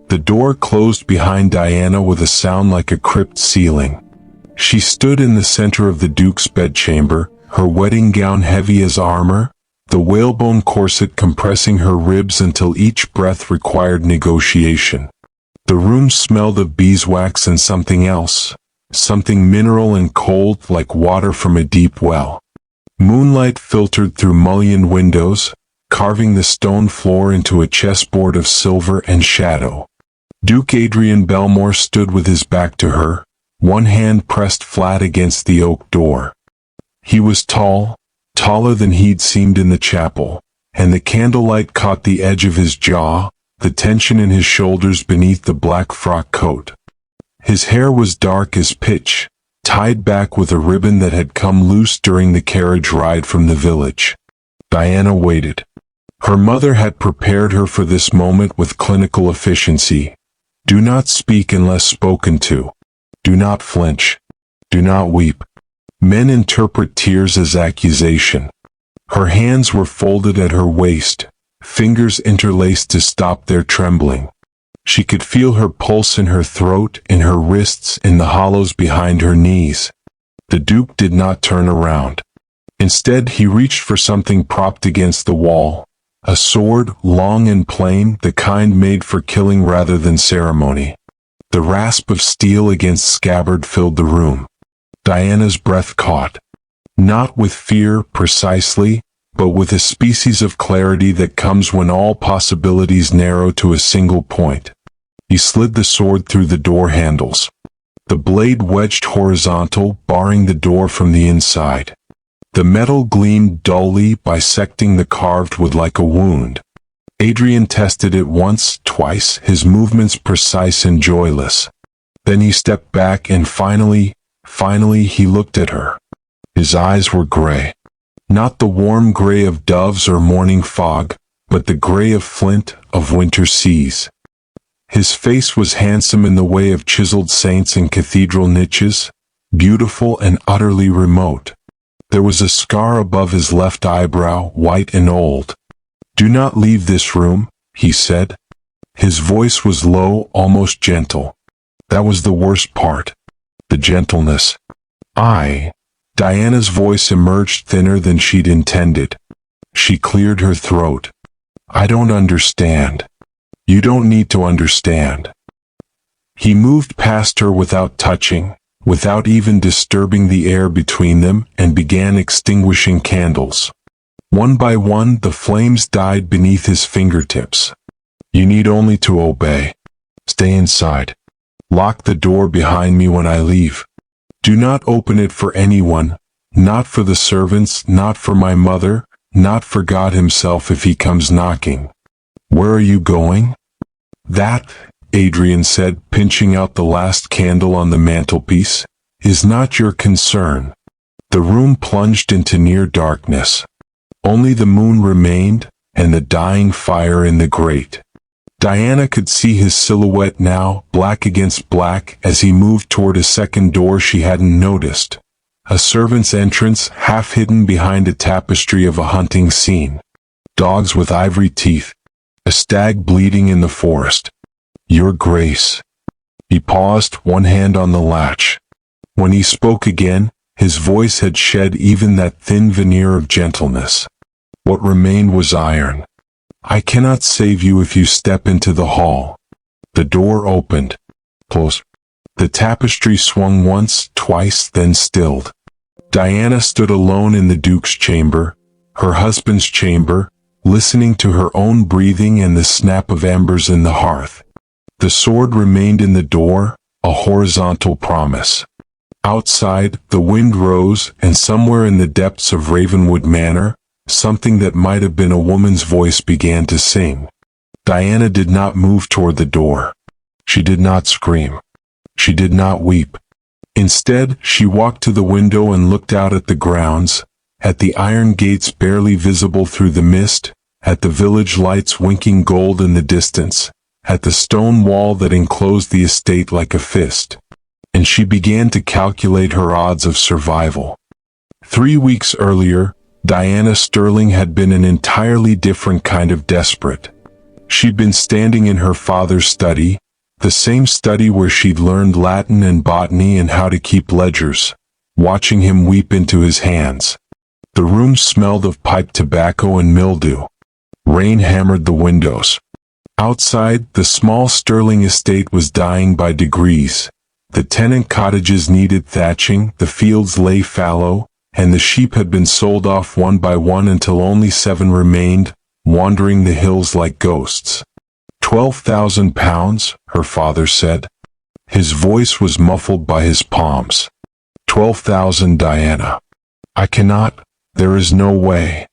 The door closed behind Diana with a sound like a crypt ceiling. She stood in the center of the Duke's bedchamber, her wedding gown heavy as armor, the whalebone corset compressing her ribs until each breath required negotiation. The room smelled of beeswax and something else, something mineral and cold like water from a deep well. Moonlight filtered through mullioned windows, carving the stone floor into a chessboard of silver and shadow. Duke Adrian Belmore stood with his back to her, one hand pressed flat against the oak door. He was tall, taller than he'd seemed in the chapel, and the candlelight caught the edge of his jaw, the tension in his shoulders beneath the black frock coat. His hair was dark as pitch, tied back with a ribbon that had come loose during the carriage ride from the village. Diana waited. Her mother had prepared her for this moment with clinical efficiency. Do not speak unless spoken to. Do not flinch. Do not weep. Men interpret tears as accusation. Her hands were folded at her waist, fingers interlaced to stop their trembling. She could feel her pulse in her throat, in her wrists, in the hollows behind her knees. The Duke did not turn around. Instead, he reached for something propped against the wall. A sword, long and plain, the kind made for killing rather than ceremony. The rasp of steel against scabbard filled the room. Diana's breath caught. Not with fear, precisely, but with a species of clarity that comes when all possibilities narrow to a single point. He slid the sword through the door handles. The blade wedged horizontal, barring the door from the inside. The metal gleamed dully, bisecting the carved wood like a wound. Adrian tested it once, twice, his movements precise and joyless. Then he stepped back and finally he looked at her. His eyes were gray. Not the warm gray of doves or morning fog, but the gray of flint, of winter seas. His face was handsome in the way of chiseled saints in cathedral niches, beautiful and utterly remote. There was a scar above his left eyebrow, white and old. "Do not leave this room," he said. His voice was low, almost gentle. That was the worst part. The gentleness. Diana's voice emerged thinner than she'd intended. She cleared her throat. "I don't understand." "You don't need to understand." He moved past her without touching, without even disturbing the air between them, and began extinguishing candles. One by one, the flames died beneath his fingertips. "You need only to obey. Stay inside. Lock the door behind me when I leave. Do not open it for anyone, not for the servants, not for my mother, not for God himself if he comes knocking." "Where are you going?" "That," Adrian said, pinching out the last candle on the mantelpiece, "is not your concern." The room plunged into near darkness. Only the moon remained, and the dying fire in the grate. Diana could see his silhouette now, black against black, as he moved toward a second door she hadn't noticed. A servant's entrance, half hidden behind a tapestry of a hunting scene. Dogs with ivory teeth. A stag bleeding in the forest. "Your Grace." He paused, one hand on the latch. When he spoke again, his voice had shed even that thin veneer of gentleness. What remained was iron. "I cannot save you if you step into the hall." The door opened. Closed. The tapestry swung once, twice, then stilled. Diana stood alone in the Duke's chamber, her husband's chamber, listening to her own breathing and the snap of embers in the hearth. The sword remained in the door, a horizontal promise. Outside, the wind rose, and somewhere in the depths of Ravenwood Manor, something that might have been a woman's voice began to sing. Diana did not move toward the door. She did not scream. She did not weep. Instead, she walked to the window and looked out at the grounds, at the iron gates barely visible through the mist, at the village lights winking gold in the distance, at the stone wall that enclosed the estate like a fist. And she began to calculate her odds of survival. 3 weeks earlier, Diana Sterling had been an entirely different kind of desperate. She'd been standing in her father's study, the same study where she'd learned Latin and botany and how to keep ledgers, watching him weep into his hands. The room smelled of pipe tobacco and mildew. Rain hammered the windows. Outside, the small Sterling estate was dying by degrees. The tenant cottages needed thatching, the fields lay fallow, and the sheep had been sold off one by one until only 7 remained, wandering the hills like ghosts. £12,000, her father said. His voice was muffled by his palms. 12,000, Diana. I cannot, there is no way.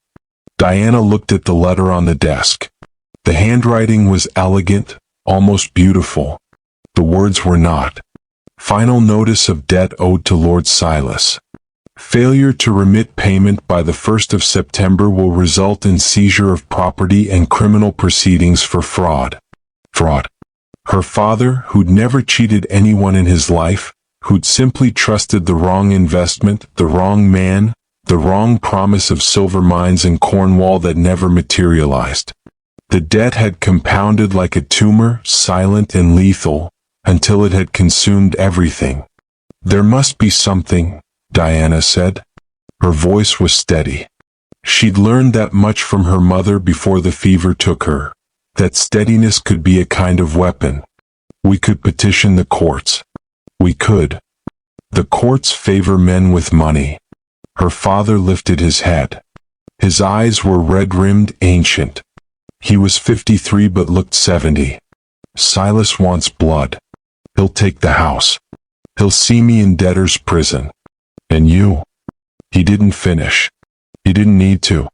Diana looked at the letter on the desk. The handwriting was elegant, almost beautiful. The words were not. Final notice of debt owed to Lord Silas. Failure to remit payment by the 1st of September will result in seizure of property and criminal proceedings for fraud. Fraud. Her father, who'd never cheated anyone in his life, who'd simply trusted the wrong investment, the wrong man, the wrong promise of silver mines in Cornwall that never materialized. The debt had compounded like a tumor, silent and lethal, until it had consumed everything. There must be something, Diana said. Her voice was steady. She'd learned that much from her mother before the fever took her, that steadiness could be a kind of weapon. We could petition the courts. We could. The courts favor men with money. Her father lifted his head. His eyes were red-rimmed, ancient. He was 53 but looked 70. Silas wants blood. He'll take the house. He'll see me in debtor's prison. And you? He didn't finish. He didn't need to.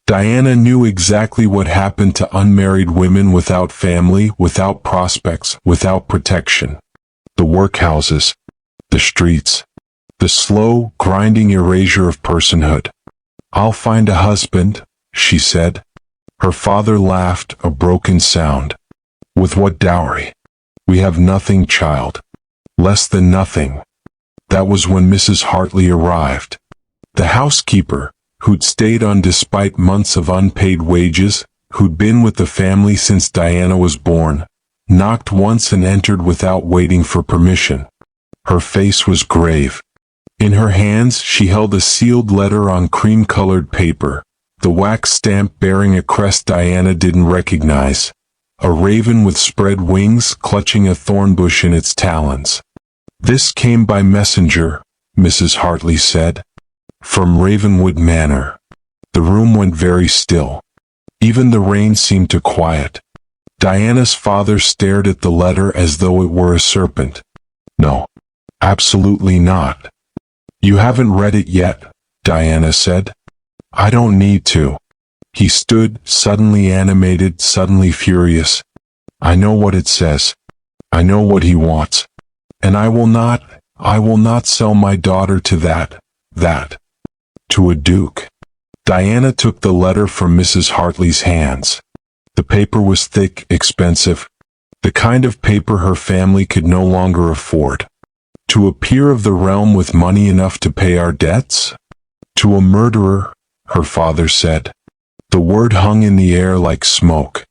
Diana knew exactly what happened to unmarried women without family, without prospects, without protection. The workhouses, the streets, the slow, grinding erasure of personhood. I'll find a husband, she said. Her father laughed, a broken sound. With what dowry? We have nothing, child. Less than nothing. That was when Mrs. Hartley arrived. The housekeeper, who'd stayed on despite months of unpaid wages, who'd been with the family since Diana was born, knocked once and entered without waiting for permission. Her face was grave. In her hands she held a sealed letter on cream-colored paper, the wax stamp bearing a crest Diana didn't recognize. A raven with spread wings clutching a thorn bush in its talons. This came by messenger, Mrs. Hartley said. From Ravenwood Manor. The room went very still. Even the rain seemed to quiet. Diana's father stared at the letter as though it were a serpent. No. Absolutely not. You haven't read it yet, Diana said. I don't need to. He stood, suddenly animated, suddenly furious. I know what it says. I know what he wants. And I will not sell my daughter to that. To a duke. Diana took the letter from Mrs. Hartley's hands. The paper was thick, expensive. The kind of paper her family could no longer afford. To a peer of the realm with money enough to pay our debts? To a murderer, her father said. The word hung in the air like smoke.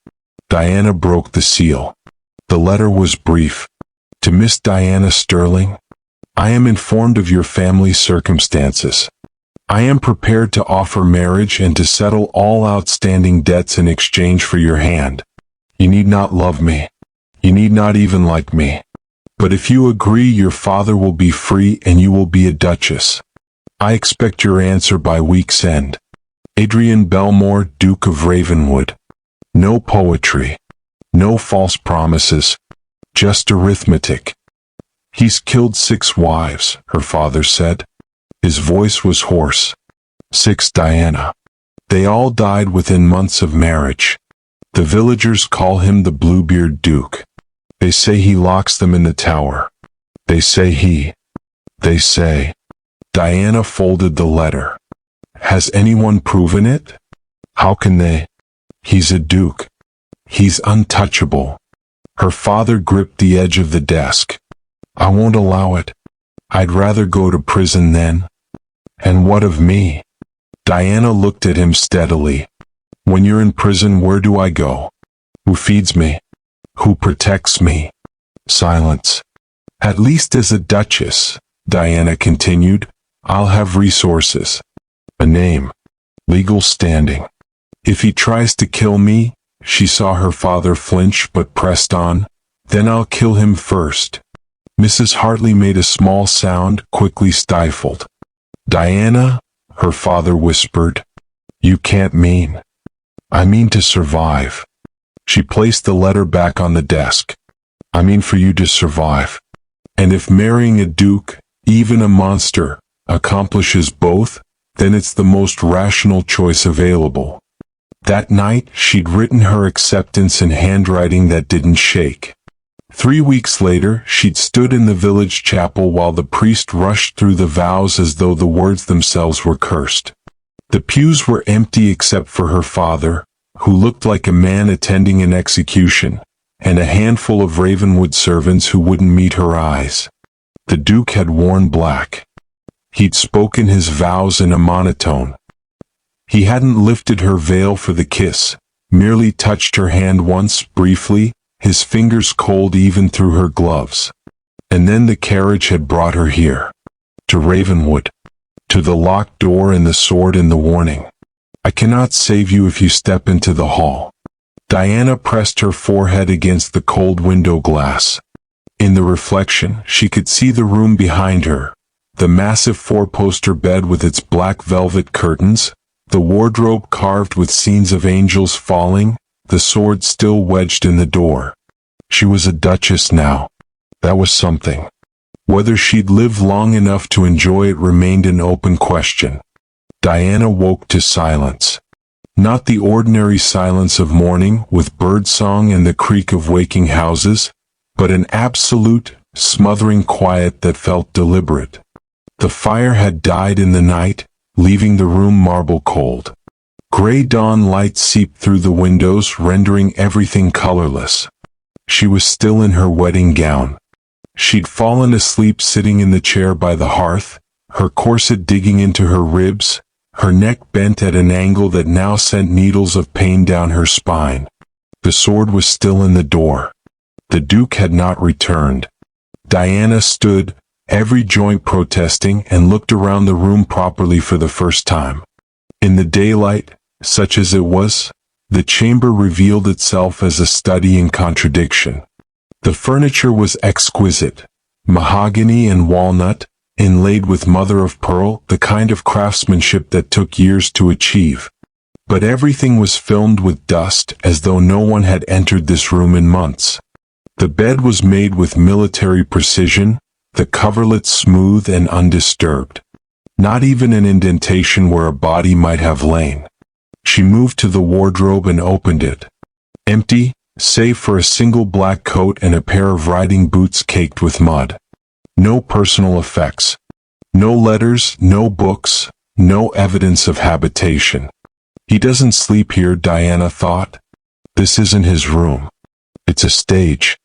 Diana broke the seal. The letter was brief. To Miss Diana Sterling, I am informed of your family's circumstances. I am prepared to offer marriage and to settle all outstanding debts in exchange for your hand. You need not love me. You need not even like me. But if you agree, your father will be free and you will be a duchess. I expect your answer by week's end. Adrian Belmore, Duke of Ravenwood. No poetry. No false promises. Just arithmetic. He's killed 6 wives, her father said. His voice was hoarse. 6, Diana. They all died within months of marriage. The villagers call him the Bluebeard Duke. They say he locks them in the tower. They say Diana folded the letter. Has anyone proven it? How can they? He's a duke. He's untouchable. Her father gripped the edge of the desk. I won't allow it. I'd rather go to prison then. And what of me? Diana looked at him steadily. When you're in prison, where do I go? Who feeds me? Who protects me? Silence. At least as a duchess, Diana continued, I'll have resources. A name. Legal standing. If he tries to kill me, she saw her father flinch but pressed on, then I'll kill him first. Mrs. Hartley made a small sound, quickly stifled. Diana, her father whispered. You can't mean. I mean to survive. She placed the letter back on the desk. I mean for you to survive. And if marrying a duke, even a monster, accomplishes both, then it's the most rational choice available. That night, she'd written her acceptance in handwriting that didn't shake. 3 weeks later, she'd stood in the village chapel while the priest rushed through the vows as though the words themselves were cursed. The pews were empty except for her father, who looked like a man attending an execution, and a handful of Ravenwood servants who wouldn't meet her eyes. The Duke had worn black. He'd spoken his vows in a monotone. He hadn't lifted her veil for the kiss, merely touched her hand once, briefly, his fingers cold even through her gloves. And then the carriage had brought her here. To Ravenwood. To the locked door and the sword in the warning. I cannot save you if you step into the hall. Diana pressed her forehead against the cold window glass. In the reflection, she could see the room behind her, the massive four-poster bed with its black velvet curtains, the wardrobe carved with scenes of angels falling, the sword still wedged in the door. She was a duchess now. That was something. Whether she'd live long enough to enjoy it remained an open question. Diana woke to silence. Not the ordinary silence of morning with birdsong and the creak of waking houses, but an absolute, smothering quiet that felt deliberate. The fire had died in the night, leaving the room marble cold. Gray dawn light seeped through the windows, rendering everything colorless. She was still in her wedding gown. She'd fallen asleep sitting in the chair by the hearth, her corset digging into her ribs, her neck bent at an angle that now sent needles of pain down her spine. The sword was still in the door. The Duke had not returned. Diana stood, every joint protesting, and looked around the room properly for the first time. In the daylight, such as it was, the chamber revealed itself as a study in contradiction. The furniture was exquisite, mahogany and walnut, inlaid with mother-of-pearl, the kind of craftsmanship that took years to achieve. But everything was filmed with dust, as though no one had entered this room in months. The bed was made with military precision, the coverlet smooth and undisturbed. Not even an indentation where a body might have lain. She moved to the wardrobe and opened it. Empty, save for a single black coat and a pair of riding boots caked with mud. No personal effects. No letters, no books, no evidence of habitation. He doesn't sleep here, Diana thought. This isn't his room. It's a stage.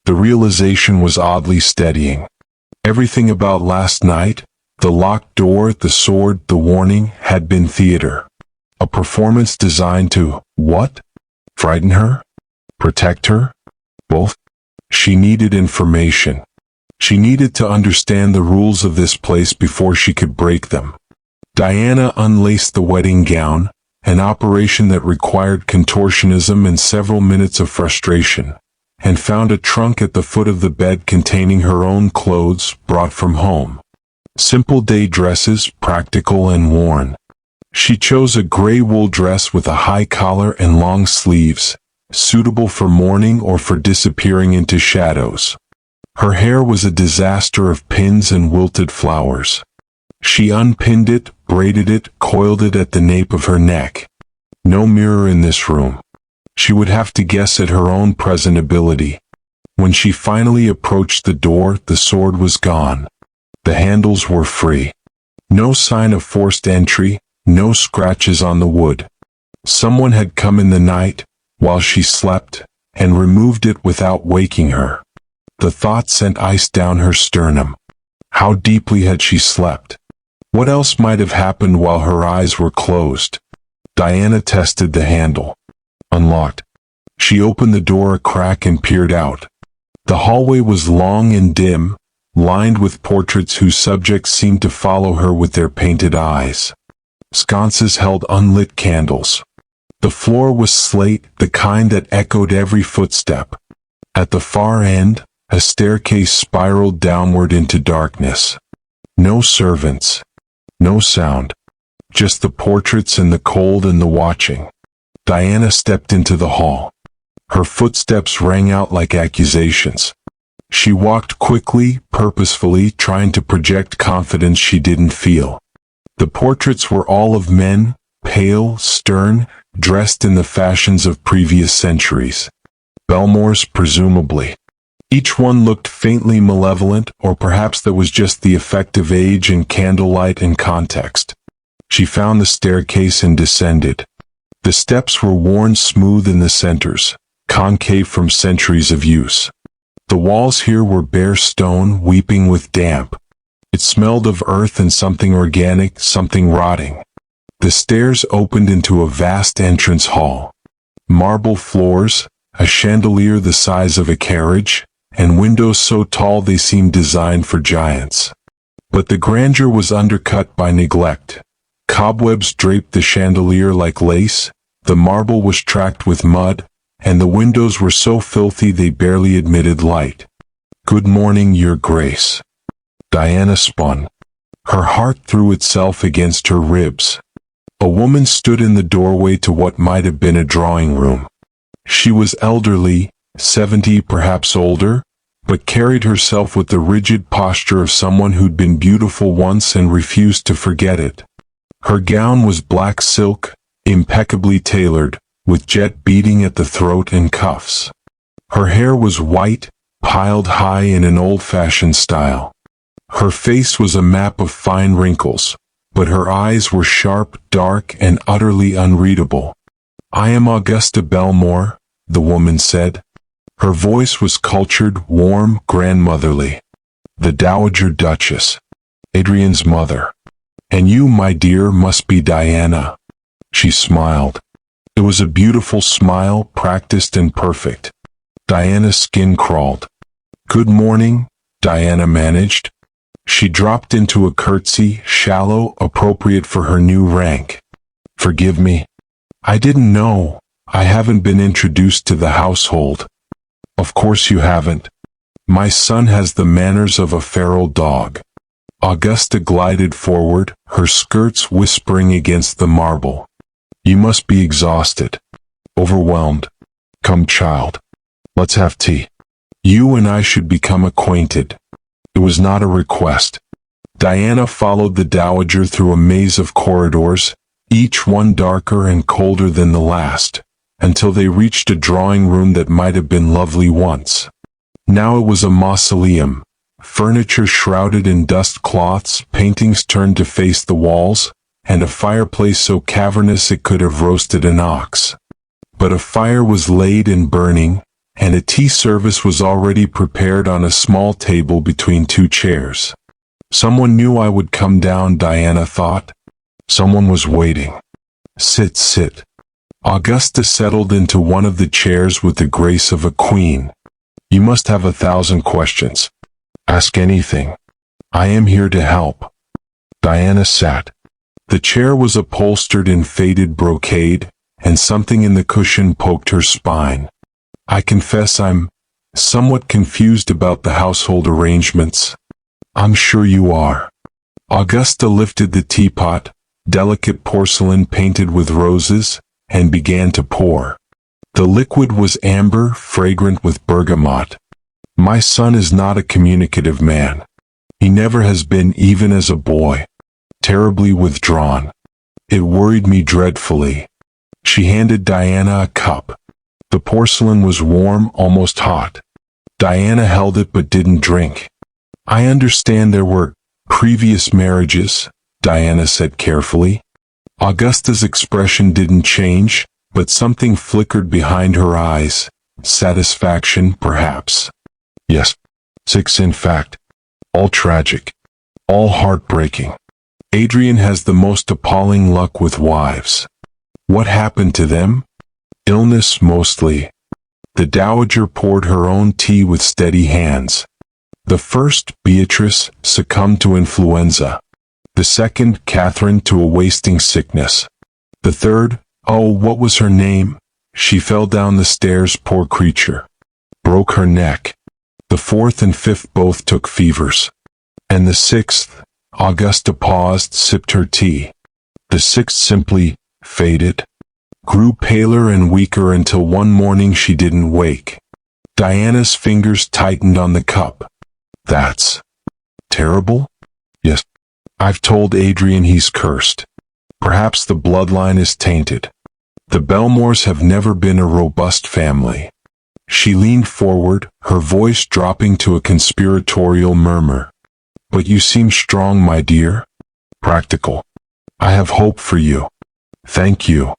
The realization was oddly steadying. Everything about last night, the locked door, the sword, the warning, had been theater. A performance designed to, what? Frighten her? Protect her? Both? She needed information. She needed to understand the rules of this place before she could break them. Diana unlaced the wedding gown, an operation that required contortionism and several minutes of frustration, and found a trunk at the foot of the bed containing her own clothes brought from home. Simple day dresses, practical and worn. She chose a gray wool dress with a high collar and long sleeves, suitable for mourning or for disappearing into shadows. Her hair was a disaster of pins and wilted flowers. She unpinned it, braided it, coiled it at the nape of her neck. No mirror in this room. She would have to guess at her own presentability. When she finally approached the door, the sword was gone. The handles were free. No sign of forced entry, no scratches on the wood. Someone had come in the night, while she slept, and removed it without waking her. The thought sent ice down her sternum. How deeply had she slept? What else might have happened while her eyes were closed? Diana tested the handle. Unlocked. She opened the door a crack and peered out. The hallway was long and dim, lined with portraits whose subjects seemed to follow her with their painted eyes. Sconces held unlit candles. The floor was slate, the kind that echoed every footstep. At the far end, a staircase spiraled downward into darkness. No servants. No sound. Just the portraits and the cold and the watching. Diana stepped into the hall. Her footsteps rang out like accusations. She walked quickly, purposefully, trying to project confidence she didn't feel. The portraits were all of men, pale, stern, dressed in the fashions of previous centuries. Belmore's, presumably. Each one looked faintly malevolent, or perhaps that was just the effect of age and candlelight and context. She found the staircase and descended. The steps were worn smooth in the centers, concave from centuries of use. The walls here were bare stone, weeping with damp. It smelled of earth and something organic, something rotting. The stairs opened into a vast entrance hall. Marble floors, a chandelier the size of a carriage, and windows so tall they seemed designed for giants. But the grandeur was undercut by neglect. Cobwebs draped the chandelier like lace, the marble was tracked with mud, and the windows were so filthy they barely admitted light. "Good morning, Your Grace." Diana spun. Her heart threw itself against her ribs. A woman stood in the doorway to what might have been a drawing room. She was elderly, 70 perhaps older, but carried herself with the rigid posture of someone who'd been beautiful once and refused to forget it. Her gown was black silk, impeccably tailored, with jet beading at the throat and cuffs. Her hair was white, piled high in an old-fashioned style. Her face was a map of fine wrinkles, but her eyes were sharp, dark, and utterly unreadable. "I am Augusta Belmore," the woman said. Her voice was cultured, warm, grandmotherly. "The Dowager Duchess, Adrian's mother. And you, my dear, must be Diana." She smiled. It was a beautiful smile, practiced and perfect. Diana's skin crawled. "Good morning," Diana managed. She dropped into a curtsy, shallow, appropriate for her new rank. "Forgive me. I didn't know. I haven't been introduced to the household." "Of course you haven't. My son has the manners of a feral dog." Augusta glided forward, her skirts whispering against the marble. "You must be exhausted. Overwhelmed. Come, child. Let's have tea. You and I should become acquainted." It was not a request. Diana followed the dowager through a maze of corridors, each one darker and colder than the last, until they reached a drawing room that might have been lovely once. Now it was a mausoleum, furniture shrouded in dust cloths, paintings turned to face the walls, and a fireplace so cavernous it could have roasted an ox. But a fire was laid and burning, and a tea service was already prepared on a small table between two chairs. Someone knew I would come down, Diana thought. Someone was waiting. "Sit, sit." Augusta settled into one of the chairs with the grace of a queen. "You must have 1,000 questions. Ask anything. I am here to help." Diana sat. The chair was upholstered in faded brocade, and something in the cushion poked her spine. "I confess I'm somewhat confused about the household arrangements." "I'm sure you are." Augusta lifted the teapot, delicate porcelain painted with roses, and began to pour. The liquid was amber, fragrant with bergamot. "My son is not a communicative man. He never has been, even as a boy. Terribly withdrawn. It worried me dreadfully." She handed Diana a cup. The porcelain was warm, almost hot. Diana held it but didn't drink. "I understand there were previous marriages," Diana said carefully. Augusta's expression didn't change, but something flickered behind her eyes. Satisfaction, perhaps. "Yes. 6 in fact. All tragic. All heartbreaking. Adrian has the most appalling luck with wives." "What happened to them?" "Illness, mostly. The dowager poured her own tea with steady hands. The first, Beatrice, succumbed to influenza. The second, Catherine, to a wasting sickness. The third, oh, what was her name? She fell down the stairs, poor creature. Broke her neck. The fourth and fifth both took fevers. And the sixth, Augusta paused, sipped her tea. The sixth simply faded. Grew paler and weaker until one morning she didn't wake. Diana's fingers tightened on the cup. That's terrible? Yes. I've told Adrian he's cursed. Perhaps the bloodline is tainted. The Belmores have never been a robust family. She leaned forward, her voice dropping to a conspiratorial murmur. But you seem strong, my dear. Practical. I have hope for you. Thank you.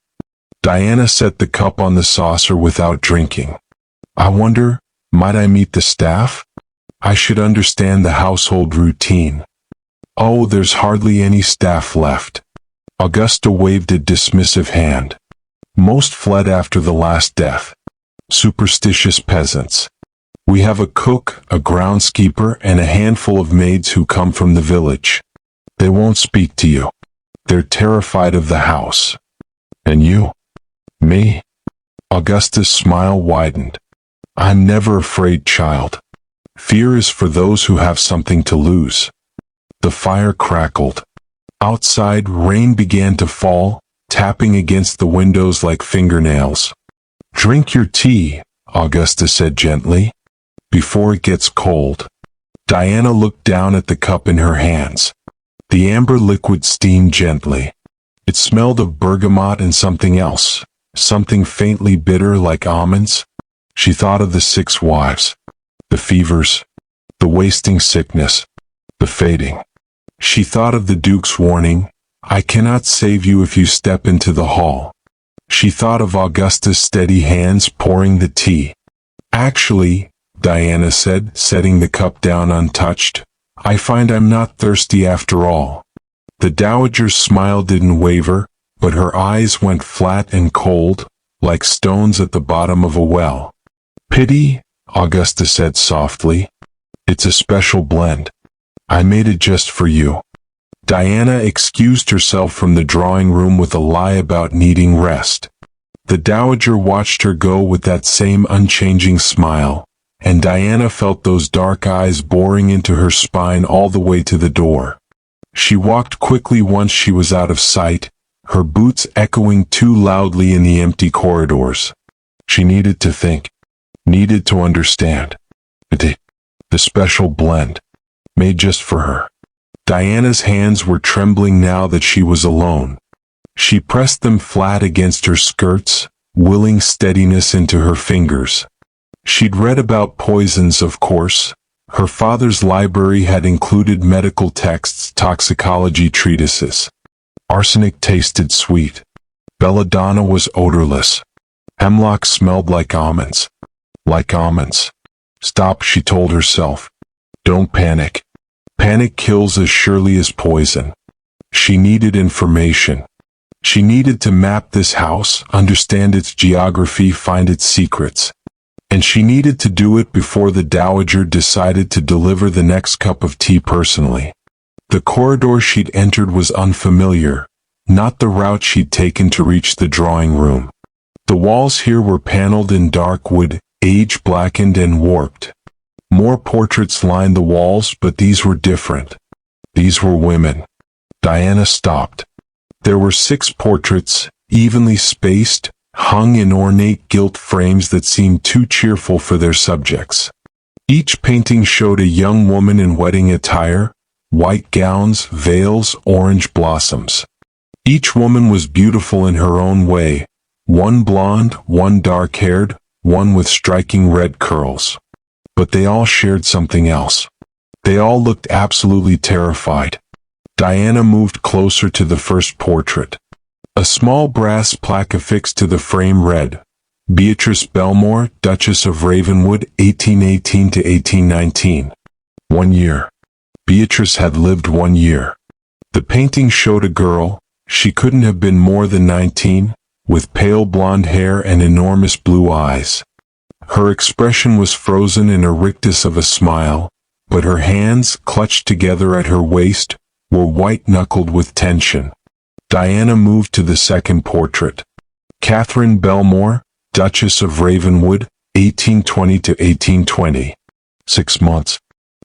Diana set the cup on the saucer without drinking. I wonder, might I meet the staff? I should understand the household routine. Oh, there's hardly any staff left. Augusta waved a dismissive hand. Most fled after the last death. Superstitious peasants. We have a cook, a groundskeeper, and a handful of maids who come from the village. They won't speak to you. They're terrified of the house. And you? Me? Augusta's smile widened. I'm never afraid, child. Fear is for those who have something to lose. The fire crackled. Outside, rain began to fall, tapping against the windows like fingernails. Drink your tea, Augusta said gently, before it gets cold. Diana looked down at the cup in her hands. The amber liquid steamed gently. It smelled of bergamot and something else, something faintly bitter like almonds. She thought of the 6 wives, the fevers, the wasting sickness, the fading. She thought of the Duke's warning, I cannot save you if you step into the hall. She thought of Augusta's steady hands pouring the tea. Actually, Diana said, setting the cup down untouched, I find I'm not thirsty after all. The dowager's smile didn't waver, but her eyes went flat and cold, like stones at the bottom of a well. Pity, Augusta said softly. It's a special blend. I made it just for you. Diana excused herself from the drawing room with a lie about needing rest. The dowager watched her go with that same unchanging smile, and Diana felt those dark eyes boring into her spine all the way to the door. She walked quickly once she was out of sight, her boots echoing too loudly in the empty corridors. She needed to think, needed to understand. The special blend, made just for her. Diana's hands were trembling now that she was alone. She pressed them flat against her skirts, willing steadiness into her fingers. She'd read about poisons, of course. Her father's library had included medical texts, toxicology treatises. Arsenic tasted sweet. Belladonna was odorless. Hemlock smelled like almonds. Like almonds. Stop, she told herself. Don't panic. Panic kills as surely as poison. She needed information. She needed to map this house, understand its geography, find its secrets. And she needed to do it before the dowager decided to deliver the next cup of tea personally. The corridor she'd entered was unfamiliar, not the route she'd taken to reach the drawing room. The walls here were paneled in dark wood, age-blackened and warped. More portraits lined the walls, but these were different. These were women. Diana stopped. There were 6 portraits, evenly spaced, hung in ornate gilt frames that seemed too cheerful for their subjects. Each painting showed a young woman in wedding attire, white gowns, veils, orange blossoms. Each woman was beautiful in her own way, one blonde, one dark-haired, one with striking red curls. But they all shared something else. They all looked absolutely terrified. Diana moved closer to the first portrait. A small brass plaque affixed to the frame read, Beatrice Belmore, Duchess of Ravenwood, 1818 to 1819. 1 year. Beatrice had lived 1 year. The painting showed a girl, she couldn't have been more than 19, with pale blonde hair and enormous blue eyes. Her expression was frozen in a rictus of a smile, but her hands, clutched together at her waist, were white-knuckled with tension. Diana moved to the second portrait. Catherine Belmore, Duchess of Ravenwood, 1820 to 1820. 6 months.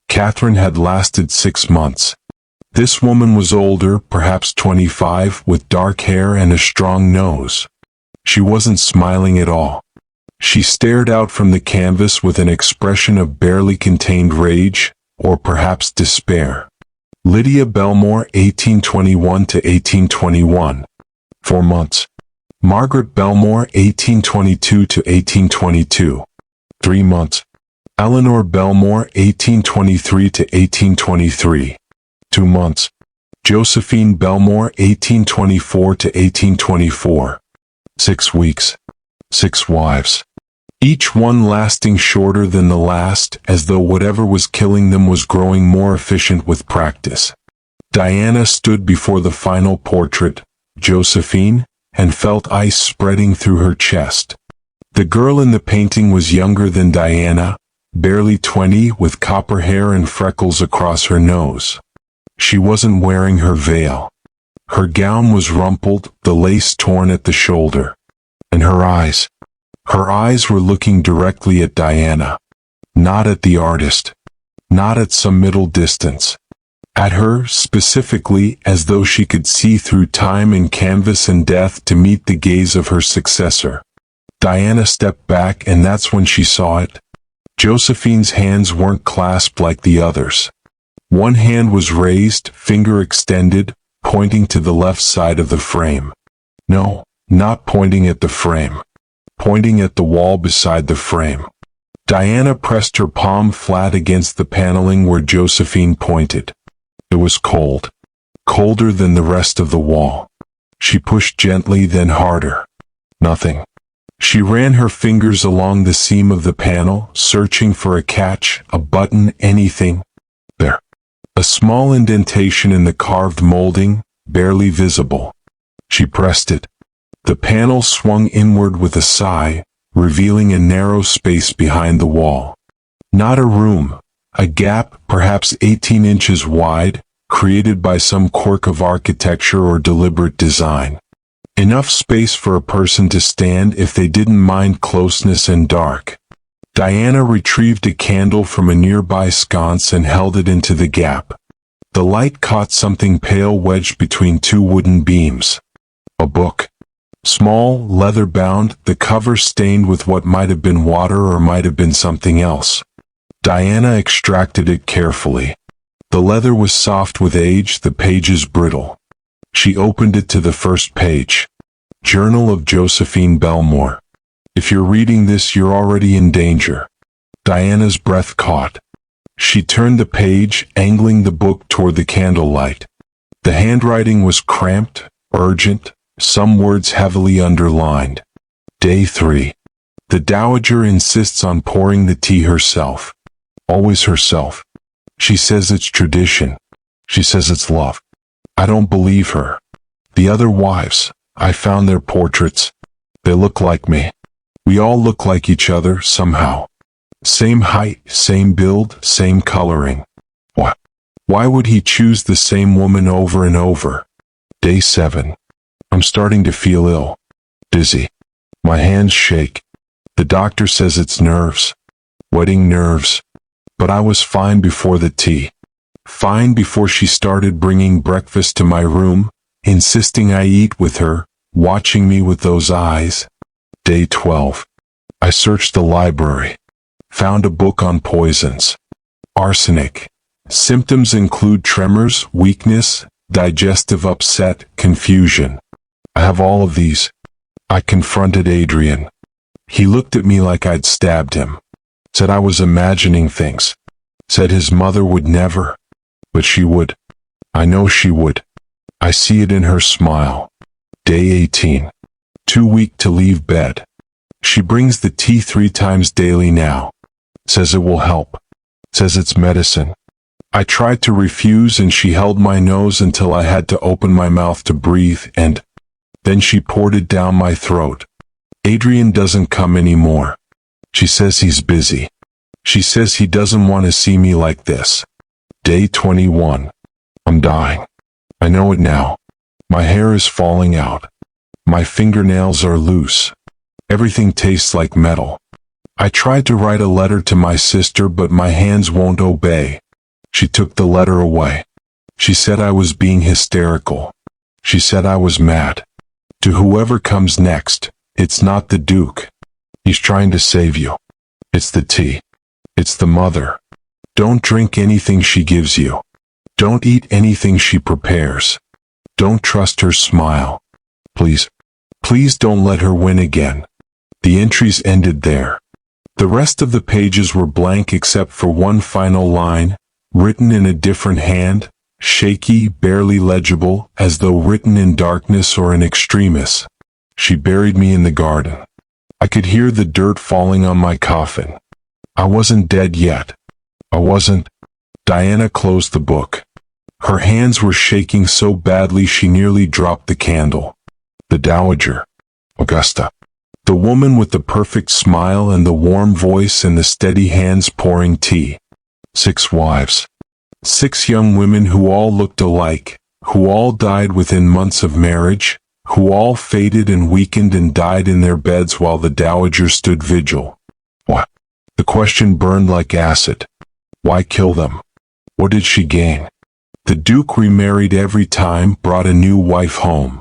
Catherine had lasted 6 months. This woman was older, perhaps 25, with dark hair and a strong nose. She wasn't smiling at all. She stared out from the canvas with an expression of barely contained rage, or perhaps despair. Lydia Belmore, 1821 to 1821. 4 months. Margaret Belmore, 1822 to 1822. 3 months. Eleanor Belmore, 1823 to 1823. 2 months. Josephine Belmore, 1824 to 1824. 6 weeks. 6 wives. Each one lasting shorter than the last, as though whatever was killing them was growing more efficient with practice. Diana stood before the final portrait, Josephine, and felt ice spreading through her chest. The girl in the painting was younger than Diana, barely 20, with copper hair and freckles across her nose. She wasn't wearing her veil. Her gown was rumpled, the lace torn at the shoulder. And her eyes were looking directly at Diana. Not at the artist. Not at some middle distance. At her, specifically, as though she could see through time and canvas and death to meet the gaze of her successor. Diana stepped back, and that's when she saw it. Josephine's hands weren't clasped like the others. One hand was raised, finger extended, pointing to the left side of the frame. No, not pointing at the frame. Pointing at the wall beside the frame. Diana pressed her palm flat against the paneling where Josephine pointed. It was cold. Colder than the rest of the wall. She pushed gently, then harder. Nothing. She ran her fingers along the seam of the panel, searching for a catch, a button, anything. There. A small indentation in the carved molding, barely visible. She pressed it. The panel swung inward with a sigh, revealing a narrow space behind the wall. Not a room, a gap, perhaps 18 inches wide, created by some quirk of architecture or deliberate design. Enough space for a person to stand if they didn't mind closeness and dark. Diana retrieved a candle from a nearby sconce and held it into the gap. The light caught something pale wedged between 2 wooden beams. A book. Small, leather-bound, the cover stained with what might have been water or might have been something else. Diana extracted it carefully. The leather was soft with age, the pages brittle. She opened it to the first page. Journal of Josephine Belmore. If you're reading this, you're already in danger. Diana's breath caught. She turned the page, angling the book toward the candlelight. The handwriting was cramped, urgent, some words heavily underlined. Day 3. The Dowager insists on pouring the tea herself. Always herself. She says it's tradition. She says it's love. I don't believe her. The other wives, I found their portraits. They look like me. We all look like each other, somehow. Same height, same build, same coloring. Why would he choose the same woman over and over? Day 7. I'm starting to feel ill. Dizzy. My hands shake. The doctor says it's nerves. Wedding nerves. But I was fine before the tea. Fine before she started bringing breakfast to my room, insisting I eat with her, watching me with those eyes. Day 12. I searched the library. Found a book on poisons. Arsenic. Symptoms include tremors, weakness, digestive upset, confusion. I have all of these. I confronted Adrian. He looked at me like I'd stabbed him. Said I was imagining things. Said his mother would never. But she would. I know she would. I see it in her smile. Day 18. Too weak to leave bed. She brings the tea 3 times daily now. Says it will help. Says it's medicine. I tried to refuse and she held my nose until I had to open my mouth to breathe and then she poured it down my throat. Adrian doesn't come anymore. She says he's busy. She says he doesn't want to see me like this. Day 21. I'm dying. I know it now. My hair is falling out. My fingernails are loose. Everything tastes like metal. I tried to write a letter to my sister, but my hands won't obey. She took the letter away. She said I was being hysterical. She said I was mad. To whoever comes next, it's not the Duke. He's trying to save you. It's the tea. It's the mother. Don't drink anything she gives you. Don't eat anything she prepares. Don't trust her smile. Please, please don't let her win again. The entries ended there. The rest of the pages were blank except for one final line, written in a different hand, shaky, barely legible, as though written in darkness or in extremis. She buried me in the garden. I could hear the dirt falling on my coffin. I wasn't dead yet. I wasn't. Diana closed the book. Her hands were shaking so badly she nearly dropped the candle. The Dowager Augusta. The woman with the perfect smile and the warm voice and the steady hands pouring tea. 6 wives. 6 young women who all looked alike, who all died within months of marriage, who all faded and weakened and died in their beds while the Dowager stood vigil. What? The question burned like acid. Why kill them? What did she gain? The Duke remarried every time, brought a new wife home.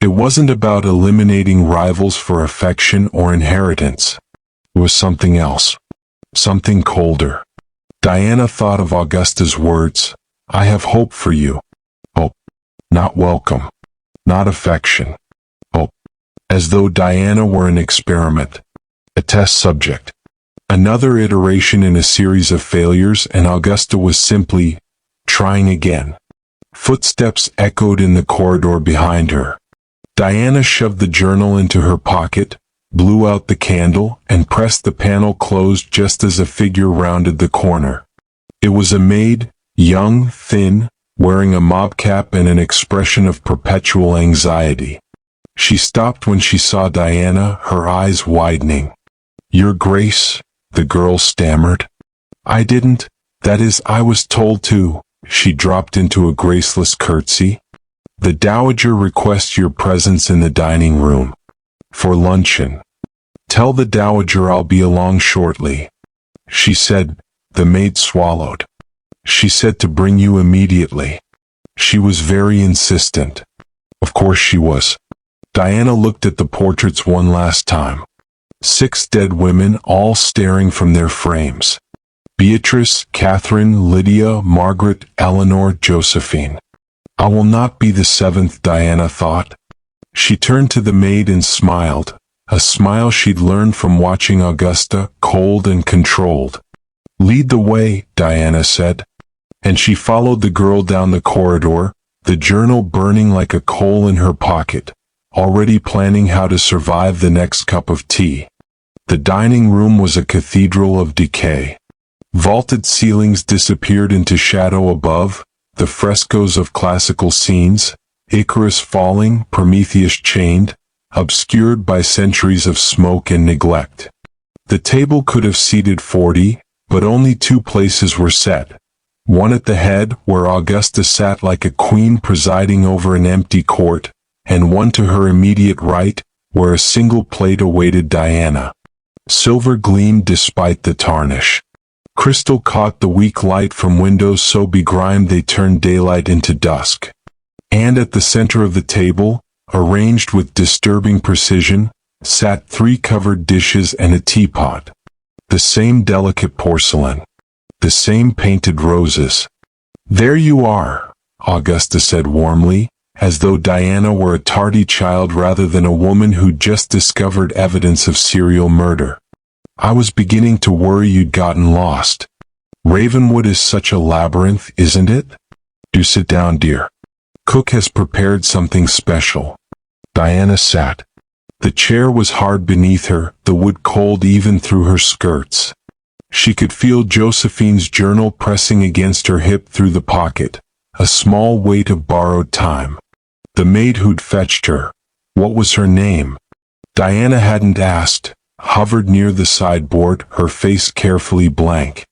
It wasn't about eliminating rivals for affection or inheritance. It was something else. Something colder. Diana thought of Augusta's words, I have hope for you. Hope. Not welcome. Not affection. Hope. As though Diana were an experiment. A test subject. Another iteration in a series of failures, and Augusta was simply trying again. Footsteps echoed in the corridor behind her. Diana shoved the journal into her pocket, blew out the candle, and pressed the panel closed just as a figure rounded the corner. It was a maid, young, thin, wearing a mob cap and an expression of perpetual anxiety. She stopped when she saw Diana, her eyes widening. Your Grace, the girl stammered. I didn't, that is, I was told to. She dropped into a graceless curtsy. The Dowager requests your presence in the dining room. For luncheon. Tell the Dowager I'll be along shortly. She said. The maid swallowed. She said to bring you immediately. She was very insistent. Of course she was. Diana looked at the portraits one last time. 6 dead women, all staring from their frames. Beatrice, Catherine, Lydia, Margaret, Eleanor, Josephine. I will not be the 7th, Diana thought. She turned to the maid and smiled, a smile she'd learned from watching Augusta, cold and controlled. Lead the way, Diana said. And she followed the girl down the corridor, the journal burning like a coal in her pocket, already planning how to survive the next cup of tea. The dining room was a cathedral of decay. Vaulted ceilings disappeared into shadow above, the frescoes of classical scenes, Icarus falling, Prometheus chained, obscured by centuries of smoke and neglect. The table could have seated 40, but only 2 places were set. One at the head, where Augusta sat like a queen presiding over an empty court, and one to her immediate right, where a single plate awaited Diana. Silver gleamed despite the tarnish. Crystal caught the weak light from windows so begrimed they turned daylight into dusk. And at the center of the table, arranged with disturbing precision, sat 3 covered dishes and a teapot. The same delicate porcelain. The same painted roses. There you are, Augusta said warmly, as though Diana were a tardy child rather than a woman who'd just discovered evidence of serial murder. I was beginning to worry you'd gotten lost. Ravenwood is such a labyrinth, isn't it? Do sit down, dear. Cook has prepared something special. Diana sat. The chair was hard beneath her, the wood cold even through her skirts. She could feel Josephine's journal pressing against her hip through the pocket, a small weight of borrowed time. The maid who'd fetched her. What was her name? Diana hadn't asked. hovered near the sideboard, her face carefully blank.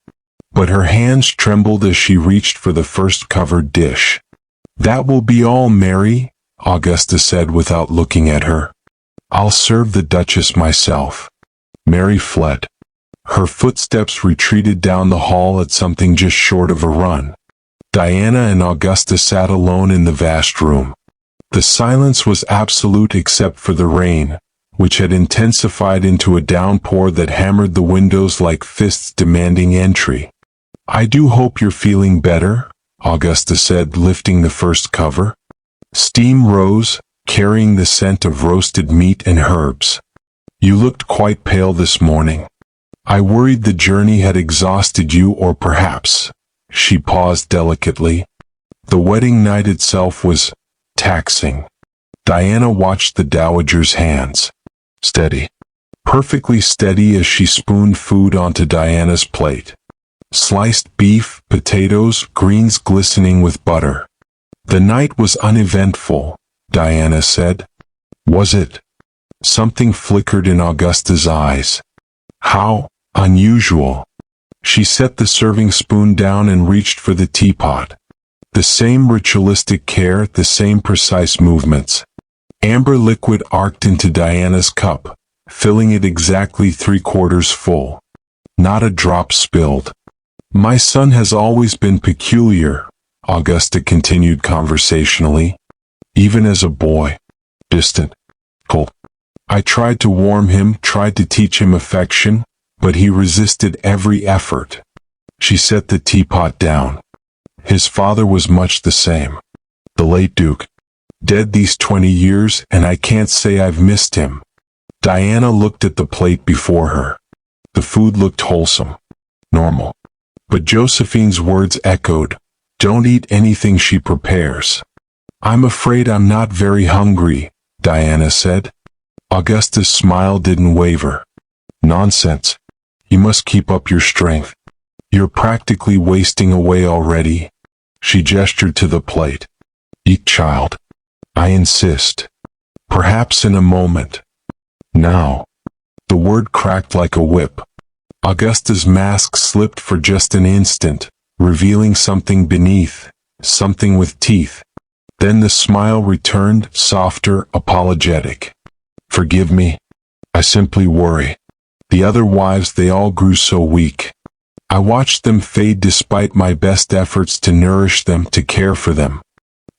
But her hands trembled as she reached for the first covered dish. "That will be all, Mary," Augusta said without looking at her. "I'll serve the Duchess myself." Mary fled. Her footsteps retreated down the hall at something just short of a run. Diana and Augusta sat alone in the vast room. The silence was absolute except for the rain, which had intensified into a downpour that hammered the windows like fists demanding entry. "I do hope you're feeling better," Augusta said, lifting the first cover. Steam rose, carrying the scent of roasted meat and herbs. "You looked quite pale this morning. I worried the journey had exhausted you, or perhaps—" She paused delicately. The wedding night itself was taxing. Diana watched the Dowager's hands. Steady. Perfectly steady as she spooned food onto Diana's plate. Sliced beef, potatoes, greens glistening with butter. "The night was uneventful," Diana said. "Was it?" Something flickered in Augusta's eyes. "How unusual." She set the serving spoon down and reached for the teapot. The same ritualistic care, the same precise movements. Amber liquid arced into Diana's cup, filling it exactly 3/4 full. Not a drop spilled. "My son has always been peculiar," Augusta continued conversationally. "Even as a boy. Distant. Cold. I tried to warm him, tried to teach him affection, but he resisted every effort." She set the teapot down. "His father was much the same. The late Duke. Dead these 20 years, and I can't say I've missed him." Diana looked at the plate before her. The food looked wholesome. Normal. But Josephine's words echoed, "Don't eat anything she prepares." "I'm afraid I'm not very hungry," Diana said. Augusta's smile didn't waver. "Nonsense. You must keep up your strength. You're practically wasting away already." She gestured to the plate. "Eat, child. I insist. Perhaps in a moment. Now." The word cracked like a whip. Augusta's mask slipped for just an instant, revealing something beneath, something with teeth. Then the smile returned, softer, apologetic. "Forgive me. I simply worry. The other wives, they all grew so weak. I watched them fade despite my best efforts to nourish them, to care for them.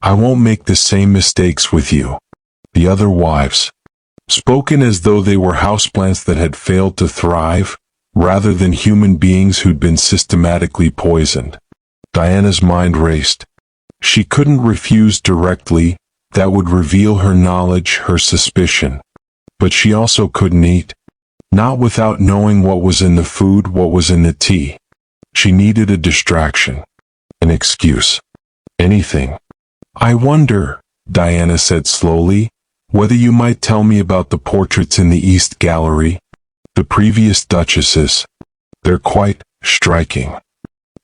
I won't make the same mistakes with you." The other wives. Spoken as though they were houseplants that had failed to thrive, rather than human beings who'd been systematically poisoned. Diana's mind raced. She couldn't refuse directly, that would reveal her knowledge, her suspicion. But she also couldn't eat. Not without knowing what was in the food, what was in the tea. She needed a distraction. An excuse. Anything. "I wonder," Diana said slowly, "whether you might tell me about the portraits in the East Gallery. The previous duchesses. They're quite striking."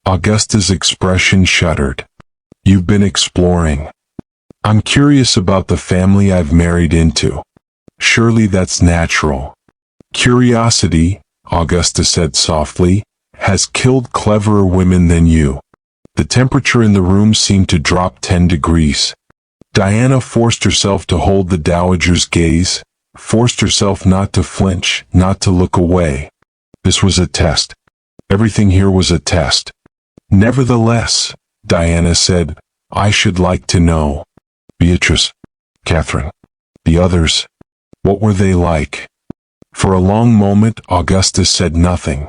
Augusta's expression shuddered. "You've been exploring." "I'm curious about the family I've married into." "Surely that's natural." "Curiosity," Augusta said softly, "has killed cleverer women than you." The temperature in the room seemed to drop 10 degrees. Diana forced herself to hold the Dowager's gaze, forced herself not to flinch, not to look away. This was a test. Everything here was a test. "Nevertheless," Diana said, "I should like to know. Beatrice, Catherine, the others, what were they like?" For a long moment Augusta said nothing.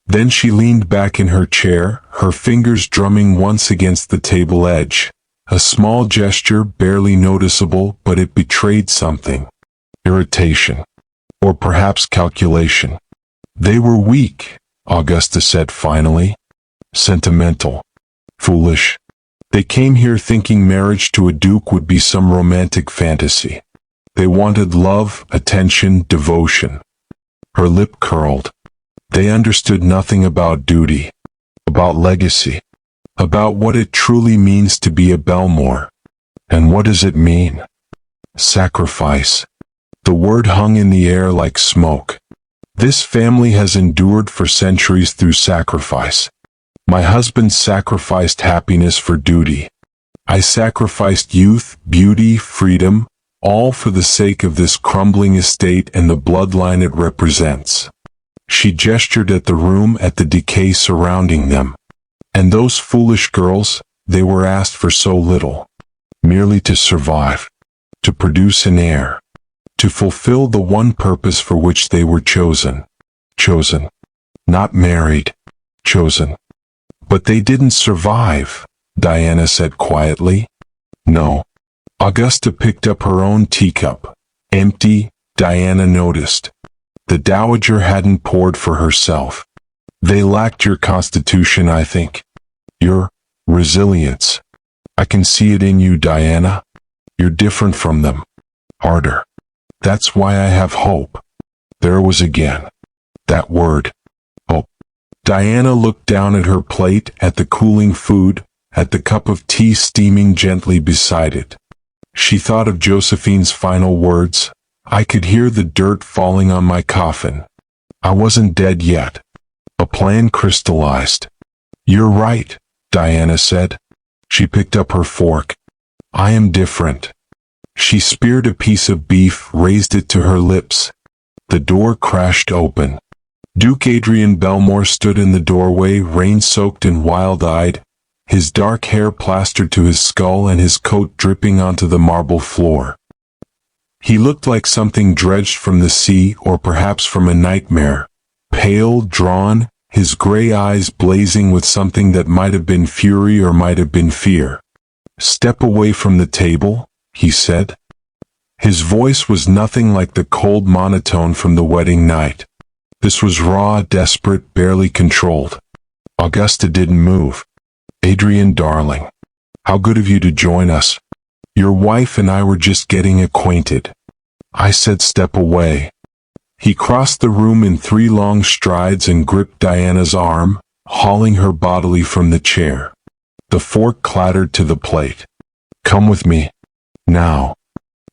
Then she leaned back in her chair, her fingers drumming once against the table edge. A small gesture, barely noticeable, but it betrayed something. Irritation. Or perhaps calculation. "They were weak," Augusta said finally. "Sentimental. Foolish. They came here thinking marriage to a duke would be some romantic fantasy. They wanted love, attention, devotion." Her lip curled. "They understood nothing about duty, about legacy, about what it truly means to be a Belmore. And what does it mean? Sacrifice." The word hung in the air like smoke. This family has endured for centuries through sacrifice. My husband sacrificed happiness for duty. I sacrificed youth, beauty, freedom, all for the sake of this crumbling estate and the bloodline it represents." She gestured at the room, at the decay surrounding them. "And those foolish girls, they were asked for so little. Merely to survive, to produce an heir, to fulfill the one purpose for which they were chosen. Chosen. Not married. Chosen. But they didn't survive," Diana said quietly. "No." Augusta picked up her own teacup. Empty, Diana noticed. The Dowager hadn't poured for herself. "They lacked your constitution, I think. Your resilience. I can see it in you, Diana. You're different from them. Harder. That's why I have hope." There was again that word, hope. Diana looked down at her plate, at the cooling food, at the cup of tea steaming gently beside it. She thought of Josephine's final words, "I could hear the dirt falling on my coffin. I wasn't dead yet." A plan crystallized. "You're right," Diana said. She picked up her fork. "I am different." She speared a piece of beef, raised it to her lips. The door crashed open. Duke Adrian Belmore stood in the doorway, rain-soaked and wild-eyed, his dark hair plastered to his skull and his coat dripping onto the marble floor. He looked like something dredged from the sea, or perhaps from a nightmare. Pale, drawn, his gray eyes blazing with something that might have been fury or might have been fear. "Step away from the table," he said. His voice was nothing like the cold monotone from the wedding night. This was raw, desperate, barely controlled. Augusta didn't move. "Adrian, darling, how good of you to join us. Your wife and I were just getting acquainted." I said, "Step away." He crossed the room in 3 long strides and gripped Diana's arm, hauling her bodily from the chair. The fork clattered to the plate. "Come with me. Now."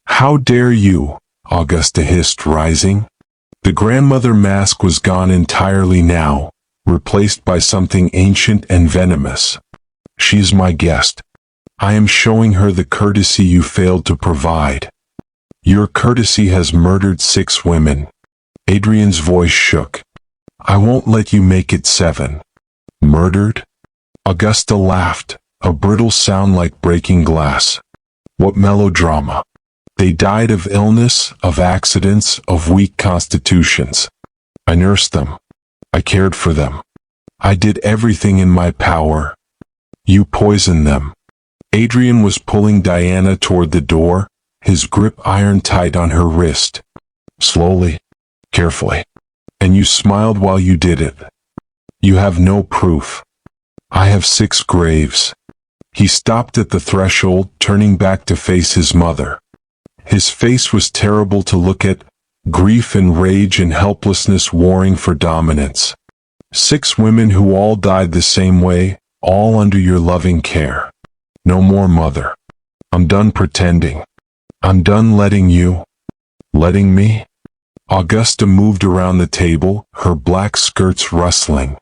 "How dare you?" Augusta hissed, rising. The grandmother mask was gone entirely now, replaced by something ancient and venomous. "She's my guest. I am showing her the courtesy you failed to provide. Your courtesy has murdered 6 women. Adrian's voice shook. "I won't let you make it 7. "Murdered?" Augusta laughed, a brittle sound like breaking glass. "What melodrama. They died of illness, of accidents, of weak constitutions. I nursed them. I cared for them. I did everything in my power. You poisoned them." Adrian was pulling Diana toward the door, his grip iron tight on her wrist. "Slowly, carefully. And you smiled while you did it. You have no proof. I have 6 graves." He stopped at the threshold, turning back to face his mother. His face was terrible to look at, grief and rage and helplessness warring for dominance. 6 women who all died the same way, all under your loving care. No more, mother. I'm done pretending. I'm done letting you. Letting me? Augusta moved around the table, her black skirts rustling.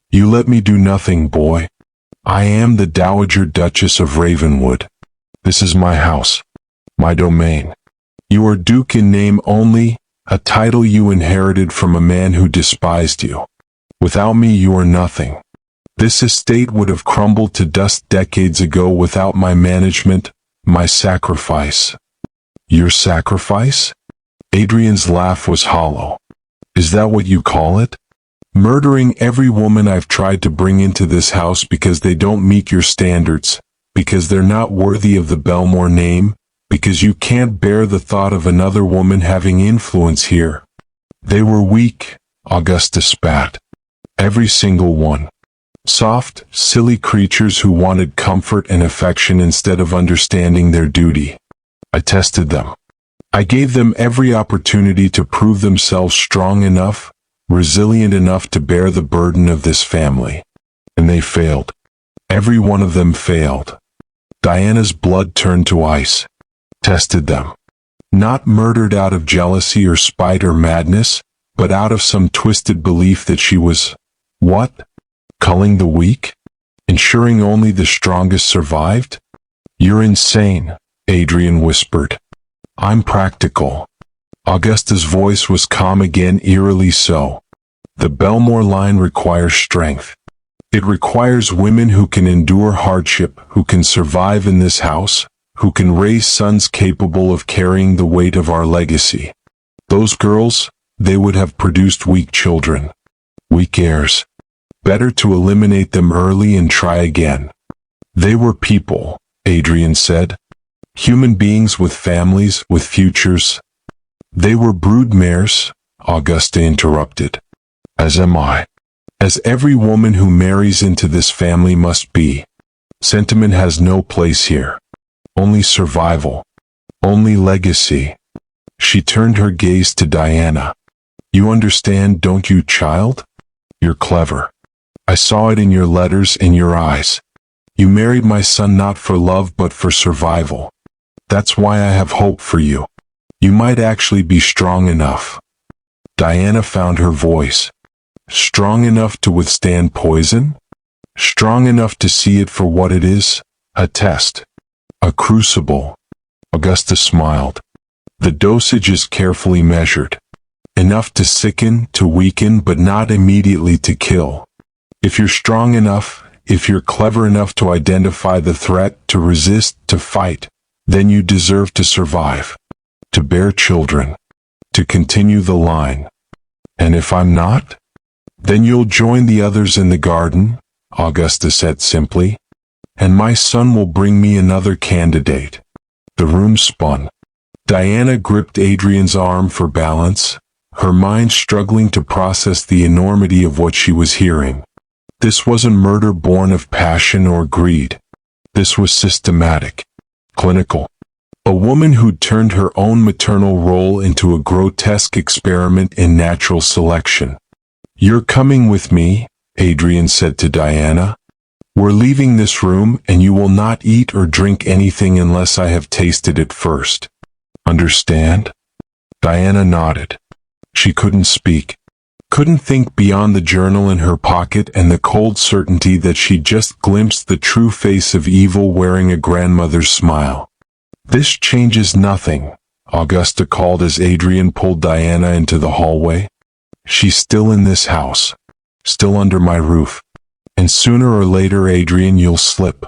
"You let me do nothing, boy. I am the Dowager Duchess of Ravenwood. This is my house. My domain. You are Duke in name only, a title you inherited from a man who despised you. Without me you are nothing. This estate would have crumbled to dust decades ago without my management, my sacrifice." "Your sacrifice?" Adrian's laugh was hollow. "Is that what you call it? Murdering every woman I've tried to bring into this house because they don't meet your standards, because they're not worthy of the Belmore name, because you can't bear the thought of another woman having influence here." "They were weak," Augusta spat. "Every single one. Soft, silly creatures who wanted comfort and affection instead of understanding their duty. I tested them. I gave them every opportunity to prove themselves strong enough, resilient enough to bear the burden of this family. And they failed. Every one of them failed." Diana's blood turned to ice. "Tested them. Not murdered out of jealousy or spite or madness, but out of some twisted belief that she was, what? Culling the weak? Ensuring only the strongest survived? You're insane, Adrian whispered. I'm practical. Augusta's voice was calm again, eerily so. The Belmore line requires strength. It requires women who can endure hardship, who can survive in this house, who can raise sons capable of carrying the weight of our legacy. Those girls, they would have produced weak children. Weak heirs. Better to eliminate them early and try again. They were people, Adrian said. Human beings with families, with futures. They were broodmares, Augusta interrupted. As am I. As every woman who marries into this family must be. Sentiment has no place here. Only survival. Only legacy. She turned her gaze to Diana. You understand, don't you, child? You're clever. I saw it in your letters, in your eyes. You married my son not for love but for survival. That's why I have hope for you. You might actually be strong enough. Diana found her voice. Strong enough to withstand poison? Strong enough to see it for what it is, a test. A crucible. Augusta smiled. The dosage is carefully measured. Enough to sicken, to weaken, but not immediately to kill. If you're strong enough, if you're clever enough to identify the threat, to resist, to fight, then you deserve to survive. To bear children. To continue the line. And if I'm not? Then you'll join the others in the garden, Augusta said simply. And my son will bring me another candidate. The room spun. Diana gripped Adrian's arm for balance, her mind struggling to process the enormity of what she was hearing. This wasn't murder born of passion or greed. This was systematic, clinical. A woman who'd turned her own maternal role into a grotesque experiment in natural selection. You're coming with me, Adrian said to Diana. We're leaving this room and you will not eat or drink anything unless I have tasted it first. Understand? Diana nodded. She couldn't speak. Couldn't think beyond the journal in her pocket and the cold certainty that she'd just glimpsed the true face of evil wearing a grandmother's smile. This changes nothing, Augusta called as Adrian pulled Diana into the hallway. She's still in this house. Still under my roof. And sooner or later, Adrian, you'll slip.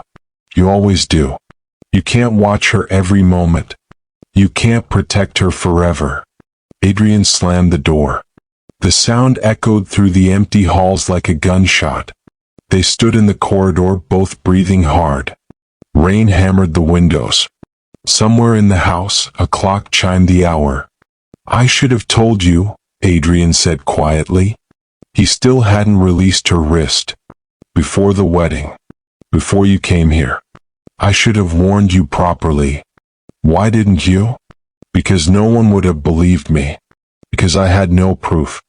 You always do. You can't watch her every moment. You can't protect her forever. Adrian slammed the door. The sound echoed through the empty halls like a gunshot. They stood in the corridor, both breathing hard. Rain hammered the windows. Somewhere in the house, a clock chimed the hour. I should have told you, Adrian said quietly. He still hadn't released her wrist. Before the wedding. Before you came here. I should have warned you properly. Why didn't you? Because no one would have believed me. Because I had no proof.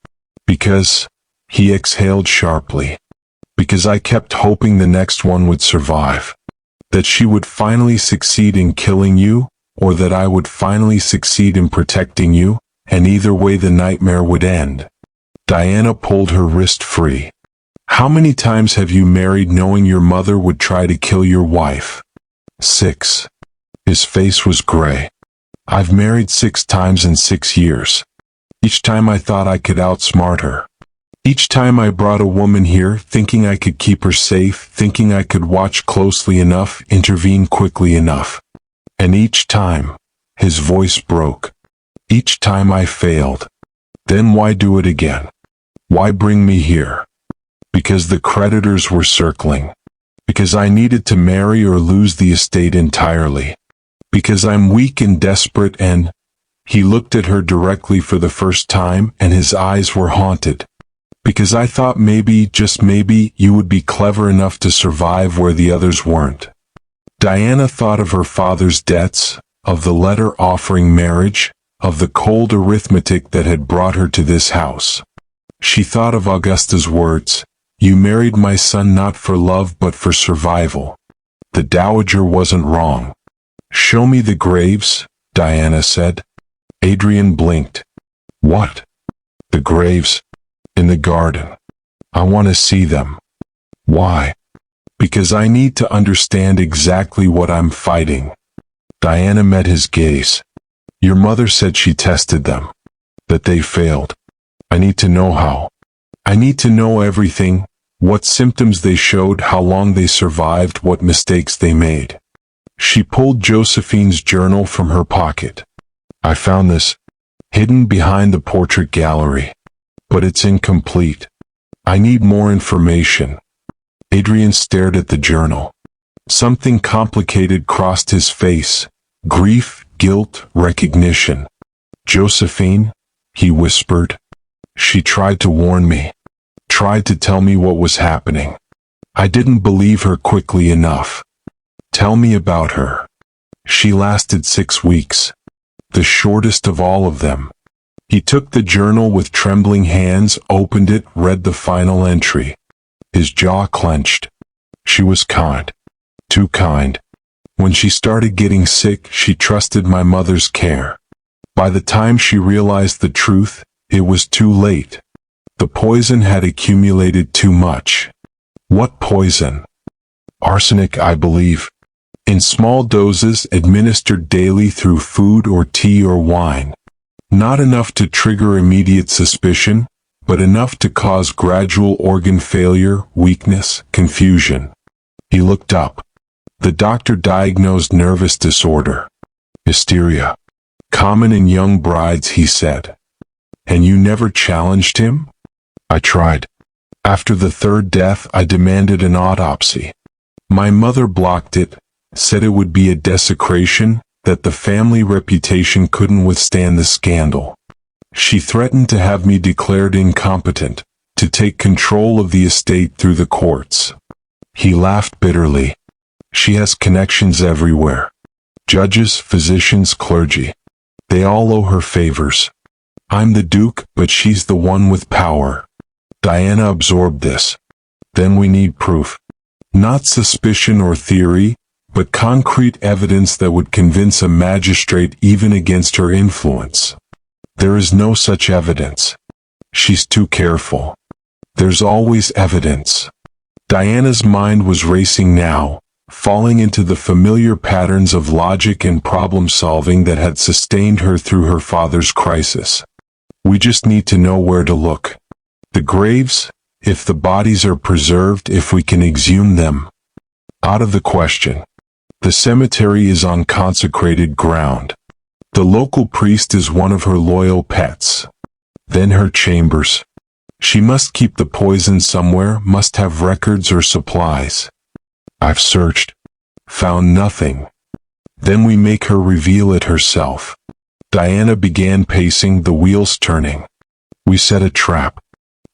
Because, he exhaled sharply. Because I kept hoping the next one would survive. That she would finally succeed in killing you, or that I would finally succeed in protecting you, and either way the nightmare would end. Diana pulled her wrist free. How many times have you married knowing your mother would try to kill your wife? 6. His face was gray. I've married 6 times in 6 years. Each time I thought I could outsmart her. Each time I brought a woman here, thinking I could keep her safe, thinking I could watch closely enough, intervene quickly enough. And each time, his voice broke. Each time I failed. Then why do it again? Why bring me here? Because the creditors were circling. Because I needed to marry or lose the estate entirely. Because I'm weak and desperate and... He looked at her directly for the first time and his eyes were haunted. Because I thought maybe, just maybe, you would be clever enough to survive where the others weren't. Diana thought of her father's debts, of the letter offering marriage, of the cold arithmetic that had brought her to this house. She thought of Augusta's words, "You married my son not for love but for survival." The Dowager wasn't wrong. "Show me the graves," Diana said. Adrian blinked. "What?" The graves. In the garden. I want to see them. Why? Because I need to understand exactly what I'm fighting. Diana met his gaze. Your mother said she tested them. That they failed. I need to know how. I need to know everything, what symptoms they showed, how long they survived, what mistakes they made. She pulled Josephine's journal from her pocket. I found this, hidden behind the portrait gallery. But it's incomplete. I need more information. Adrian stared at the journal. Something complicated crossed his face. Grief, guilt, recognition. Josephine, he whispered. She tried to warn me. Tried to tell me what was happening. I didn't believe her quickly enough. Tell me about her. She lasted 6 weeks. The shortest of all of them. He took the journal with trembling hands, opened it, read the final entry. His jaw clenched. She was kind. Too kind. When she started getting sick, she trusted my mother's care. By the time she realized the truth, it was too late. The poison had accumulated too much. What poison? Arsenic, I believe. In small doses, administered daily through food or tea or wine. Not enough to trigger immediate suspicion, but enough to cause gradual organ failure, weakness, confusion. He looked up. The doctor diagnosed nervous disorder. Hysteria. Common in young brides, he said. And you never challenged him? I tried. After the 3rd death, I demanded an autopsy. My mother blocked it, said it would be a desecration, that the family reputation couldn't withstand the scandal. She threatened to have me declared incompetent, to take control of the estate through the courts. He laughed bitterly. She has connections everywhere. Judges, physicians, clergy. They all owe her favors. I'm the Duke, but she's the one with power. Diana absorbed this. Then we need proof. Not suspicion or theory, but concrete evidence that would convince a magistrate even against her influence. There is no such evidence. She's too careful. There's always evidence. Diana's mind was racing now, falling into the familiar patterns of logic and problem-solving that had sustained her through her father's crisis. We just need to know where to look. The graves, if the bodies are preserved, if we can exhume them. Out of the question. The cemetery is on consecrated ground. The local priest is one of her loyal pets. Then her chambers. She must keep the poison somewhere, must have records or supplies. I've searched. Found nothing. Then we make her reveal it herself. Diana began pacing, the wheels turning. We set a trap.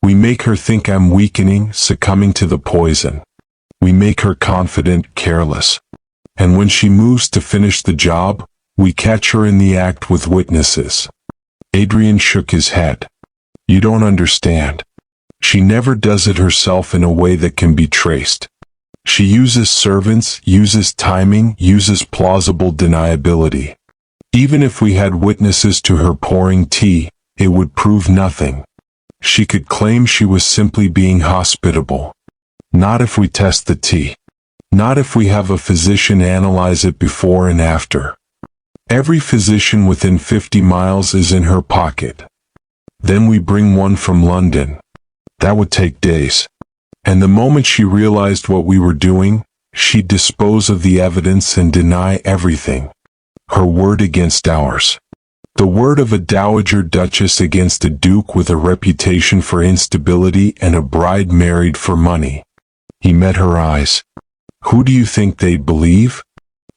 We make her think I'm weakening, succumbing to the poison. We make her confident, careless. And when she moves to finish the job, we catch her in the act with witnesses. Adrian shook his head. You don't understand. She never does it herself in a way that can be traced. She uses servants, uses timing, uses plausible deniability. Even if we had witnesses to her pouring tea, it would prove nothing. She could claim she was simply being hospitable. Not if we test the tea. Not if we have a physician analyze it before and after. Every physician within 50 miles is in her pocket. Then we bring one from London. That would take days. And the moment she realized what we were doing, she'd dispose of the evidence and deny everything. Her word against ours. The word of a Dowager Duchess against a Duke with a reputation for instability and a bride married for money. He met her eyes. Who do you think they'd believe?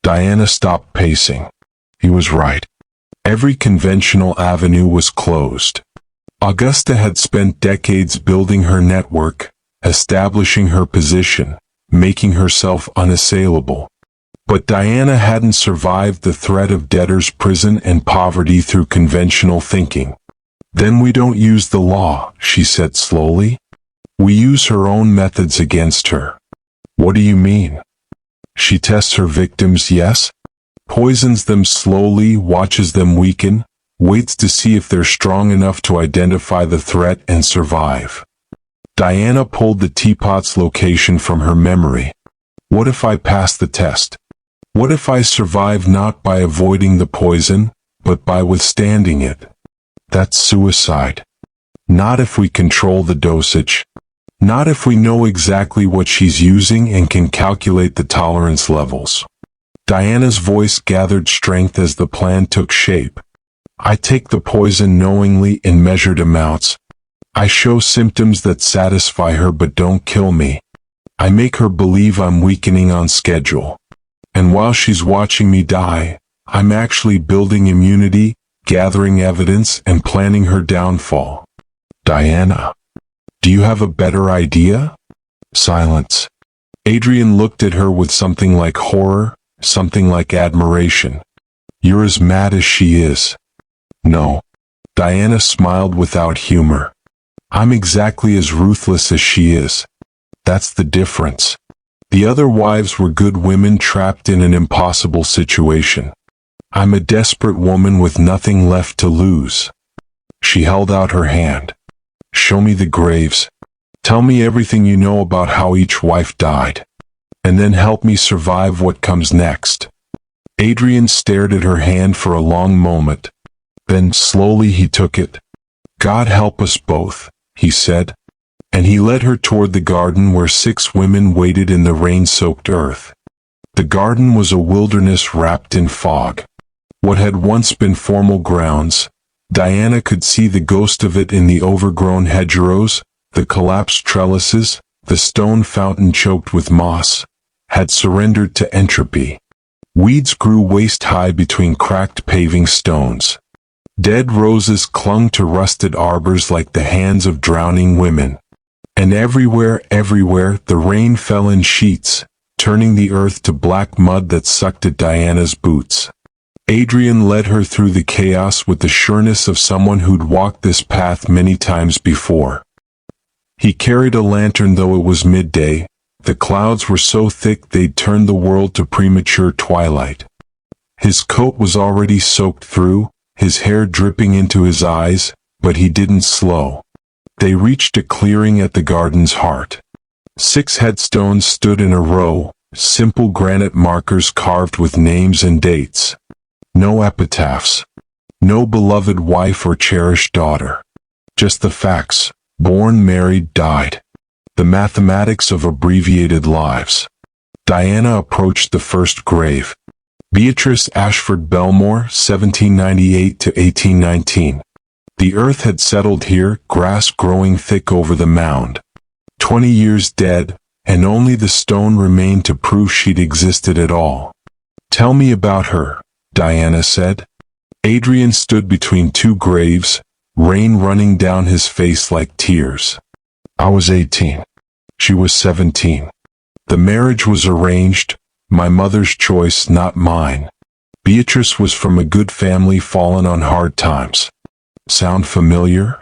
Diana stopped pacing. He was right. Every conventional avenue was closed. Augusta had spent decades building her network, establishing her position, making herself unassailable. But Diana hadn't survived the threat of debtor's prison and poverty through conventional thinking. Then we don't use the law, she said slowly. We use her own methods against her. What do you mean? She tests her victims, yes? Poisons them slowly, watches them weaken, waits to see if they're strong enough to identify the threat and survive. Diana pulled the teapot's location from her memory. What if I pass the test? What if I survive not by avoiding the poison, but by withstanding it? That's suicide. Not if we control the dosage. Not if we know exactly what she's using and can calculate the tolerance levels. Diana's voice gathered strength as the plan took shape. I take the poison knowingly in measured amounts. I show symptoms that satisfy her but don't kill me. I make her believe I'm weakening on schedule. And while she's watching me die, I'm actually building immunity, gathering evidence, and planning her downfall. Diana, do you have a better idea? Silence. Adrian looked at her with something like horror, something like admiration. You're as mad as she is. No. Diana smiled without humor. I'm exactly as ruthless as she is. That's the difference. The other wives were good women trapped in an impossible situation. I'm a desperate woman with nothing left to lose. She held out her hand. Show me the graves. Tell me everything you know about how each wife died. And then help me survive what comes next. Adrian stared at her hand for a long moment. Then slowly he took it. God help us both, he said. And he led her toward the garden where 6 women waited in the rain-soaked earth. The garden was a wilderness wrapped in fog. What had once been formal grounds, Diana could see the ghost of it in the overgrown hedgerows, the collapsed trellises, the stone fountain choked with moss, had surrendered to entropy. Weeds grew waist-high between cracked paving stones. Dead roses clung to rusted arbors like the hands of drowning women. And everywhere, the rain fell in sheets, turning the earth to black mud that sucked at Diana's boots. Adrian led her through the chaos with the sureness of someone who'd walked this path many times before. He carried a lantern though it was midday. The clouds were so thick they'd turned the world to premature twilight. His coat was already soaked through, his hair dripping into his eyes, but he didn't slow. They reached a clearing at the garden's heart. 6 headstones stood in a row, simple granite markers carved with names and dates. No epitaphs. No beloved wife or cherished daughter. Just the facts: born, married, died. The mathematics of abbreviated lives. Diana approached the first grave. Beatrice Ashford Belmore, 1798 to 1819. The earth had settled here, grass growing thick over the mound. 20 years dead, and only the stone remained to prove she'd existed at all. Tell me about her, Diana said. Adrian stood between 2 graves, rain running down his face like tears. I was 18. She was 17. The marriage was arranged, my mother's choice, not mine. Beatrice was from a good family fallen on hard times. Sound familiar?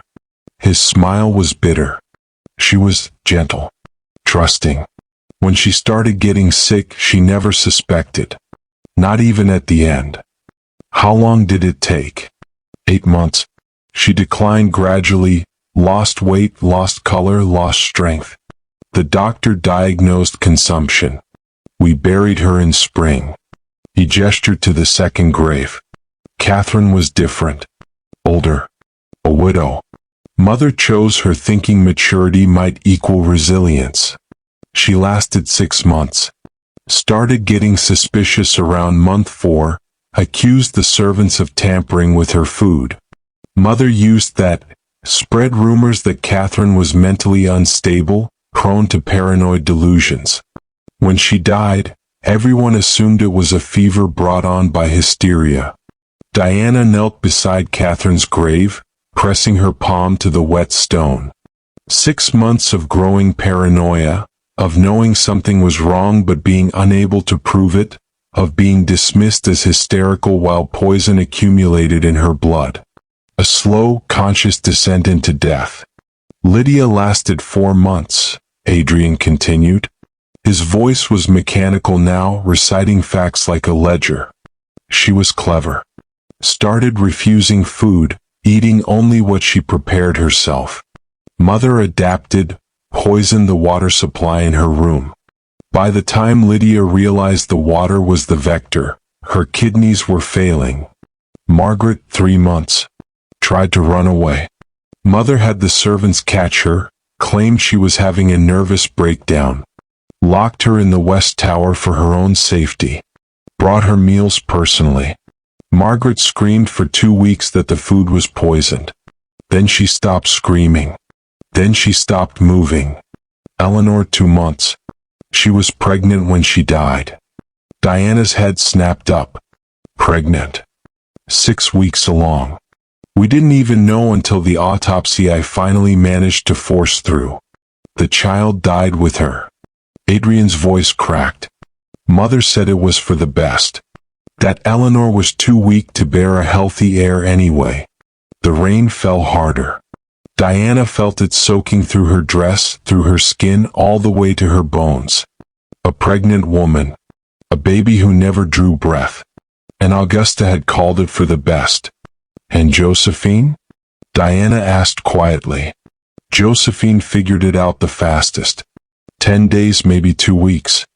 His smile was bitter. She was gentle, trusting. When she started getting sick, she never suspected. Not even at the end. How long did it take? 8 months. She declined gradually, lost weight, lost color, lost strength. The doctor diagnosed consumption. We buried her in spring. He gestured to the second grave. Catherine was different. Older. A widow. Mother chose her thinking maturity might equal resilience. She lasted 6 months. Started getting suspicious around month 4, accused the servants of tampering with her food. Mother used that, spread rumors that Catherine was mentally unstable, prone to paranoid delusions. When she died, everyone assumed it was a fever brought on by hysteria. Diana knelt beside Catherine's grave, pressing her palm to the wet stone. 6 months of growing paranoia, of knowing something was wrong but being unable to prove it, of being dismissed as hysterical while poison accumulated in her blood. A slow, conscious descent into death. Lydia lasted 4 months, Adrian continued. His voice was mechanical now, reciting facts like a ledger. She was clever. Started refusing food, eating only what she prepared herself. Mother adapted, poisoned the water supply in her room. By the time Lydia realized the water was the vector, her kidneys were failing. Margaret, 3 months, tried to run away. Mother had the servants catch her, claimed she was having a nervous breakdown, locked her in the West Tower for her own safety, brought her meals personally. Margaret screamed for 2 weeks that the food was poisoned. Then she stopped screaming. Then she stopped moving. Eleanor, 2 months. She was pregnant when she died. Diana's head snapped up. Pregnant. 6 weeks along. We didn't even know until the autopsy I finally managed to force through. The child died with her. Adrian's voice cracked. Mother said it was for the best. That Eleanor was too weak to bear a healthy heir anyway. The rain fell harder. Diana felt it soaking through her dress, through her skin, all the way to her bones. A pregnant woman. A baby who never drew breath. And Augusta had called it for the best. And Josephine? Diana asked quietly. Josephine figured it out the fastest. 10 days, maybe 2 weeks.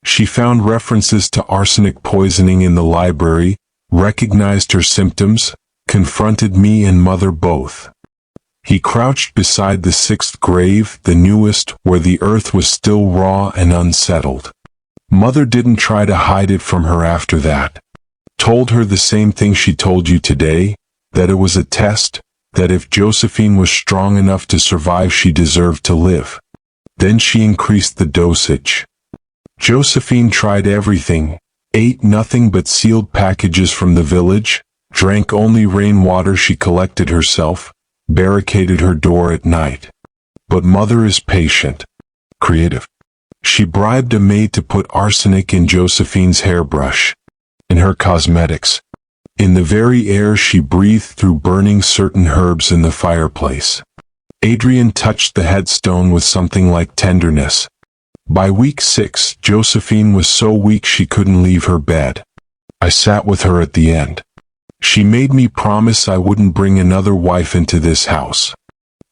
She found references to arsenic poisoning in the library, recognized her symptoms, confronted me and Mother both. He crouched beside the 6th grave, the newest, where the earth was still raw and unsettled. Mother didn't try to hide it from her after that. Told her the same thing she told you today, that it was a test, that if Josephine was strong enough to survive she deserved to live. Then she increased the dosage. Josephine tried everything, ate nothing but sealed packages from the village, drank only rainwater she collected herself, barricaded her door at night. But Mother is patient, creative. She bribed a maid to put arsenic in Josephine's hairbrush, in her cosmetics, in the very air she breathed through burning certain herbs in the fireplace. Adrian touched the headstone with something like tenderness. By week 6, Josephine was so weak she couldn't leave her bed. I sat with her at the end. She made me promise I wouldn't bring another wife into this house.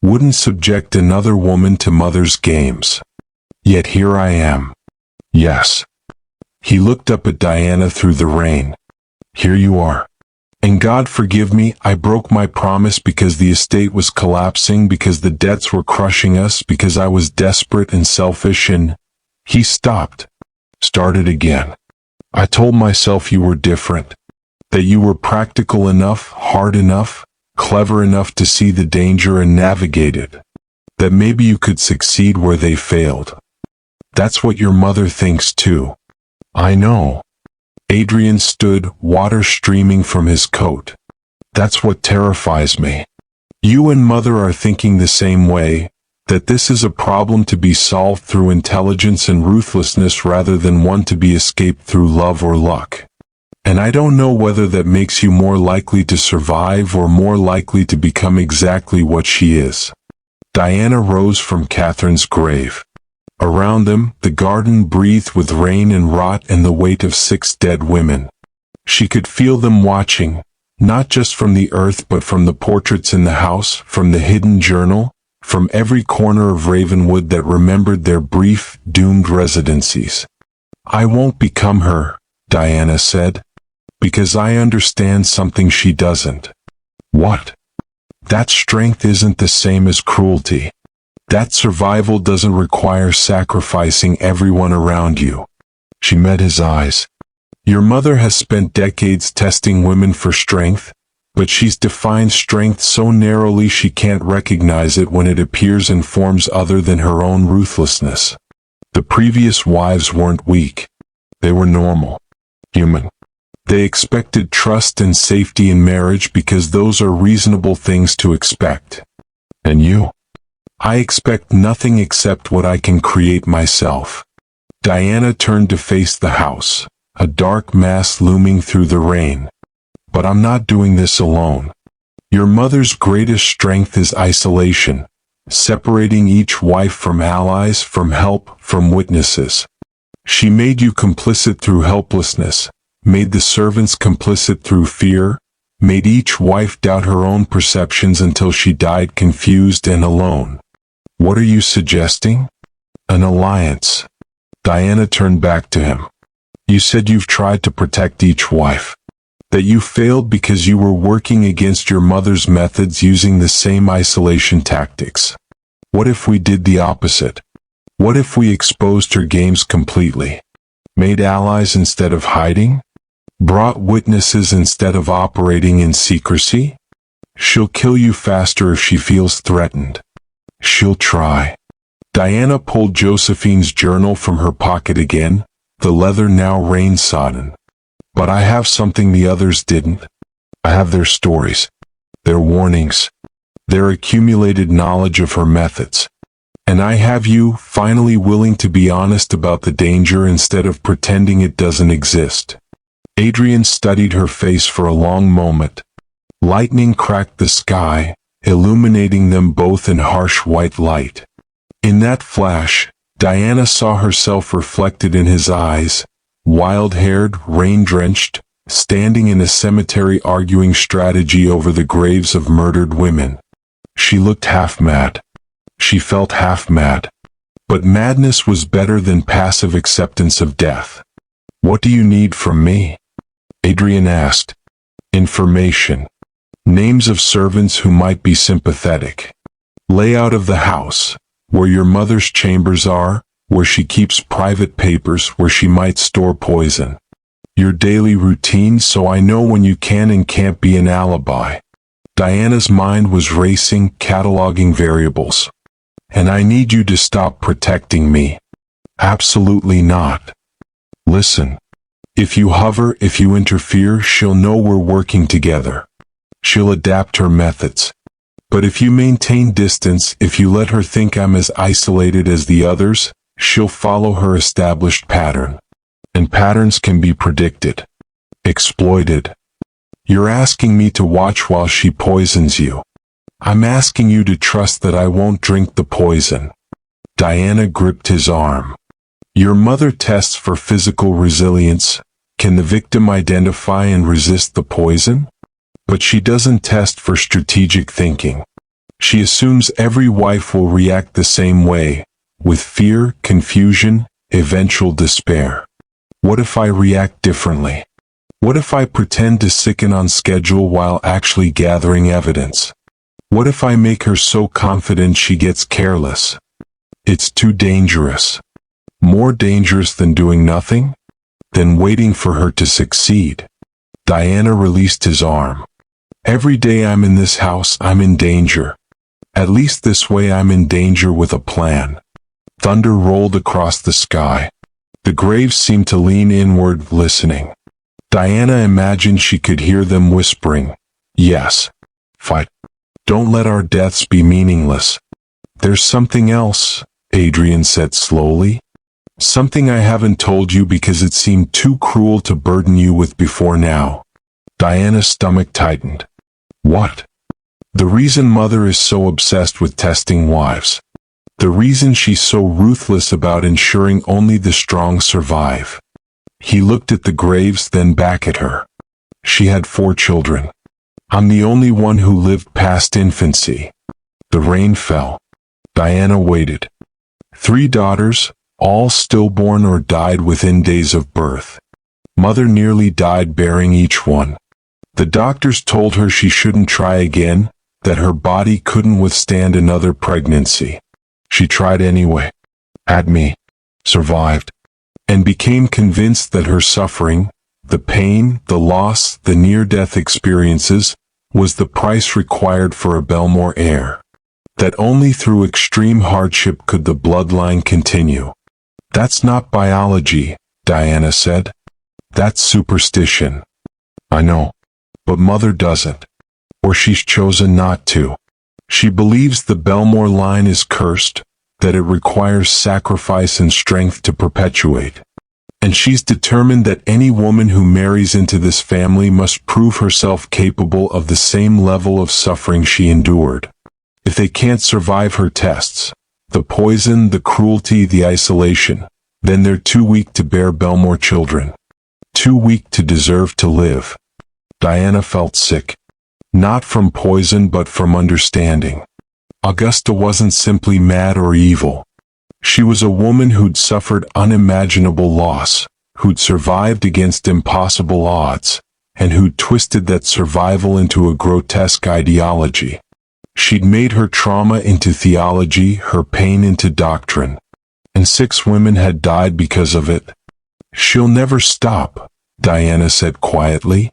Wouldn't subject another woman to Mother's games. Yet here I am. Yes. He looked up at Diana through the rain. Here you are. And God forgive me, I broke my promise because the estate was collapsing, because the debts were crushing us, because I was desperate and selfish and... He stopped. Started again. I told myself you were different. That you were practical enough, hard enough, clever enough to see the danger and navigate it. That maybe you could succeed where they failed. That's what your mother thinks too. I know. Adrian stood, water streaming from his coat. That's what terrifies me. You and Mother are thinking the same way, that this is a problem to be solved through intelligence and ruthlessness rather than one to be escaped through love or luck. And I don't know whether that makes you more likely to survive or more likely to become exactly what she is. Diana rose from Catherine's grave. Around them, the garden breathed with rain and rot and the weight of 6 dead women. She could feel them watching, not just from the earth but from the portraits in the house, from the hidden journal, from every corner of Ravenwood that remembered their brief, doomed residencies. I won't become her, Diana said, because I understand something she doesn't. What? That strength isn't the same as cruelty. That survival doesn't require sacrificing everyone around you. She met his eyes. Your mother has spent decades testing women for strength, but she's defined strength so narrowly she can't recognize it when it appears in forms other than her own ruthlessness. The previous wives weren't weak. They were normal. Human. They expected trust and safety in marriage because those are reasonable things to expect. And you? I expect nothing except what I can create myself. Diana turned to face the house, a dark mass looming through the rain. But I'm not doing this alone. Your mother's greatest strength is isolation, separating each wife from allies, from help, from witnesses. She made you complicit through helplessness, made the servants complicit through fear, made each wife doubt her own perceptions until she died confused and alone. What are you suggesting? An alliance. Diana turned back to him. You said you've tried to protect each wife. That you failed because you were working against your mother's methods using the same isolation tactics. What if we did the opposite? What if we exposed her games completely? Made allies instead of hiding? Brought witnesses instead of operating in secrecy? She'll kill you faster if she feels threatened. She'll try. Diana pulled Josephine's journal from her pocket again, the leather now rain-sodden. But I have something the others didn't. I have their stories, their warnings, their accumulated knowledge of her methods. And I have you, finally willing to be honest about the danger instead of pretending it doesn't exist. Adrian studied her face for a long moment. Lightning cracked the sky, illuminating them both in harsh white light. In that flash, Diana saw herself reflected in his eyes, wild-haired, rain-drenched, standing in a cemetery arguing strategy over the graves of murdered women. She looked half-mad. She felt half-mad. But madness was better than passive acceptance of death. What do you need from me? Adrian asked. Information. Names of servants who might be sympathetic. Layout of the house, where your mother's chambers are, where she keeps private papers where she might store poison. Your daily routine so I know when you can and can't be an alibi. Diana's mind was racing, cataloging variables. And I need you to stop protecting me. Absolutely not. Listen. If you hover, if you interfere, she'll know we're working together. She'll adapt her methods. But if you maintain distance, if you let her think I'm as isolated as the others, she'll follow her established pattern. And patterns can be predicted. Exploited. You're asking me to watch while she poisons you. I'm asking you to trust that I won't drink the poison. Diana gripped his arm. Your mother tests for physical resilience. Can the victim identify and resist the poison? But she doesn't test for strategic thinking. She assumes every wife will react the same way, with fear, confusion, eventual despair. What if I react differently? What if I pretend to sicken on schedule while actually gathering evidence? What if I make her so confident she gets careless? It's too dangerous. More dangerous than doing nothing? Than waiting for her to succeed. Diana released his arm. Every day I'm in this house, I'm in danger. At least this way I'm in danger with a plan. Thunder rolled across the sky. The graves seemed to lean inward, listening. Diana imagined she could hear them whispering, "Yes. Fight. Don't let our deaths be meaningless." "There's something else," Adrian said slowly. "Something I haven't told you because it seemed too cruel to burden you with before now." Diana's stomach tightened. "What?" "The reason Mother is so obsessed with testing wives. The reason she's so ruthless about ensuring only the strong survive." He looked at the graves, then back at her. She had 4 children. I'm the only one who lived past infancy. The rain fell. Diana waited. 3 daughters, all stillborn or died within days of birth. Mother nearly died bearing each one. The doctors told her she shouldn't try again, that her body couldn't withstand another pregnancy. She tried anyway. Had me. Survived. And became convinced that her suffering, the pain, the loss, the near-death experiences, was the price required for a Belmore heir. That only through extreme hardship could the bloodline continue. "That's not biology," Diana said. "That's superstition." "I know. But Mother doesn't. Or she's chosen not to. She believes the Belmore line is cursed, that it requires sacrifice and strength to perpetuate. And she's determined that any woman who marries into this family must prove herself capable of the same level of suffering she endured. If they can't survive her tests, the poison, the cruelty, the isolation, then they're too weak to bear Belmore children. Too weak to deserve to live. Diana felt sick. Not from poison but from understanding. Augusta wasn't simply mad or evil. She was a woman who'd suffered unimaginable loss, who'd survived against impossible odds, and who'd twisted that survival into a grotesque ideology. She'd made her trauma into theology, her pain into doctrine. And 6 women had died because of it. "She'll never stop," Diana said quietly.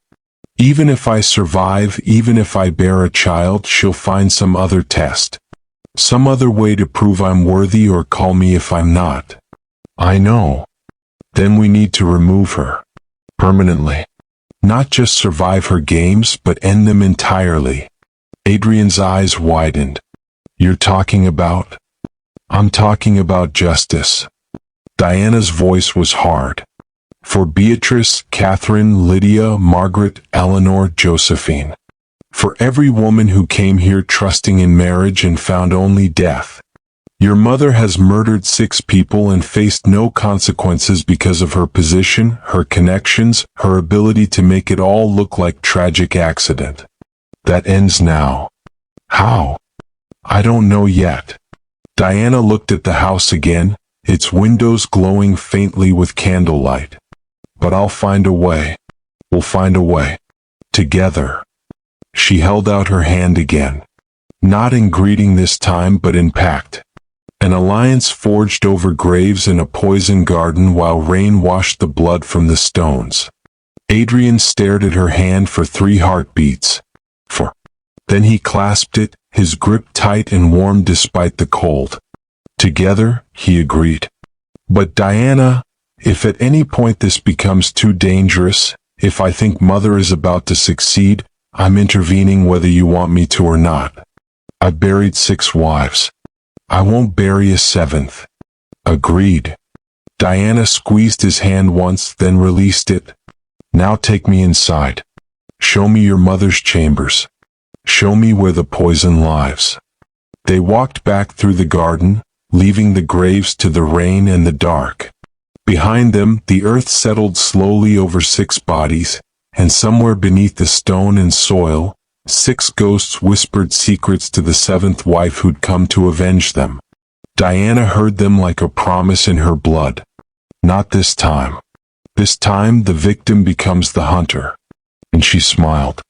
"Even if I survive, even if I bear a child, she'll find some other test. Some other way to prove I'm worthy or call me if I'm not." "I know. Then we need to remove her. Permanently. Not just survive her games, but end them entirely." Adrian's eyes widened. "You're talking about?" "I'm talking about justice." Diana's voice was hard. "For Beatrice, Catherine, Lydia, Margaret, Eleanor, Josephine. For every woman who came here trusting in marriage and found only death. Your mother has murdered 6 people and faced no consequences because of her position, her connections, her ability to make it all look like tragic accident. That ends now." "How?" "I don't know yet." Diana looked at the house again, its windows glowing faintly with candlelight. "But I'll find a way. We'll find a way. Together." She held out her hand again. Not in greeting this time but in pact. An alliance forged over graves in a poison garden while rain washed the blood from the stones. Adrian stared at her hand for 3 heartbeats. Then he clasped it, his grip tight and warm despite the cold. "Together," he agreed. "But Diana, if at any point this becomes too dangerous, if I think Mother is about to succeed, I'm intervening whether you want me to or not. I've buried 6 wives. I won't bury a 7th. "Agreed." Diana squeezed his hand once, then released it. "Now take me inside. Show me your mother's chambers. Show me where the poison lies." They walked back through the garden, leaving the graves to the rain and the dark. Behind them, the earth settled slowly over 6 bodies, and somewhere beneath the stone and soil, 6 ghosts whispered secrets to the 7th wife who'd come to avenge them. Diana heard them like a promise in her blood. Not this time. This time the victim becomes the hunter. And she smiled.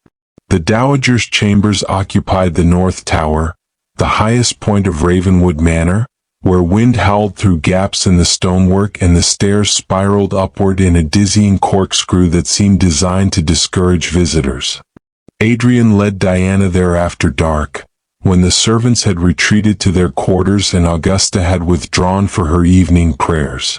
The Dowager's chambers occupied the North Tower, the highest point of Ravenwood Manor, where wind howled through gaps in the stonework and the stairs spiraled upward in a dizzying corkscrew that seemed designed to discourage visitors. Adrian led Diana there after dark, when the servants had retreated to their quarters and Augusta had withdrawn for her evening prayers.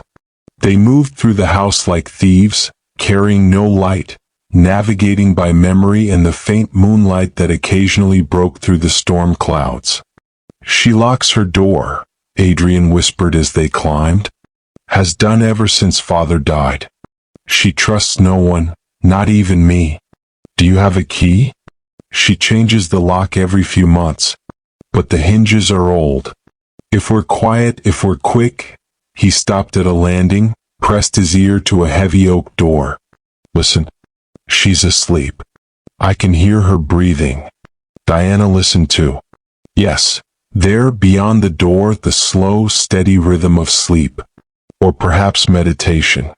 They moved through the house like thieves, carrying no light, navigating by memory and the faint moonlight that occasionally broke through the storm clouds. "She locks her door," Adrian whispered as they climbed. "Has done ever since Father died. She trusts no one, not even me. Do you have a key? She changes the lock every few months, but the hinges are old. If we're quiet, if we're quick." He stopped at a landing, pressed his ear to a heavy oak door. "Listen. She's asleep. I can hear her breathing." Diana listened too. Yes, there beyond the door, the slow, steady rhythm of sleep. Or perhaps meditation.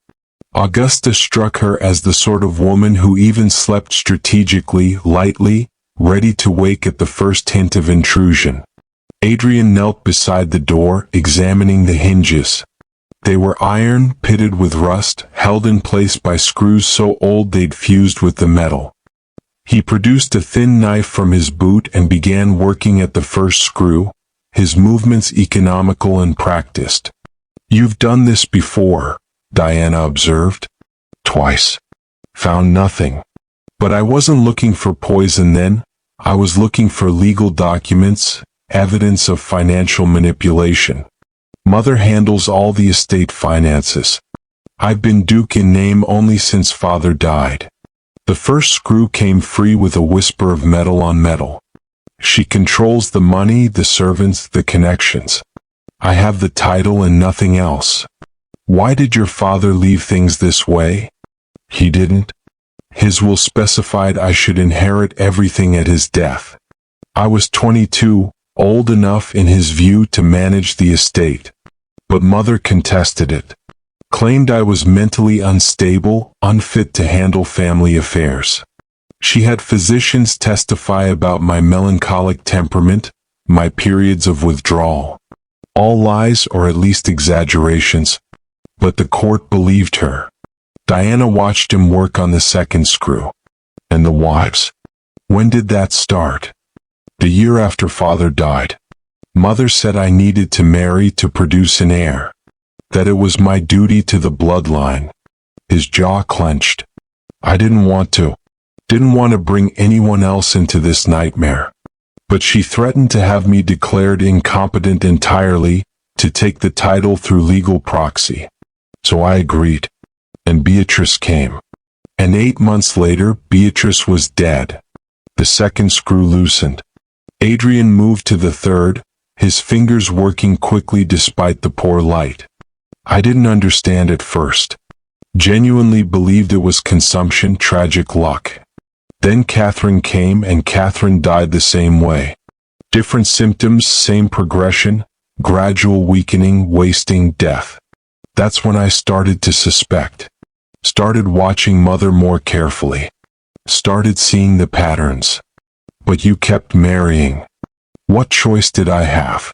Augusta struck her as the sort of woman who even slept strategically, lightly, ready to wake at the first hint of intrusion. Adrian knelt beside the door, examining the hinges. They were iron, pitted with rust, held in place by screws so old they'd fused with the metal. He produced a thin knife from his boot and began working at the first screw, his movements economical and practiced. "You've done this before," Diana observed. "Twice. Found nothing. But I wasn't looking for poison then. I was looking for legal documents, evidence of financial manipulation. Mother handles all the estate finances. I've been Duke in name only since Father died." The first screw came free with a whisper of metal on metal. "She controls the money, the servants, the connections. I have the title and nothing else. Why did your father leave things this way?" "He didn't. His will specified I should inherit everything at his death. I was 22, old enough in his view to manage the estate. But mother contested it. Claimed I was mentally unstable, unfit to handle family affairs. She had physicians testify about my melancholic temperament, my periods of withdrawal. All lies or at least exaggerations. But the court believed her. Diana watched him work on the second screw. And the wives? When did that start? The year after father died. Mother said I needed to marry to produce an heir. That it was my duty to the bloodline. His jaw clenched. I didn't want to. Didn't want to bring anyone else into this nightmare. But she threatened to have me declared incompetent entirely, to take the title through legal proxy. So I agreed. And Beatrice came. And 8 months later, Beatrice was dead. The second screw loosened. Adrian moved to the third, his fingers working quickly despite the poor light. I didn't understand at first. Genuinely believed it was consumption, tragic luck. Then Catherine came and Catherine died the same way. Different symptoms, same progression, gradual weakening, wasting, death. That's when I started to suspect. Started watching mother more carefully. Started seeing the patterns. But you kept marrying. What choice did I have?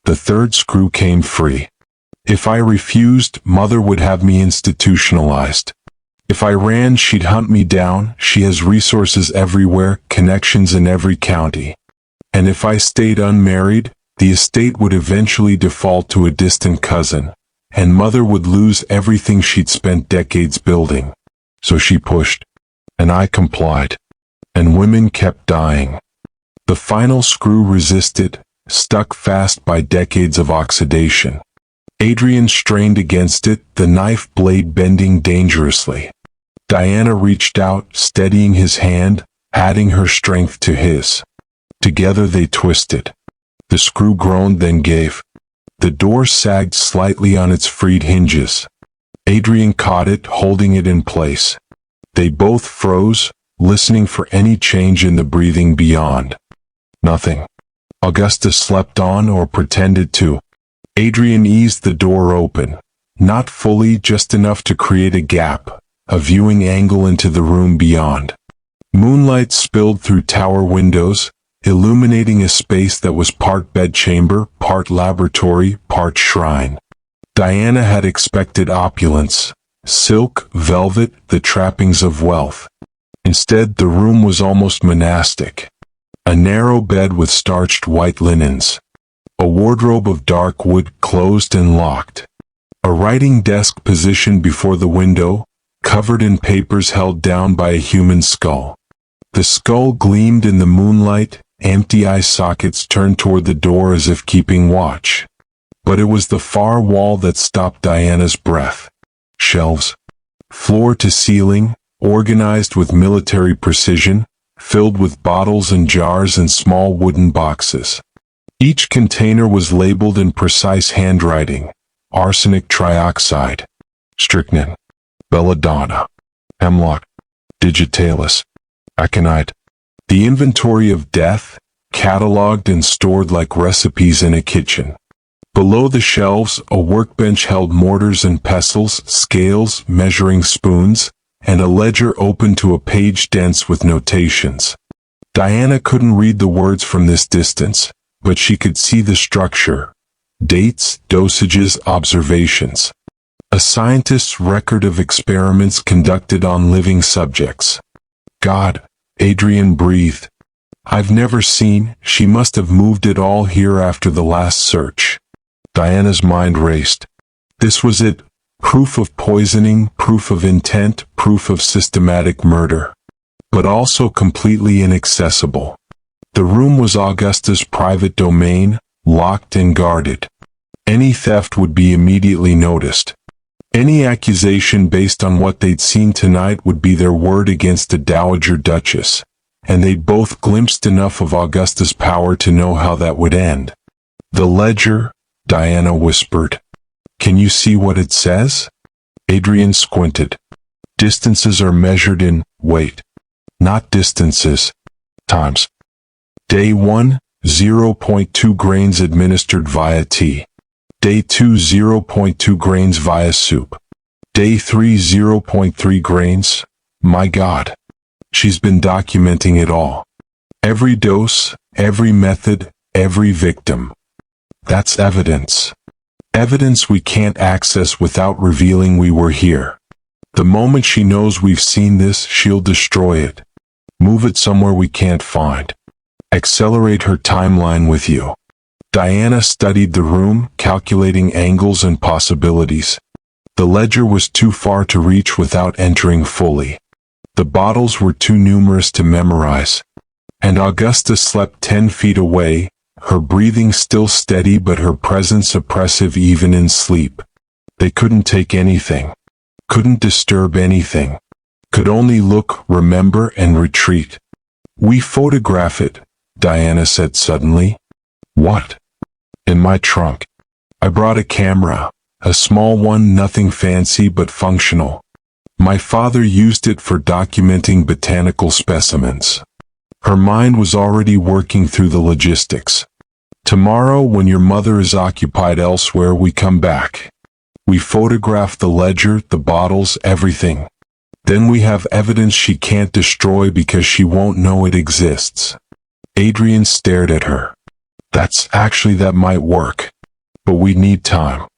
The third screw came free. If I refused, mother would have me institutionalized. If I ran, she'd hunt me down. She has resources everywhere, connections in every county. And if I stayed unmarried, the estate would eventually default to a distant cousin, and mother would lose everything she'd spent decades building. So she pushed. And I complied. And women kept dying. The final screw resisted, stuck fast by decades of oxidation. Adrian strained against it, the knife blade bending dangerously. Diana reached out, steadying his hand, adding her strength to his. Together they twisted. The screw groaned, then gave. The door sagged slightly on its freed hinges. Adrian caught it, holding it in place. They both froze, listening for any change in the breathing beyond. Nothing. Augusta slept on or pretended to. Adrian eased the door open. Not fully, just enough to create a gap, a viewing angle into the room beyond. Moonlight spilled through tower windows, illuminating a space that was part bedchamber, part laboratory, part shrine. Diana had expected opulence, silk, velvet, the trappings of wealth. Instead, the room was almost monastic. A narrow bed with starched white linens. A wardrobe of dark wood closed and locked. A writing desk positioned before the window, covered in papers held down by a human skull. The skull gleamed in the moonlight, empty eye sockets turned toward the door as if keeping watch. But it was the far wall that stopped Diana's breath. Shelves, floor to ceiling, organized with military precision, filled with bottles and jars and small wooden boxes. Each container was labeled in precise handwriting: arsenic trioxide, strychnine, belladonna, hemlock, digitalis, aconite. The inventory of death, cataloged and stored like recipes in a kitchen. Below the shelves, a workbench held mortars and pestles, scales, measuring spoons, and a ledger open to a page dense with notations. Diana couldn't read the words from this distance, but she could see the structure. Dates, dosages, observations. A scientist's record of experiments conducted on living subjects. God, Adrian breathed. I've never seen, she must have moved it all here after the last search. Diana's mind raced. This was it. Proof of poisoning, proof of intent, proof of systematic murder. But also completely inaccessible. The room was Augusta's private domain, locked and guarded. Any theft would be immediately noticed. Any accusation based on what they'd seen tonight would be their word against the Dowager Duchess, and they'd both glimpsed enough of Augusta's power to know how that would end. The ledger, Diana whispered. Can you see what it says? Adrian squinted. Distances are measured in weight, not distances, times. Day 1, 0.2 grains administered via tea. Day 2, 0.2 grains via soup. Day 3, 0.3 grains. My God. She's been documenting it all. Every dose, every method, every victim. That's evidence. Evidence we can't access without revealing we were here. The moment she knows we've seen this, she'll destroy it. Move it somewhere we can't find. Accelerate her timeline with you. Diana studied the room, calculating angles and possibilities. The ledger was too far to reach without entering fully. The bottles were too numerous to memorize. And Augusta slept 10 feet away, her breathing still steady but her presence oppressive even in sleep. They couldn't take anything. Couldn't disturb anything. Could only look, remember, and retreat. We photograph it, Diana said suddenly. What? In my trunk. I brought a camera. A small one, nothing fancy but functional. My father used it for documenting botanical specimens. Her mind was already working through the logistics. Tomorrow, when your mother is occupied elsewhere, we come back. We photograph the ledger, the bottles, everything. Then we have evidence she can't destroy because she won't know it exists. Adrian stared at her. That might work. But we need time.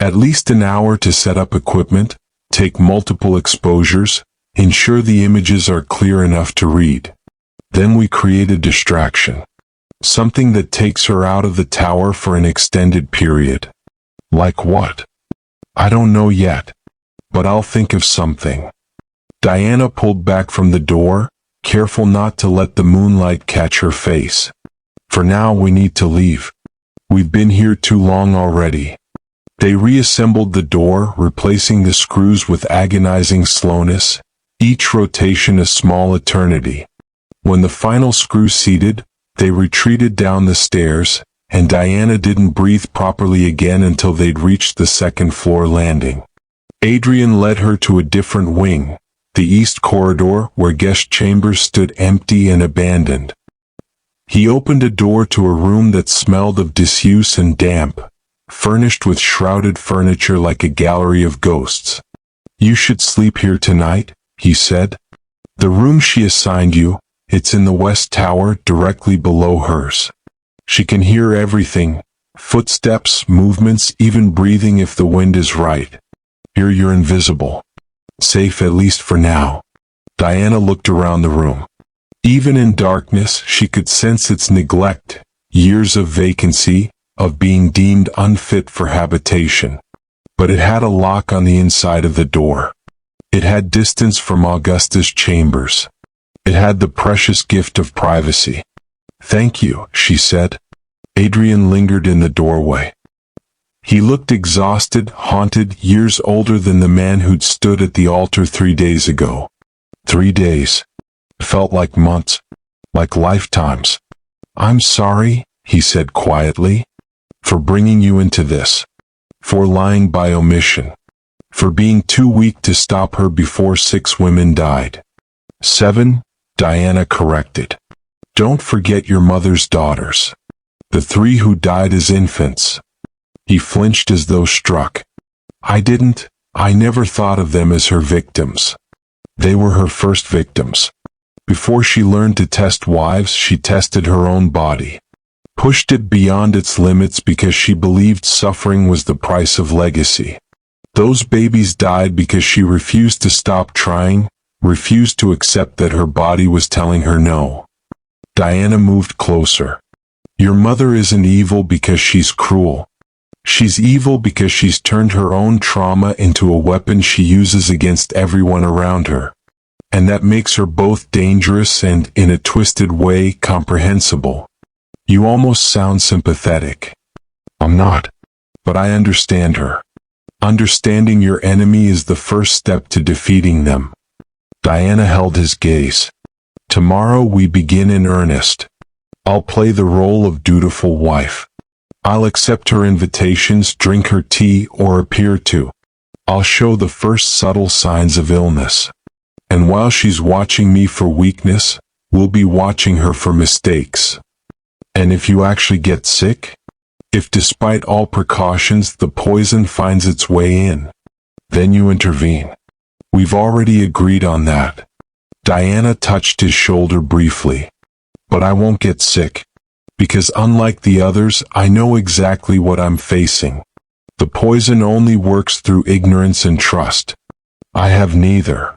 At least an hour to set up equipment, take multiple exposures, ensure the images are clear enough to read. Then we create a distraction. Something that takes her out of the tower for an extended period. Like what? I don't know yet. But I'll think of something. Diana pulled back from the door, careful not to let the moonlight catch her face. For now we need to leave. We've been here too long already. They reassembled the door, replacing the screws with agonizing slowness, each rotation a small eternity. When the final screw seated, they retreated down the stairs, and Diana didn't breathe properly again until they'd reached the second-floor landing. Adrian led her to a different wing, the east corridor where guest chambers stood empty and abandoned. He opened a door to a room that smelled of disuse and damp, furnished with shrouded furniture like a gallery of ghosts. You should sleep here tonight, he said. The room she assigned you, it's in the west tower directly below hers. She can hear everything, footsteps, movements, even breathing if the wind is right. Here you're invisible. Safe at least for now. Diana looked around the room. Even in darkness, she could sense its neglect, years of vacancy, of being deemed unfit for habitation. But it had a lock on the inside of the door. It had distance from Augusta's chambers. It had the precious gift of privacy. Thank you, she said. Adrian lingered in the doorway. He looked exhausted, haunted, years older than the man who'd stood at the altar 3 days ago. 3 days. Felt like months. Like lifetimes. I'm sorry, he said quietly. For bringing you into this. For lying by omission. For being too weak to stop her before 6 women died. 7, Diana corrected. Don't forget your mother's daughters. The 3 who died as infants. He flinched as though struck. I never thought of them as her victims. They were her first victims. Before she learned to test wives, she tested her own body. Pushed it beyond its limits because she believed suffering was the price of legacy. Those babies died because she refused to stop trying, refused to accept that her body was telling her no. Diana moved closer. Your mother isn't evil because she's cruel. She's evil because she's turned her own trauma into a weapon she uses against everyone around her. And that makes her both dangerous and, in a twisted way, comprehensible. You almost sound sympathetic. I'm not. But I understand her. Understanding your enemy is the first step to defeating them. Diana held his gaze. Tomorrow we begin in earnest. I'll play the role of dutiful wife. I'll accept her invitations, drink her tea, or appear to. I'll show the first subtle signs of illness. And while she's watching me for weakness, we'll be watching her for mistakes. And if you actually get sick, if despite all precautions the poison finds its way in, then you intervene. We've already agreed on that. Diana touched his shoulder briefly. But I won't get sick. Because unlike the others, I know exactly what I'm facing. The poison only works through ignorance and trust. I have neither.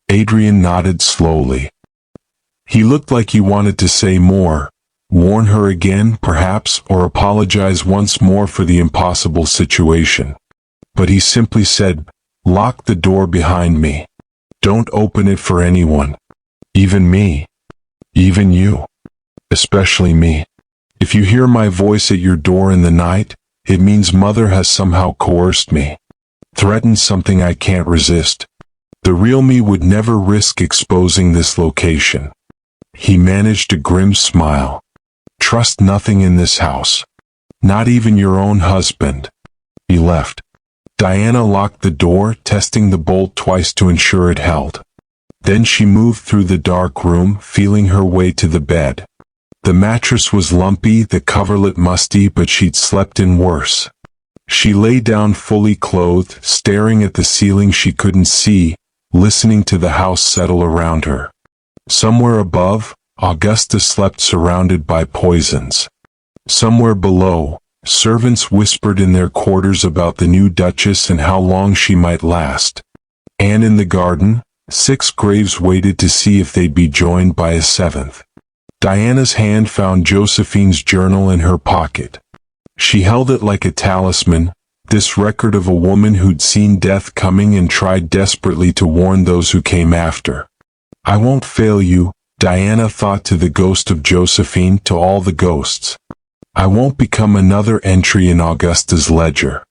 Adrian nodded slowly. He looked like he wanted to say more, warn her again, perhaps, or apologize once more for the impossible situation. But he simply said, "Lock the door behind me. Don't open it for anyone. Even me. Even you. Especially me. If you hear my voice at your door in the night, it means Mother has somehow coerced me. Threatened something I can't resist. The real me would never risk exposing this location." He managed a grim smile. "Trust nothing in this house. Not even your own husband." He left. Diana locked the door, testing the bolt twice to ensure it held. Then she moved through the dark room, feeling her way to the bed. The mattress was lumpy, the coverlet musty, but she'd slept in worse. She lay down fully clothed, staring at the ceiling she couldn't see, listening to the house settle around her. Somewhere above, Augusta slept surrounded by poisons. Somewhere below, servants whispered in their quarters about the new Duchess and how long she might last. And in the garden, 6 graves waited to see if they'd be joined by a 7th. Diana's hand found Josephine's journal in her pocket. She held it like a talisman, this record of a woman who'd seen death coming and tried desperately to warn those who came after. "I won't fail you," Diana thought to the ghost of Josephine, to all the ghosts. "I won't become another entry in Augusta's ledger.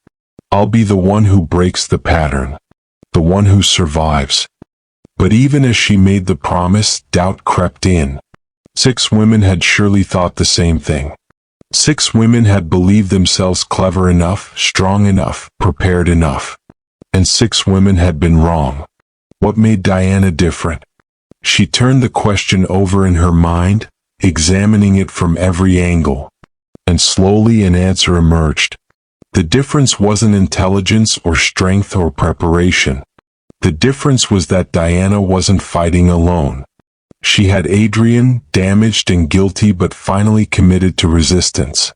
I'll be the one who breaks the pattern. The one who survives." But even as she made the promise, doubt crept in. 6 women had surely thought the same thing. 6 women had believed themselves clever enough, strong enough, prepared enough. And 6 women had been wrong. What made Diana different? She turned the question over in her mind, examining it from every angle. And slowly an answer emerged. The difference wasn't intelligence or strength or preparation. The difference was that Diana wasn't fighting alone. She had Adrian, damaged and guilty but finally committed to resistance.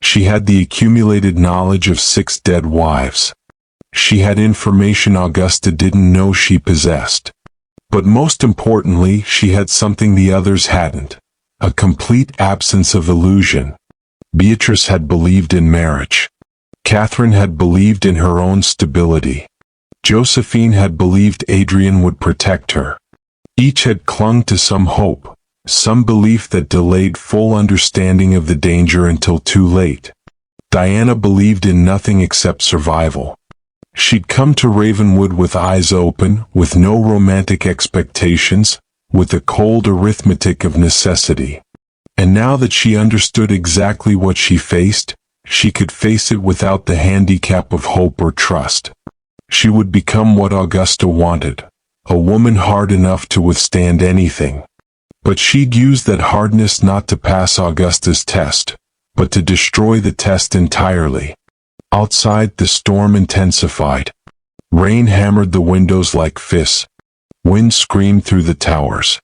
She had the accumulated knowledge of 6 dead wives. She had information Augusta didn't know she possessed. But most importantly, she had something the others hadn't. A complete absence of illusion. Beatrice had believed in marriage. Catherine had believed in her own stability. Josephine had believed Adrian would protect her. Each had clung to some hope, some belief that delayed full understanding of the danger until too late. Diana believed in nothing except survival. She'd come to Ravenwood with eyes open, with no romantic expectations, with a cold arithmetic of necessity. And now that she understood exactly what she faced, she could face it without the handicap of hope or trust. She would become what Augusta wanted. A woman hard enough to withstand anything. But she'd use that hardness not to pass Augusta's test, but to destroy the test entirely. Outside, the storm intensified. Rain hammered the windows like fists. Wind screamed through the towers.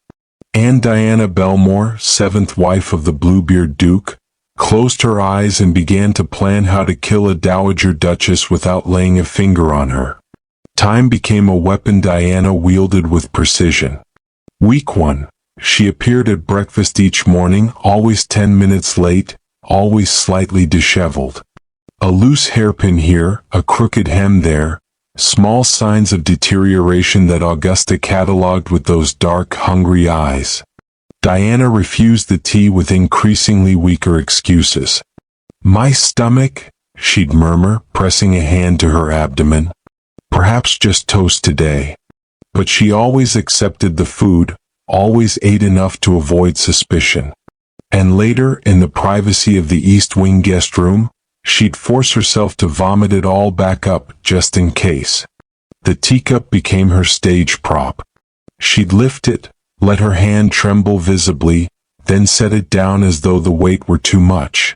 And Diana Belmore, 7th wife of the Bluebeard Duke, closed her eyes and began to plan how to kill a Dowager Duchess without laying a finger on her. Time became a weapon Diana wielded with precision. Week 1. She appeared at breakfast each morning, always 10 minutes late, always slightly disheveled. A loose hairpin here, a crooked hem there, small signs of deterioration that Augusta catalogued with those dark, hungry eyes. Diana refused the tea with increasingly weaker excuses. "My stomach," she'd murmur, pressing a hand to her abdomen. "Perhaps just toast today." But she always accepted the food, always ate enough to avoid suspicion. And later, in the privacy of the East Wing guest room, she'd force herself to vomit it all back up, just in case. The teacup became her stage prop. She'd lift it, let her hand tremble visibly, then set it down as though the weight were too much.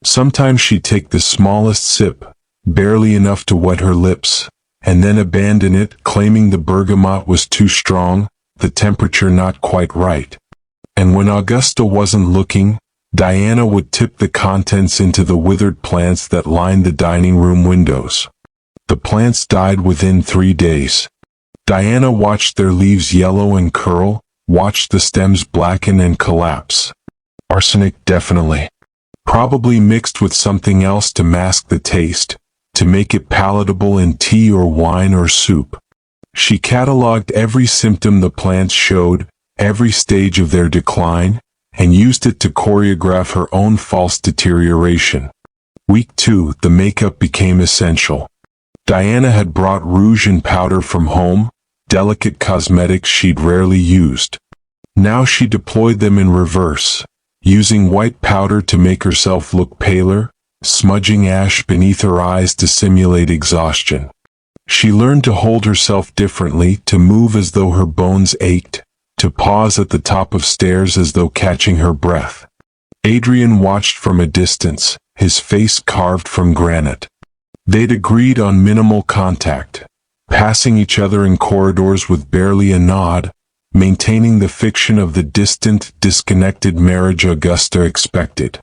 Sometimes she'd take the smallest sip, barely enough to wet her lips, and then abandon it, claiming the bergamot was too strong, the temperature not quite right. And when Augusta wasn't looking, Diana would tip the contents into the withered plants that lined the dining room windows. The plants died within 3 days. Diana watched their leaves yellow and curl, watched the stems blacken and collapse. Arsenic, definitely. Probably mixed with something else to mask the taste, to make it palatable in tea or wine or soup. She cataloged every symptom the plants showed, every stage of their decline, and used it to choreograph her own false deterioration. Week 2, the makeup became essential. Diana had brought rouge and powder from home, delicate cosmetics she'd rarely used. Now she deployed them in reverse, using white powder to make herself look paler, smudging ash beneath her eyes to simulate exhaustion. She learned to hold herself differently, to move as though her bones ached, to pause at the top of stairs as though catching her breath. Adrian watched from a distance, his face carved from granite. They'd agreed on minimal contact, passing each other in corridors with barely a nod, maintaining the fiction of the distant, disconnected marriage Augusta expected.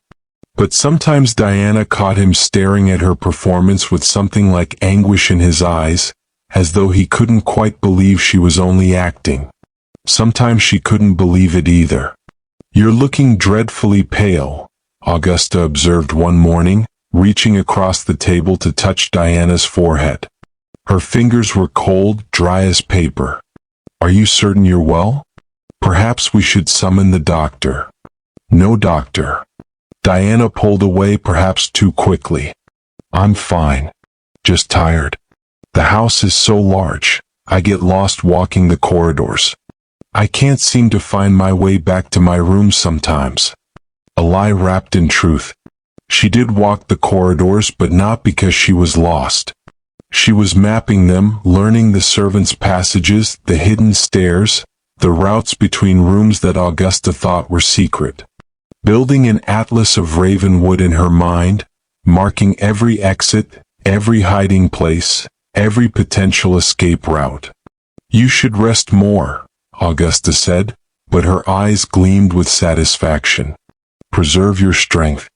But sometimes Diana caught him staring at her performance with something like anguish in his eyes, as though he couldn't quite believe she was only acting. Sometimes she couldn't believe it either. "You're looking dreadfully pale," Augusta observed one morning, reaching across the table to touch Diana's forehead. Her fingers were cold, dry as paper. "Are you certain you're well? Perhaps we should summon the doctor." "No doctor." Diana pulled away, perhaps too quickly. "I'm fine. Just tired. The house is so large, I get lost walking the corridors. I can't seem to find my way back to my room sometimes." A lie wrapped in truth. She did walk the corridors, but not because she was lost. She was mapping them, learning the servants' passages, the hidden stairs, the routes between rooms that Augusta thought were secret. Building an atlas of Ravenwood in her mind, marking every exit, every hiding place, every potential escape route. "You should rest more," Augusta said, but her eyes gleamed with satisfaction. "Preserve your strength.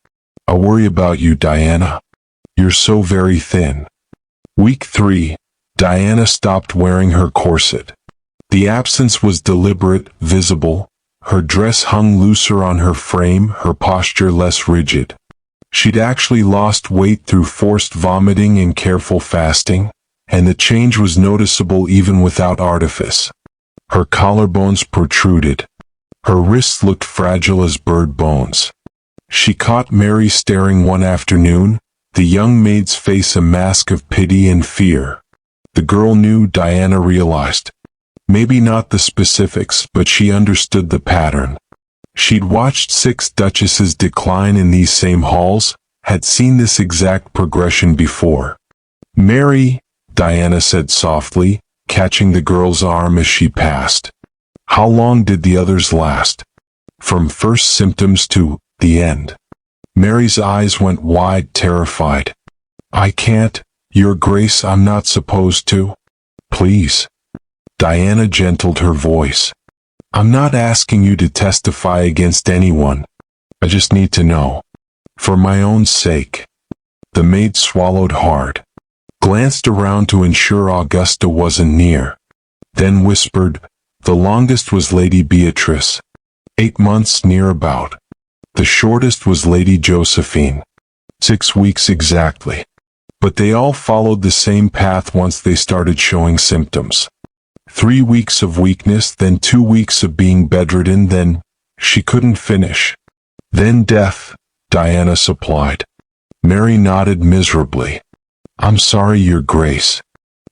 I worry about you, Diana. You're so very thin." Week 3, Diana stopped wearing her corset. The absence was deliberate, visible. Her dress hung looser on her frame, her posture less rigid. She'd actually lost weight through forced vomiting and careful fasting, and the change was noticeable even without artifice. Her collarbones protruded. Her wrists looked fragile as bird bones. She caught Mary staring one afternoon, the young maid's face a mask of pity and fear. The girl knew, Diana realized. Maybe not the specifics, but she understood the pattern. She'd watched 6 duchesses decline in these same halls, had seen this exact progression before. "Mary," Diana said softly, catching the girl's arm as she passed. "How long did the others last? From first symptoms to the end?" Mary's eyes went wide, terrified. "I can't, Your Grace, I'm not supposed to." "Please." Diana gentled her voice. "I'm not asking you to testify against anyone. I just need to know. For my own sake." The maid swallowed hard, glanced around to ensure Augusta wasn't near, then whispered, "The longest was Lady Beatrice. 8 months near about. The shortest was Lady Josephine. 6 weeks exactly. But they all followed the same path once they started showing symptoms. 3 weeks of weakness, then 2 weeks of being bedridden, then..." She couldn't finish. "Then death," Diana supplied. Mary nodded miserably. "I'm sorry, Your Grace.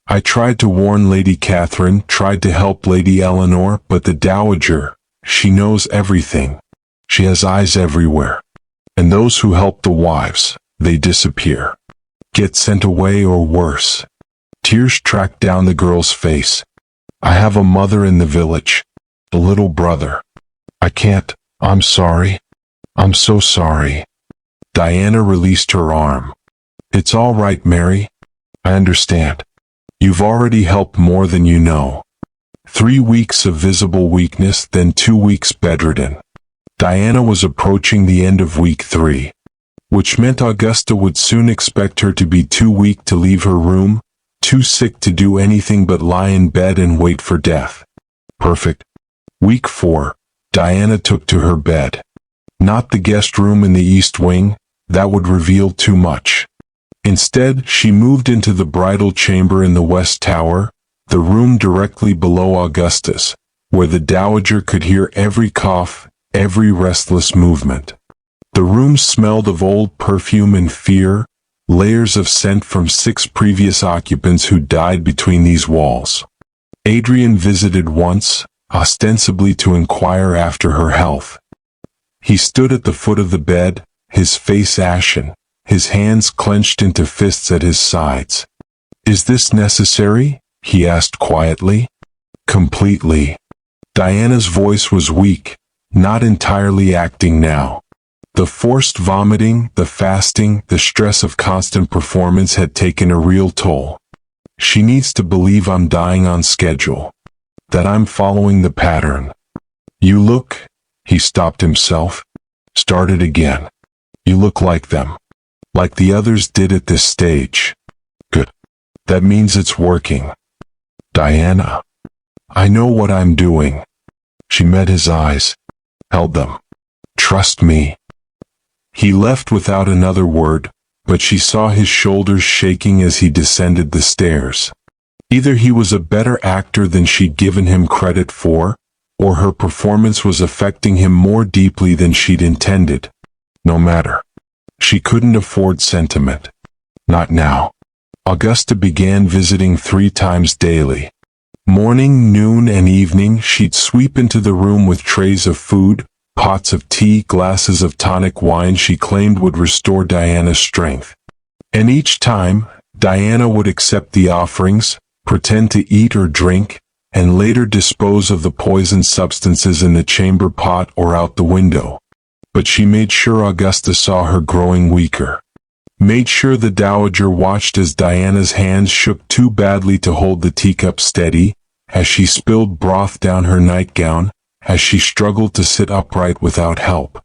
I tried to warn Lady Catherine, tried to help Lady Eleanor, but the Dowager, she knows everything. She has eyes everywhere. And those who help the wives, they disappear. Get sent away or worse. Tears tracked down the girl's face. I have a mother in the village. A little brother. I can't. I'm sorry. I'm so sorry. Diana released her arm. It's all right, Mary. I understand. You've already helped more than you know. 3 weeks of visible weakness, then 2 weeks bedridden. Diana was approaching the end of week 3, which meant Augusta would soon expect her to be too weak to leave her room, too sick to do anything but lie in bed and wait for death. Perfect. Week 4, Diana took to her bed. Not the guest room in the east wing, that would reveal too much. Instead, she moved into the bridal chamber in the west tower, the room directly below Augusta's, where the dowager could hear every cough, every restless movement. The room smelled of old perfume and fear, layers of scent from 6 previous occupants who died between these walls. Adrian visited once, ostensibly to inquire after her health. He stood at the foot of the bed, his face ashen, his hands clenched into fists at his sides. Is this necessary? He asked quietly. Completely. Diana's voice was weak, not entirely acting now. The forced vomiting, the fasting, the stress of constant performance had taken a real toll. She needs to believe I'm dying on schedule. That I'm following the pattern. You look, he stopped himself. Started again. You look like them. Like the others did at this stage. Good. That means it's working. Diana. I know what I'm doing. She met his eyes. Held them. Trust me. He left without another word, but she saw his shoulders shaking as he descended the stairs. Either he was a better actor than she'd given him credit for, or her performance was affecting him more deeply than she'd intended. No matter. She couldn't afford sentiment. Not now. Augusta began visiting 3 times daily. Morning, noon, and evening she'd sweep into the room with trays of food, pots of tea, glasses of tonic wine she claimed would restore Diana's strength. And each time, Diana would accept the offerings, pretend to eat or drink, and later dispose of the poisoned substances in the chamber pot or out the window. But she made sure Augusta saw her growing weaker. Made sure the dowager watched as Diana's hands shook too badly to hold the teacup steady, as she spilled broth down her nightgown, as she struggled to sit upright without help.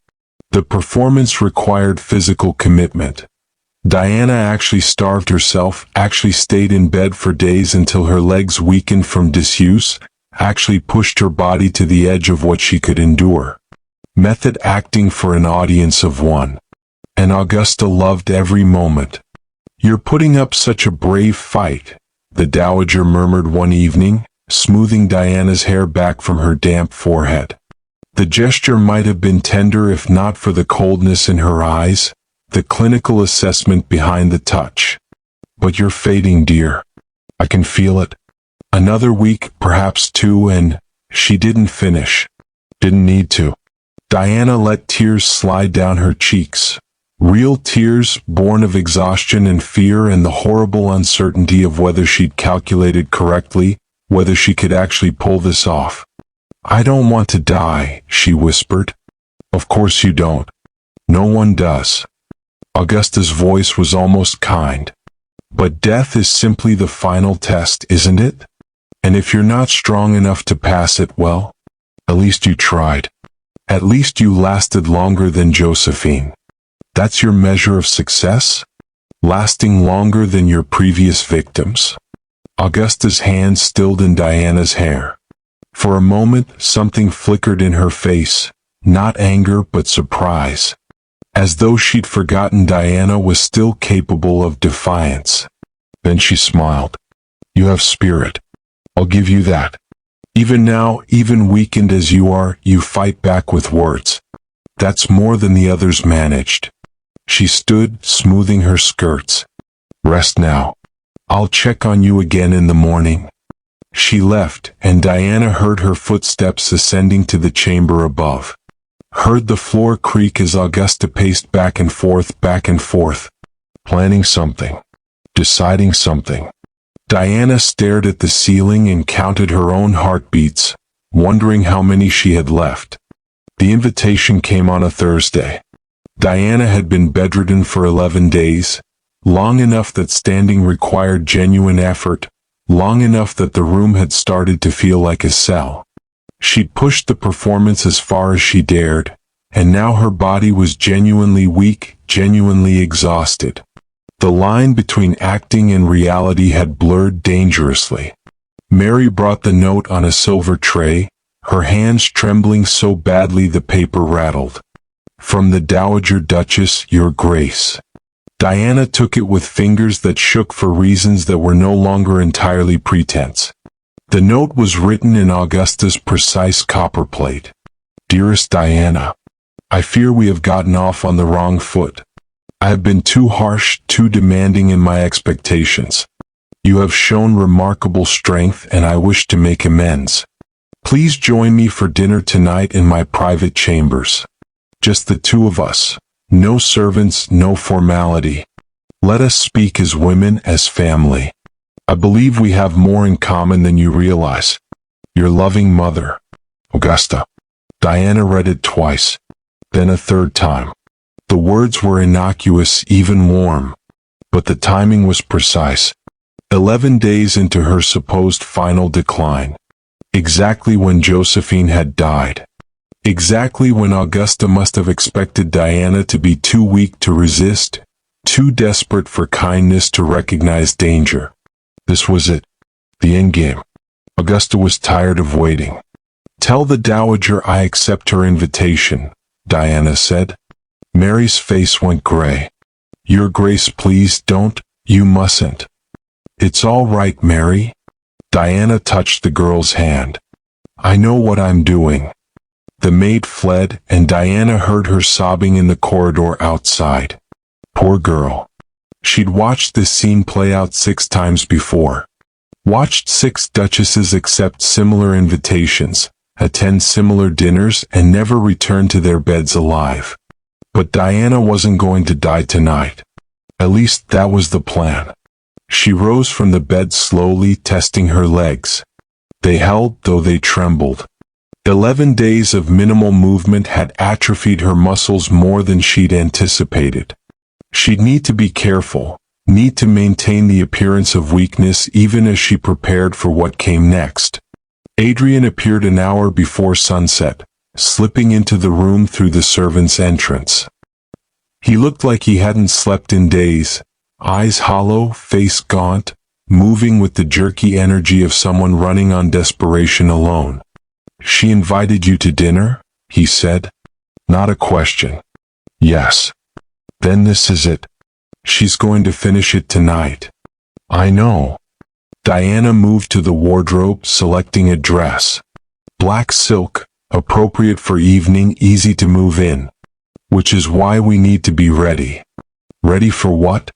The performance required physical commitment. Diana actually starved herself, actually stayed in bed for days until her legs weakened from disuse, actually pushed her body to the edge of what she could endure. Method acting for an audience of 1. And Augusta loved every moment. You're putting up such a brave fight, the dowager murmured one evening, smoothing Diana's hair back from her damp forehead. The gesture might have been tender if not for the coldness in her eyes, the clinical assessment behind the touch. But you're fading, dear. I can feel it. Another week, perhaps 2, and she didn't finish. Didn't need to. Diana let tears slide down her cheeks. Real tears, born of exhaustion and fear and the horrible uncertainty of whether she'd calculated correctly, whether she could actually pull this off. I don't want to die, she whispered. Of course you don't. No one does. Augusta's voice was almost kind. But death is simply the final test, isn't it? And if you're not strong enough to pass it, well, at least you tried. At least you lasted longer than Josephine. That's your measure of success? Lasting longer than your previous victims? Augusta's hand stilled in Diana's hair. For a moment, something flickered in her face, not anger but surprise. As though she'd forgotten Diana was still capable of defiance. Then she smiled. You have spirit. I'll give you that. Even now, even weakened as you are, you fight back with words. That's more than the others managed. She stood, smoothing her skirts. Rest now. I'll check on you again in the morning. She left, and Diana heard her footsteps ascending to the chamber above. Heard the floor creak as Augusta paced back and forth, planning something. Deciding something. Diana stared at the ceiling and counted her own heartbeats, wondering how many she had left. The invitation came on a Thursday. Diana had been bedridden for 11 days, long enough that standing required genuine effort, long enough that the room had started to feel like a cell. She'd pushed the performance as far as she dared, and now her body was genuinely weak, genuinely exhausted. The line between acting and reality had blurred dangerously. Mary brought the note on a silver tray, her hands trembling so badly the paper rattled. "From the Dowager Duchess, Your Grace." Diana took it with fingers that shook for reasons that were no longer entirely pretense. The note was written in Augusta's precise copperplate. "Dearest Diana, I fear we have gotten off on the wrong foot. I have been too harsh, too demanding in my expectations. You have shown remarkable strength and I wish to make amends. Please join me for dinner tonight in my private chambers. Just the two of us. No servants, no formality. Let us speak as women, as family. I believe we have more in common than you realize. Your loving mother, Augusta." Diana read it twice, then a third time. The words were innocuous, even warm, but the timing was precise. 11 days into her supposed final decline. Exactly when Josephine had died. Exactly when Augusta must have expected Diana to be too weak to resist, too desperate for kindness to recognize danger. This was it. The endgame. Augusta was tired of waiting. "Tell the Dowager I accept her invitation," Diana said. Mary's face went gray. "Your Grace, please don't, you mustn't." "It's all right, Mary." Diana touched the girl's hand. "I know what I'm doing." The maid fled, and Diana heard her sobbing in the corridor outside. Poor girl. She'd watched this scene play out 6 times before. Watched 6 duchesses accept similar invitations, attend similar dinners, and never return to their beds alive. But Diana wasn't going to die tonight. At least that was the plan. She rose from the bed slowly, testing her legs. They held, though they trembled. 11 days of minimal movement had atrophied her muscles more than she'd anticipated. She'd need to be careful, need to maintain the appearance of weakness even as she prepared for what came next. Adrian appeared an hour before sunset, slipping into the room through the servant's entrance. He looked like he hadn't slept in days, eyes hollow, face gaunt, moving with the jerky energy of someone running on desperation alone. "She invited you to dinner?" he said. Not a question. "Yes." "Then this is it. She's going to finish it tonight." "I know." Diana moved to the wardrobe, selecting a dress. Black silk, appropriate for evening, easy to move in. "Which is why we need to be ready." "Ready for what?"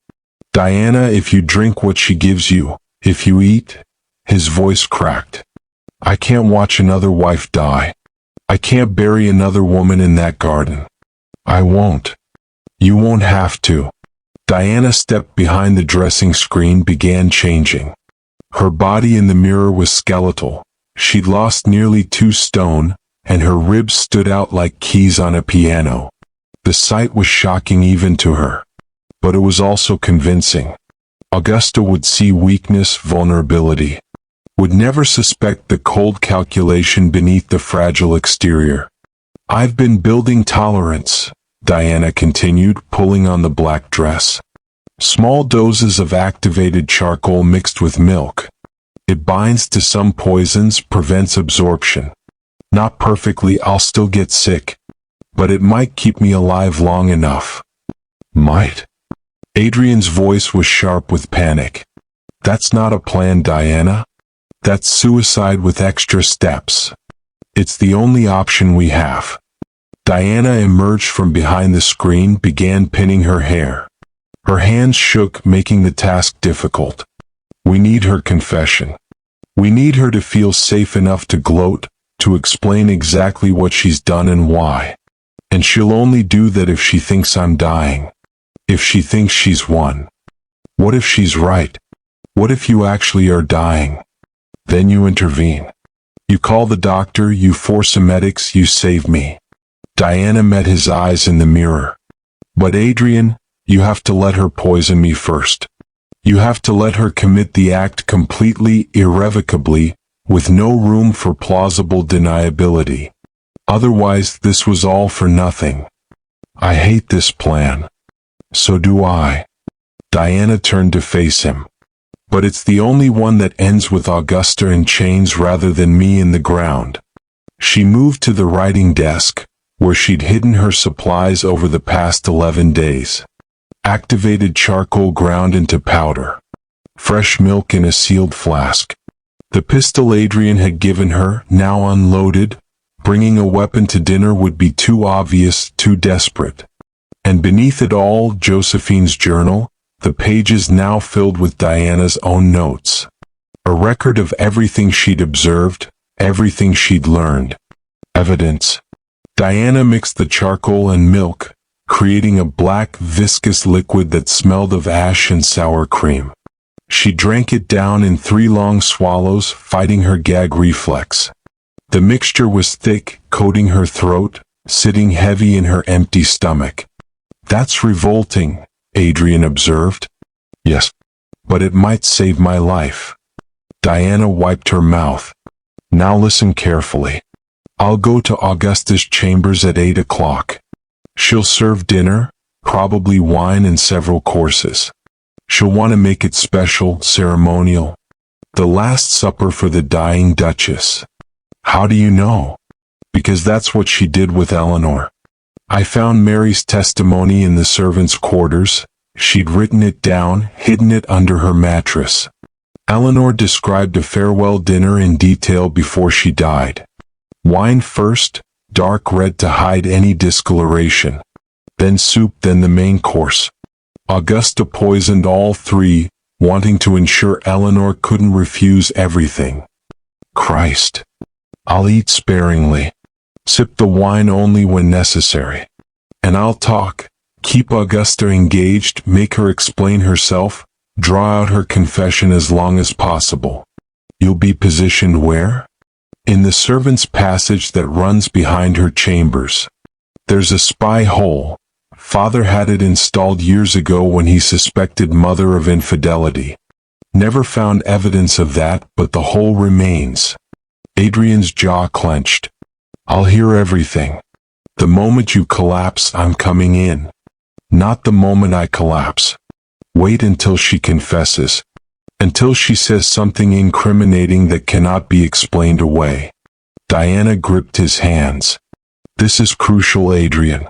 "Diana, if you drink what she gives you, if you eat..." His voice cracked. "I can't watch another wife die. I can't bury another woman in that garden." "I won't." "You won't have to." Diana stepped behind the dressing screen, began changing. Her body in the mirror was skeletal. She'd lost nearly 2 stone, and her ribs stood out like keys on a piano. The sight was shocking even to her. But it was also convincing. Augusta would see weakness, vulnerability. Would never suspect the cold calculation beneath the fragile exterior. "I've been building tolerance," Diana continued, pulling on the black dress. "Small doses of activated charcoal mixed with milk. It binds to some poisons, prevents absorption. Not perfectly, I'll still get sick. But it might keep me alive long enough." "Might?" Adrian's voice was sharp with panic. "That's not a plan, Diana. That's suicide with extra steps. It's the only option we have." Diana emerged from behind the screen, began pinning her hair. Her hands shook, making the task difficult. "We need her confession. We need her to feel safe enough to gloat, to explain exactly what she's done and why. And she'll only do that if she thinks I'm dying. If she thinks she's won. What if she's right? What if you actually are dying? Then you intervene. You call the doctor, you force medics, you save me. Diana met his eyes in the mirror. But Adrian, you have to let her poison me first. You have to let her commit the act completely, irrevocably, with no room for plausible deniability. Otherwise, this was all for nothing. I hate this plan. So do I. Diana turned to face him. But it's the only one that ends with Augusta in chains rather than me in the ground. She moved to the writing desk, where she'd hidden her supplies over the past 11 days. Activated charcoal ground into powder. Fresh milk in a sealed flask. The pistol Adrian had given her, now unloaded. Bringing a weapon to dinner would be too obvious, too desperate. And beneath it all, Josephine's journal, the pages now filled with Diana's own notes. A record of everything she'd observed, everything she'd learned. Evidence. Diana mixed the charcoal and milk, creating a black, viscous liquid that smelled of ash and sour cream. She drank it down in 3 long swallows, fighting her gag reflex. The mixture was thick, coating her throat, sitting heavy in her empty stomach. That's revolting, Adrian observed. Yes, but it might save my life. Diana wiped her mouth. Now listen carefully. I'll go to Augusta's chambers at 8 o'clock. She'll serve dinner, probably wine and several courses. She'll want to make it special, ceremonial. The Last Supper for the dying Duchess. How do you know? Because that's what she did with Eleanor. I found Mary's testimony in the servants' quarters. She'd written it down, hidden it under her mattress. Eleanor described a farewell dinner in detail before she died. Wine first, dark red to hide any discoloration. Then soup, then the main course. Augusta poisoned all 3, wanting to ensure Eleanor couldn't refuse everything. Christ. I'll eat sparingly. Sip the wine only when necessary. And I'll talk. Keep Augusta engaged, make her explain herself, draw out her confession as long as possible. You'll be positioned where? In the servants' passage that runs behind her chambers. There's a spy hole. Father had it installed years ago when he suspected Mother of infidelity. Never found evidence of that, but the hole remains. Adrian's jaw clenched. I'll hear everything. The moment you collapse, I'm coming in. Not the moment I collapse. Wait until she confesses. Until she says something incriminating that cannot be explained away. Diana gripped his hands. This is crucial, Adrian.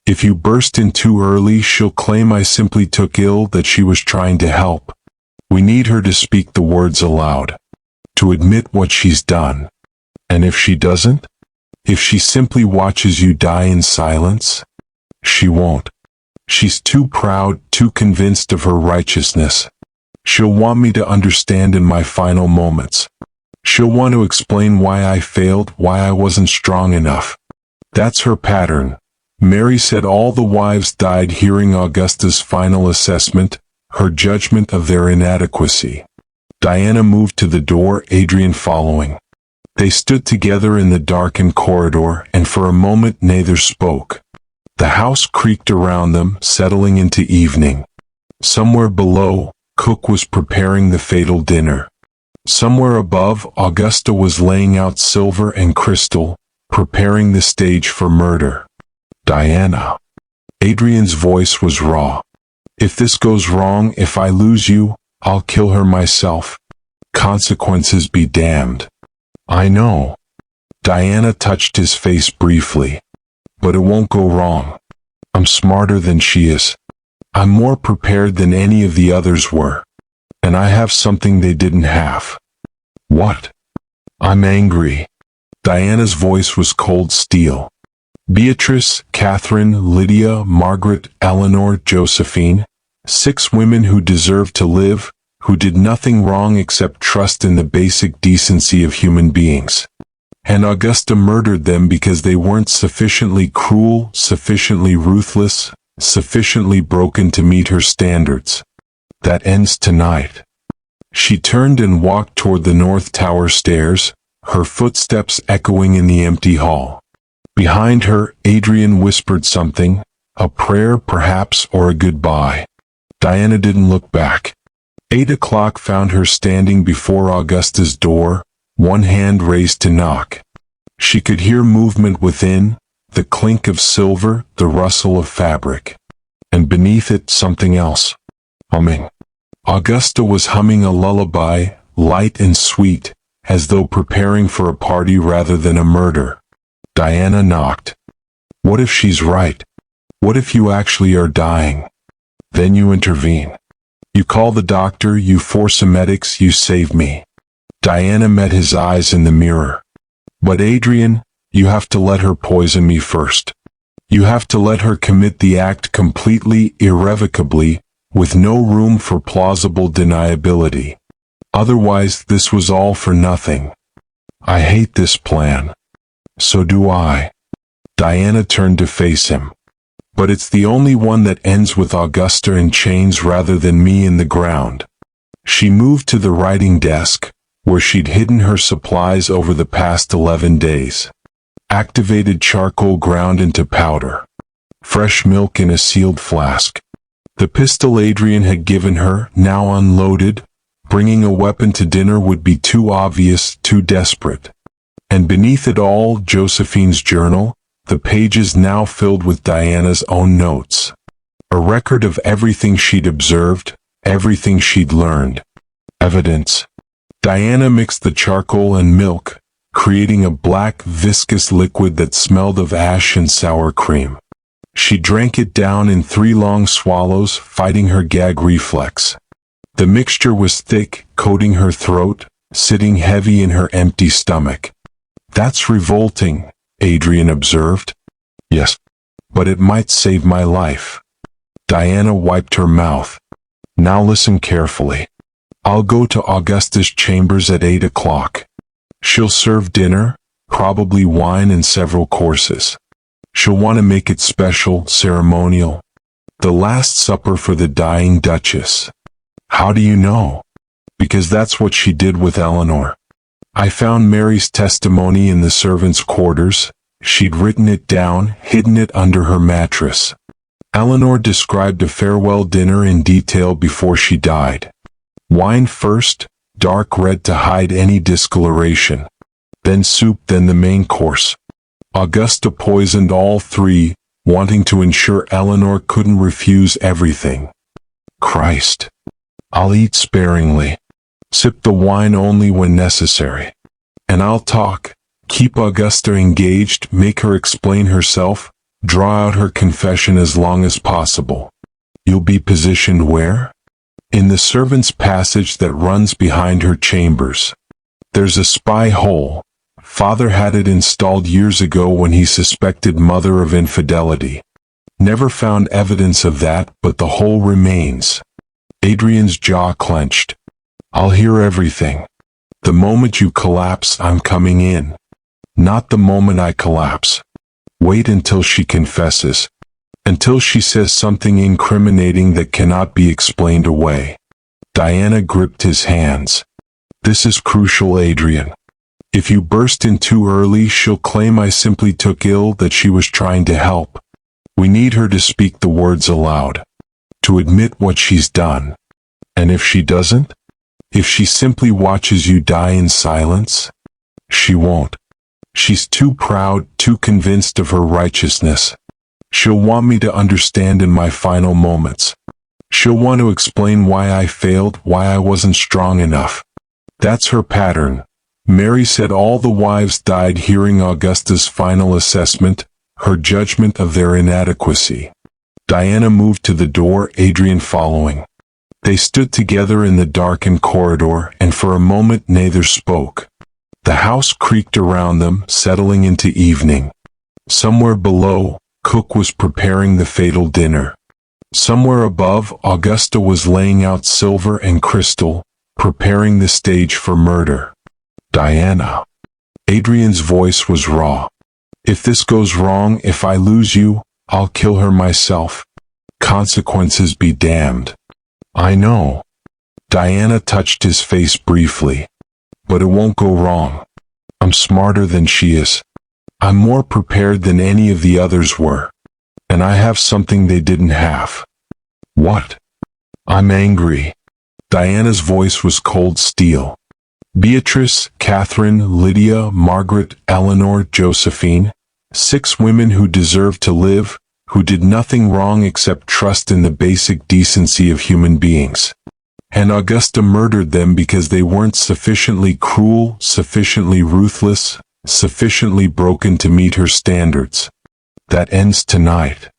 If you burst in too early, she'll claim I simply took ill, that she was trying to help. We need her to speak the words aloud. To admit what she's done. And if she doesn't? If she simply watches you die in silence? She won't. She's too proud, too convinced of her righteousness. She'll want me to understand in my final moments. She'll want to explain why I failed, why I wasn't strong enough. That's her pattern. Mary said all the wives died hearing Augusta's final assessment, her judgment of their inadequacy. Diana moved to the door, Adrian following. They stood together in the darkened corridor, and for a moment neither spoke. The house creaked around them, settling into evening. Somewhere below, Cook was preparing the fatal dinner. Somewhere above, Augusta was laying out silver and crystal, preparing the stage for murder. Diana. Adrian's voice was raw. If this goes wrong, if I lose you, I'll kill her myself. Consequences be damned. I know. Diana touched his face briefly. But it won't go wrong. I'm smarter than she is. I'm more prepared than any of the others were. And I have something they didn't have. What? I'm angry. Diana's voice was cold steel. Beatrice, Catherine, Lydia, Margaret, Eleanor, Josephine, 6 women who deserved to live, who did nothing wrong except trust in the basic decency of human beings. And Augusta murdered them because they weren't sufficiently cruel, sufficiently ruthless, sufficiently broken to meet her standards. That ends tonight. She turned and walked toward the North Tower stairs, her footsteps echoing in the empty hall. Behind her, Adrian whispered something, a prayer perhaps, or a goodbye. Diana didn't look back. 8 o'clock found her standing before Augusta's door, one hand raised to knock. She could hear movement within, the clink of silver, the rustle of fabric. And beneath it, something else. Humming. Augusta was humming a lullaby, light and sweet, as though preparing for a party rather than a murder. Diana knocked. What if she's right? What if you actually are dying? Then you intervene. You call the doctor, you force medics, you save me. Diana met his eyes in the mirror. But Adrian, you have to let her poison me first. You have to let her commit the act completely, irrevocably, with no room for plausible deniability. Otherwise, this was all for nothing. I hate this plan. So do I. Diana turned to face him. But it's the only one that ends with Augusta in chains rather than me in the ground. She moved to the writing desk, where she'd hidden her supplies over the past 11 days. Activated charcoal ground into powder. Fresh milk in a sealed flask. The pistol Adrian had given her, now unloaded. Bringing a weapon to dinner would be too obvious, too desperate. And beneath it all, Josephine's journal, the pages now filled with Diana's own notes. A record of everything she'd observed, everything she'd learned. Evidence. Diana mixed the charcoal and milk, creating a black, viscous liquid that smelled of ash and sour cream. She drank it down in 3 long swallows, fighting her gag reflex. The mixture was thick, coating her throat, sitting heavy in her empty stomach. That's revolting, Adrian observed. Yes, but it might save my life. Diana wiped her mouth. Now listen carefully. I'll go to Augusta's chambers at 8 o'clock. She'll serve dinner, probably wine and several courses. She'll want to make it special, ceremonial. The Last Supper for the dying Duchess. How do you know? Because that's what she did with Eleanor. I found Mary's testimony in the servants' quarters. She'd written it down, hidden it under her mattress. Eleanor described a farewell dinner in detail before she died. Wine first, dark red to hide any discoloration. Then soup, then the main course. Augusta poisoned all 3, wanting to ensure Eleanor couldn't refuse everything. Christ. I'll eat sparingly. Sip the wine only when necessary. And I'll talk. Keep Augusta engaged, make her explain herself, draw out her confession as long as possible. You'll be positioned where? In the servants' passage that runs behind her chambers. There's a spy hole. Father had it installed years ago when he suspected Mother of infidelity. Never found evidence of that, but the hole remains. Adrian's jaw clenched. I'll hear everything. The moment you collapse, I'm coming in. Not the moment I collapse. Wait until she confesses. Until she says something incriminating that cannot be explained away. Diana gripped his hands. This is crucial, Adrian. If you burst in too early, she'll claim I simply took ill, that she was trying to help. We need her to speak the words aloud. To admit what she's done. And if she doesn't? If she simply watches you die in silence? She won't. She's too proud, too convinced of her righteousness. She'll want me to understand in my final moments. She'll want to explain why I failed, why I wasn't strong enough. That's her pattern. Mary said all the wives died hearing Augusta's final assessment, her judgment of their inadequacy. Diana moved to the door, Adrian following. They stood together in the darkened corridor, and for a moment neither spoke. The house creaked around them, settling into evening. Somewhere below, Cook was preparing the fatal dinner. Somewhere above, Augusta was laying out silver and crystal, preparing the stage for murder. Diana. Adrian's voice was raw. If this goes wrong, if I lose you, I'll kill her myself. Consequences be damned. I know. Diana touched his face briefly. But it won't go wrong. I'm smarter than she is. I'm more prepared than any of the others were. And I have something they didn't have. What? I'm angry. Diana's voice was cold steel. Beatrice, Catherine, Lydia, Margaret, Eleanor, Josephine, 6 women who deserved to live, who did nothing wrong except trust in the basic decency of human beings. And Augusta murdered them because they weren't sufficiently cruel, sufficiently ruthless, sufficiently broken to meet her standards. That ends tonight.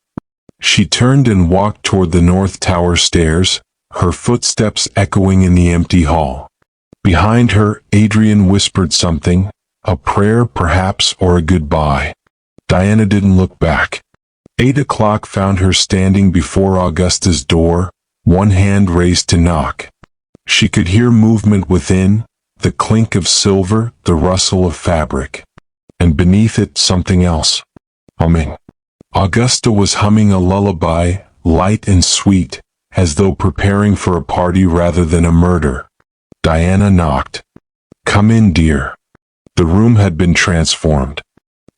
She turned and walked toward the North Tower stairs, her footsteps echoing in the empty hall. Behind her, Adrian whispered something, a prayer perhaps, or a goodbye. Diana didn't look back. 8 o'clock found her standing before Augusta's door, one hand raised to knock. She could hear movement within, the clink of silver, the rustle of fabric. And beneath it, something else. Humming. Augusta was humming a lullaby, light and sweet, as though preparing for a party rather than a murder. Diana knocked. Come in, dear. The room had been transformed.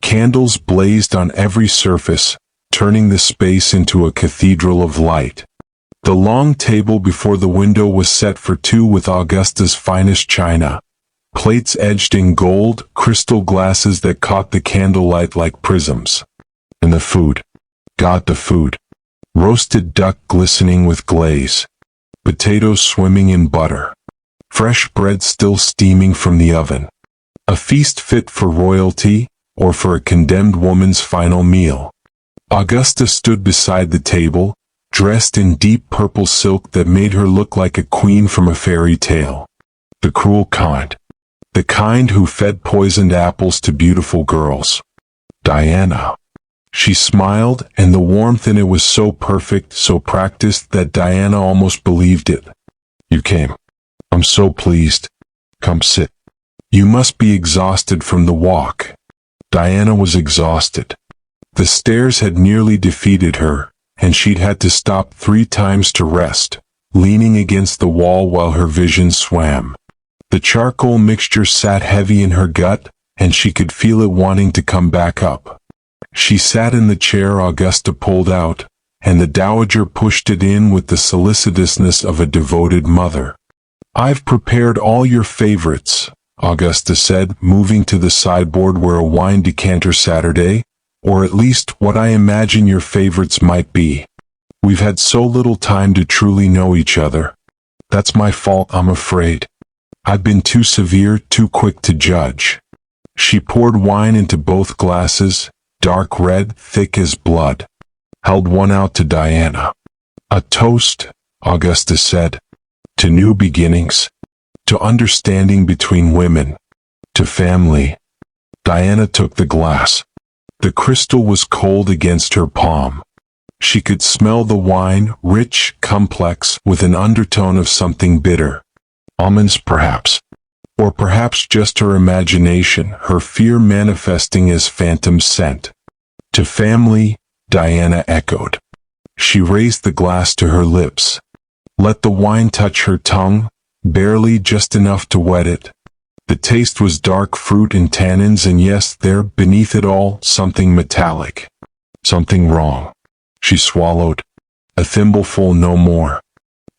Candles blazed on every surface, turning the space into a cathedral of light. The long table before the window was set for 2 with Augusta's finest china. Plates edged in gold, crystal glasses that caught the candlelight like prisms. And the food. God, the food. Roasted duck glistening with glaze. Potatoes swimming in butter. Fresh bread still steaming from the oven. A feast fit for royalty, or for a condemned woman's final meal. Augusta stood beside the table, dressed in deep purple silk that made her look like a queen from a fairy tale. The cruel kind. The kind who fed poisoned apples to beautiful girls. Diana. She smiled, and the warmth in it was so perfect, so practiced, that Diana almost believed it. You came. I'm so pleased. Come sit. You must be exhausted from the walk. Diana was exhausted. The stairs had nearly defeated her, and she'd had to stop 3 times to rest, leaning against the wall while her vision swam. The charcoal mixture sat heavy in her gut, and she could feel it wanting to come back up. She sat in the chair Augusta pulled out, and the Dowager pushed it in with the solicitousness of a devoted mother. I've prepared all your favorites, Augusta said, moving to the sideboard where a wine decanter Saturday, or at least what I imagine your favorites might be. We've had so little time to truly know each other. That's my fault, I'm afraid. I've been too severe, too quick to judge. She poured wine into both glasses, dark red, thick as blood. Held one out to Diana. A toast, Augusta said. To new beginnings. To understanding between women. To family. Diana took the glass. The crystal was cold against her palm. She could smell the wine, rich, complex, with an undertone of something bitter. Almonds, perhaps. Or perhaps just her imagination, her fear manifesting as phantom scent. To family, Diana echoed. She raised the glass to her lips. Let the wine touch her tongue, barely, just enough to wet it. The taste was dark fruit and tannins, and yes, there, beneath it all, something metallic. Something wrong. She swallowed. A thimbleful, no more.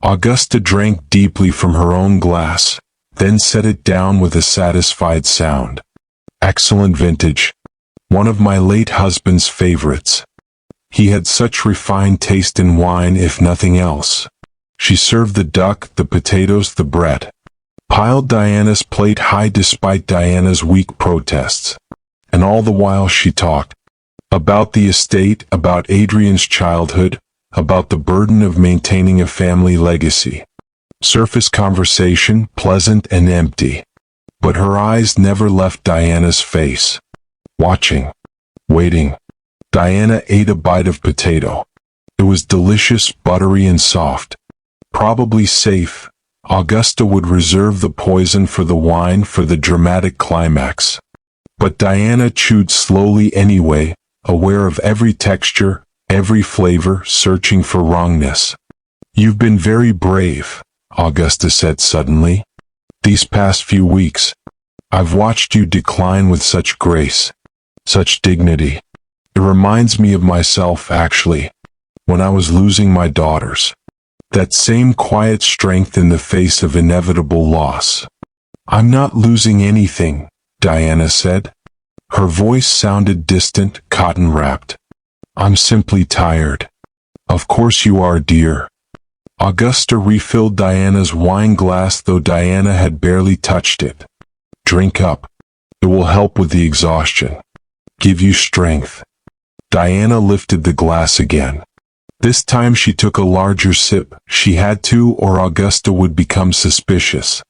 Augusta drank deeply from her own glass, then set it down with a satisfied sound. Excellent vintage. One of my late husband's favorites. He had such refined taste in wine, if nothing else. She served the duck, the potatoes, the bread. Piled Diana's plate high despite Diana's weak protests. And all the while she talked. About the estate, about Adrian's childhood, about the burden of maintaining a family legacy. Surface conversation, pleasant and empty. But her eyes never left Diana's face. Watching. Waiting. Diana ate a bite of potato. It was delicious, buttery and soft. Probably safe. Augusta would reserve the poison for the wine, for the dramatic climax. But Diana chewed slowly anyway, aware of every texture, every flavor, searching for wrongness. You've been very brave, Augusta said suddenly. "These past few weeks, I've watched you decline with such grace, such dignity. It reminds me of myself, actually, when I was losing my daughters. That same quiet strength in the face of inevitable loss." "I'm not losing anything," Diana said. Her voice sounded distant, cotton-wrapped. "I'm simply tired." "Of course you are, dear." Augusta refilled Diana's wine glass, though Diana had barely touched it. "Drink up. It will help with the exhaustion. Give you strength." Diana lifted the glass again. This time she took a larger sip. She had to, or Augusta would become suspicious.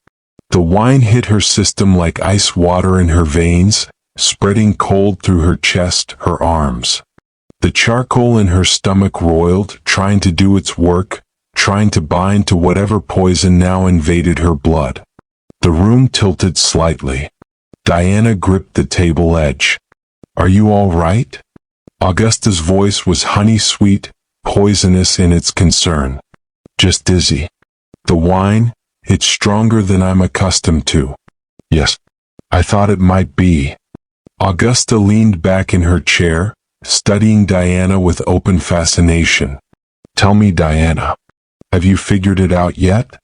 The wine hit her system like ice water in her veins, spreading cold through her chest, her arms. The charcoal in her stomach roiled, trying to do its work, trying to bind to whatever poison now invaded her blood. The room tilted slightly. Diana gripped the table edge. "Are you all right?" Augusta's voice was honey-sweet, poisonous in its concern. "Just dizzy. The wine, it's stronger than I'm accustomed to." "Yes, I thought it might be." Augusta leaned back in her chair, studying Diana with open fascination. "Tell me, Diana, have you figured it out yet?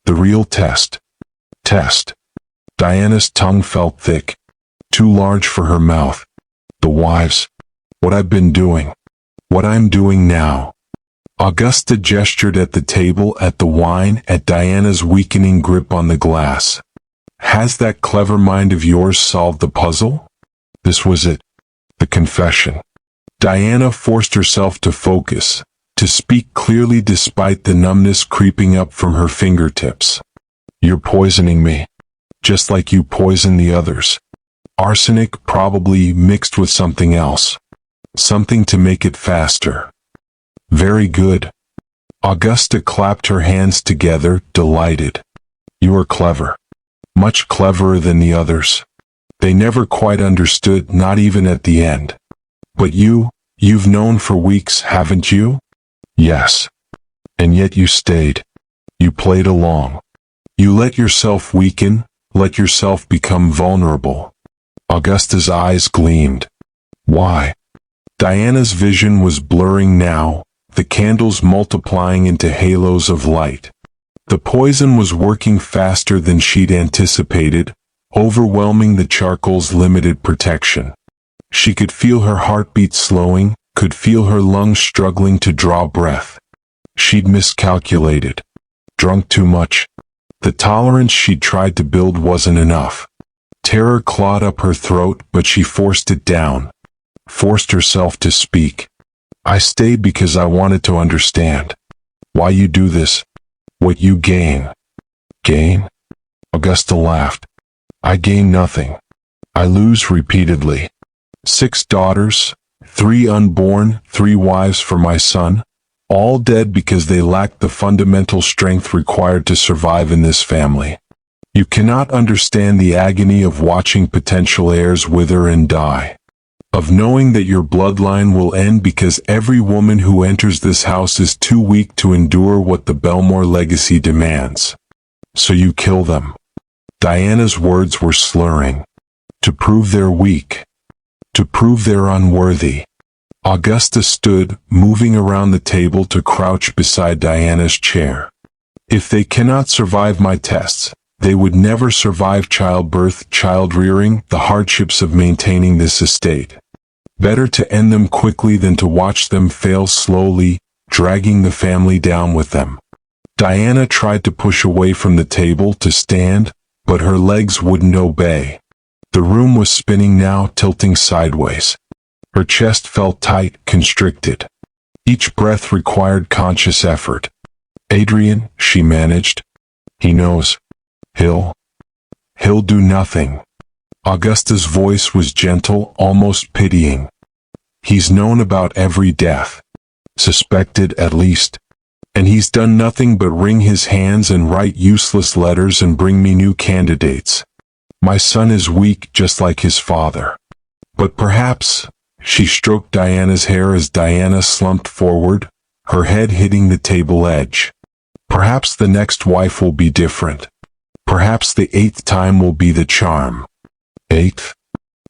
The real test." "Test?" Diana's tongue felt thick, too large for her mouth. "The wives. What I've been doing. What I'm doing now." Augusta gestured at the table, at the wine, at Diana's weakening grip on the glass. "Has that clever mind of yours solved the puzzle?" This was it. The confession. Diana forced herself to focus, to speak clearly despite the numbness creeping up from her fingertips. "You're poisoning me, just like you poisoned the others. Arsenic, probably mixed with something else. Something to make it faster." "Very good." Augusta clapped her hands together, delighted. "You are clever. Much cleverer than the others. They never quite understood, not even at the end. But you've known for weeks, haven't you?" "Yes. And yet you stayed. You played along. You let yourself weaken, let yourself become vulnerable." Augusta's eyes gleamed. "Why?" Diana's vision was blurring now, the candles multiplying into halos of light. The poison was working faster than she'd anticipated, overwhelming the charcoal's limited protection. She could feel her heartbeat slowing, could feel her lungs struggling to draw breath. She'd miscalculated. Drunk too much. The tolerance she'd tried to build wasn't enough. Terror clawed up her throat, but she forced it down. Forced herself to speak. "I stayed because I wanted to understand. Why you do this. What you gain." "Gain?" Augusta laughed. "I gain nothing. I lose repeatedly. 6 daughters, 3 unborn, 3 wives for my son, all dead because they lacked the fundamental strength required to survive in this family. You cannot understand the agony of watching potential heirs wither and die. Of knowing that your bloodline will end because every woman who enters this house is too weak to endure what the Belmore legacy demands. So you kill them." Diana's words were slurring. "To prove they're weak. To prove they're unworthy." Augusta stood, moving around the table to crouch beside Diana's chair. "If they cannot survive my tests, they would never survive childbirth, child-rearing, the hardships of maintaining this estate. Better to end them quickly than to watch them fail slowly, dragging the family down with them." Diana tried to push away from the table to stand, but her legs wouldn't obey. The room was spinning now, tilting sideways. Her chest felt tight, constricted. Each breath required conscious effort. "Adrian," she managed. "He knows. He'll do nothing." Augusta's voice was gentle, almost pitying. "He's known about every death. Suspected, at least. And he's done nothing but wring his hands and write useless letters and bring me new candidates. My son is weak just like his father. But perhaps," she stroked Diana's hair as Diana slumped forward, her head hitting the table edge. Perhaps the next wife will be different. Perhaps the 8th time will be the charm. 8th?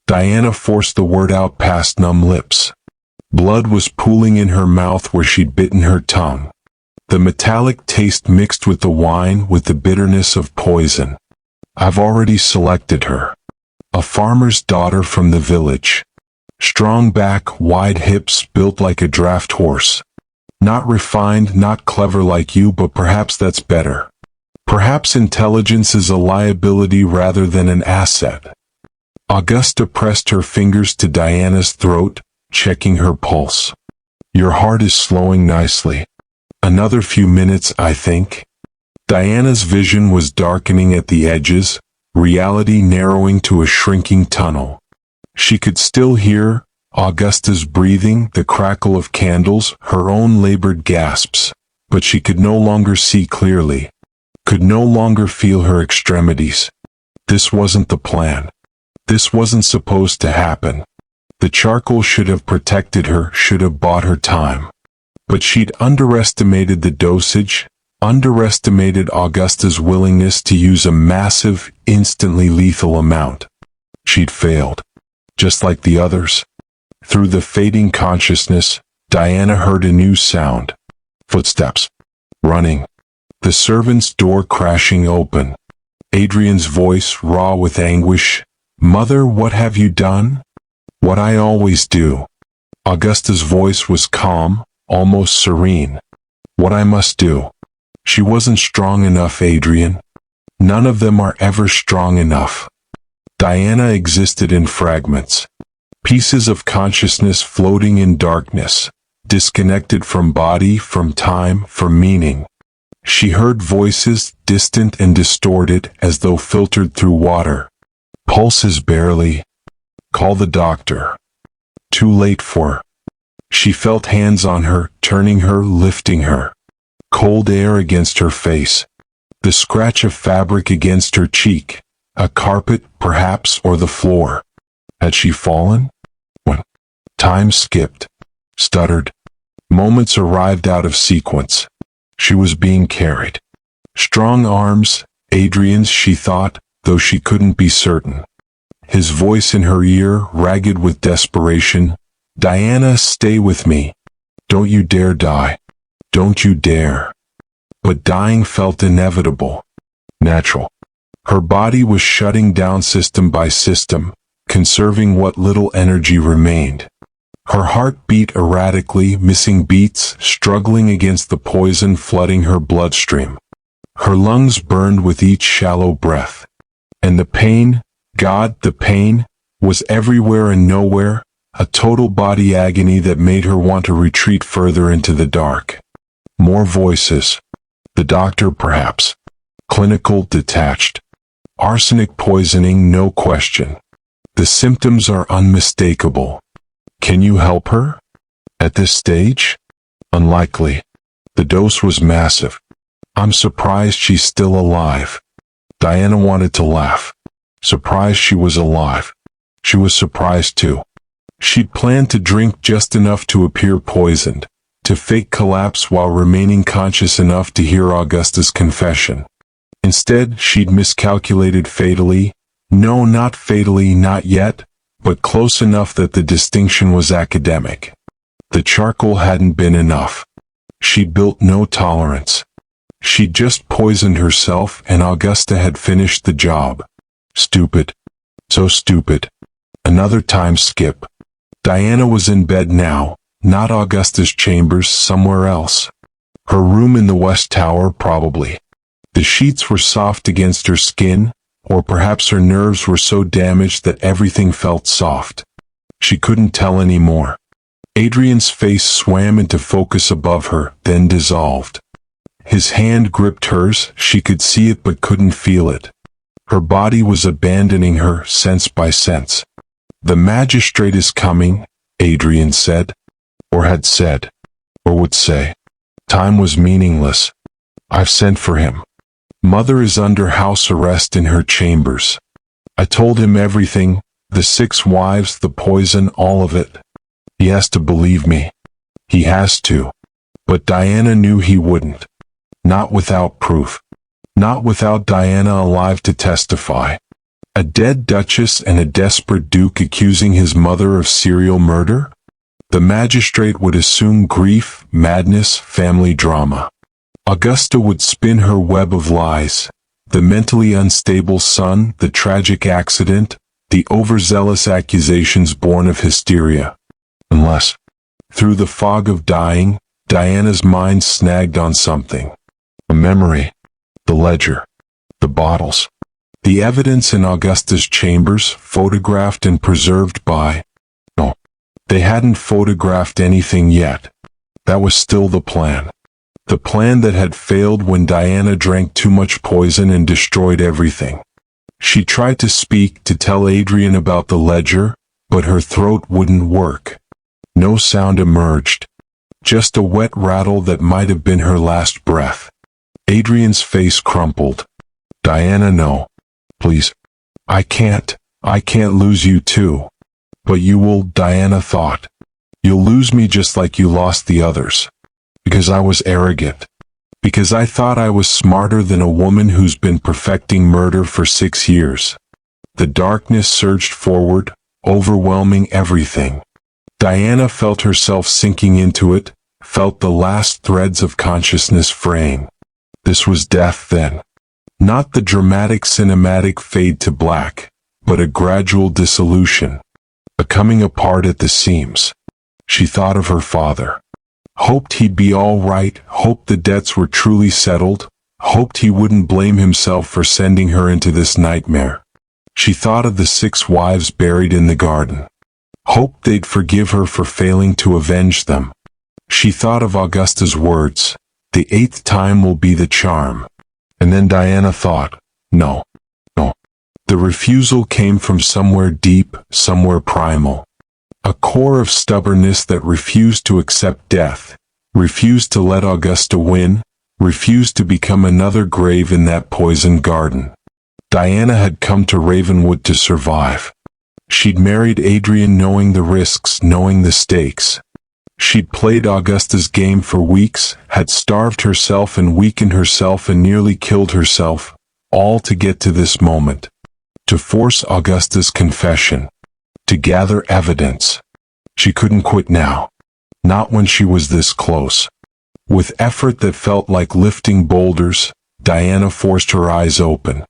Diana forced the word out past numb lips. Blood was pooling in her mouth where she'd bitten her tongue. The metallic taste mixed with the wine with the bitterness of poison. I've already selected her. A farmer's daughter from the village. Strong back, wide hips, built like a draft horse. Not refined, not clever like you, but perhaps that's better. Perhaps intelligence is a liability rather than an asset. Augusta pressed her fingers to Diana's throat, checking her pulse. Your heart is slowing nicely. Another few minutes, I think. Diana's vision was darkening at the edges, reality narrowing to a shrinking tunnel. She could still hear Augusta's breathing, the crackle of candles, her own labored gasps, but she could no longer see clearly, could no longer feel her extremities. This wasn't the plan. This wasn't supposed to happen. The charcoal should have protected her, should have bought her time. But she'd underestimated the dosage, underestimated Augusta's willingness to use a massive, instantly lethal amount. She'd failed. Just like the others. Through the fading consciousness, Diana heard a new sound. Footsteps. Running. The servant's door crashing open. Adrian's voice raw with anguish. Mother, what have you done? What I always do. Augusta's voice was calm, almost serene. What I must do. She wasn't strong enough, Adrian. None of them are ever strong enough. Diana existed in fragments. Pieces of consciousness floating in darkness, disconnected from body, from time, from meaning. She heard voices, distant and distorted, as though filtered through water. Pulses barely. Call the doctor. Too late for. She felt hands on her, turning her, lifting her. Cold air against her face. The scratch of fabric against her cheek. A carpet, perhaps, or the floor. Had she fallen? When? Time skipped. Stuttered. Moments arrived out of sequence. She was being carried. Strong arms, Adrian's, she thought, though she couldn't be certain. His voice in her ear, ragged with desperation. Diana, stay with me. Don't you dare die. Don't you dare. But dying felt inevitable. Natural. Her body was shutting down system by system, conserving what little energy remained. Her heart beat erratically, missing beats, struggling against the poison flooding her bloodstream. Her lungs burned with each shallow breath. And the pain, God, the pain, was everywhere and nowhere, a total body agony that made her want to retreat further into the dark. More voices. The doctor, perhaps. Clinical, detached. Arsenic poisoning, no question. The symptoms are unmistakable. Can you help her? At this stage? Unlikely. The dose was massive. I'm surprised she's still alive. Diana wanted to laugh. Surprised she was alive. She was surprised too. She'd planned to drink just enough to appear poisoned, to fake collapse while remaining conscious enough to hear Augusta's confession. Instead, she'd miscalculated fatally. No, not fatally, not yet, but close enough that the distinction was academic. The charcoal hadn't been enough. She'd built no tolerance. She'd just poisoned herself, and Augusta had finished the job. Stupid. So stupid. Another time skip. Diana was in bed now, not Augusta's chambers, somewhere else. Her room in the West Tower, probably. The sheets were soft against her skin, or perhaps her nerves were so damaged that everything felt soft. She couldn't tell anymore. Adrian's face swam into focus above her, then dissolved. His hand gripped hers, she could see it but couldn't feel it. Her body was abandoning her, sense by sense. The magistrate is coming, Adrian said. Or had said. Or would say. Time was meaningless. I've sent for him. Mother is under house arrest in her chambers. I told him everything, the 6 wives, the poison, all of it. He has to believe me. He has to. But Diana knew he wouldn't. Not without proof. Not without Diana alive to testify. A dead duchess and a desperate duke accusing his mother of serial murder? The magistrate would assume grief, madness, family drama. Augusta would spin her web of lies. The mentally unstable son, the tragic accident, the overzealous accusations born of hysteria. Unless, through the fog of dying, Diana's mind snagged on something. A memory. The ledger. The bottles. The evidence in Augusta's chambers, photographed and preserved by... No, they hadn't photographed anything yet. That was still the plan. The plan that had failed when Diana drank too much poison and destroyed everything. She tried to speak, to tell Adrian about the ledger, but her throat wouldn't work. No sound emerged. Just a wet rattle that might have been her last breath. Adrian's face crumpled. Diana, no. Please. I can't lose you too. But you will, Diana thought. You'll lose me just like you lost the others. Because I was arrogant. Because I thought I was smarter than a woman who's been perfecting murder for 6 years. The darkness surged forward, overwhelming everything. Diana felt herself sinking into it, felt the last threads of consciousness fraying. This was death then. Not the dramatic cinematic fade to black, but a gradual dissolution. A coming apart at the seams. She thought of her father. Hoped he'd be all right, hoped the debts were truly settled, hoped he wouldn't blame himself for sending her into this nightmare. She thought of the 6 wives buried in the garden. Hoped they'd forgive her for failing to avenge them. She thought of Augusta's words, the 8th time will be the charm. And then Diana thought, no. The refusal came from somewhere deep, somewhere primal. A core of stubbornness that refused to accept death, refused to let Augusta win, refused to become another grave in that poisoned garden. Diana had come to Ravenwood to survive. She'd married Adrian knowing the risks, knowing the stakes. She'd played Augusta's game for weeks, had starved herself and weakened herself and nearly killed herself, all to get to this moment. To force Augusta's confession. To gather evidence. She couldn't quit now. Not when she was this close. With effort that felt like lifting boulders, Diana forced her eyes open.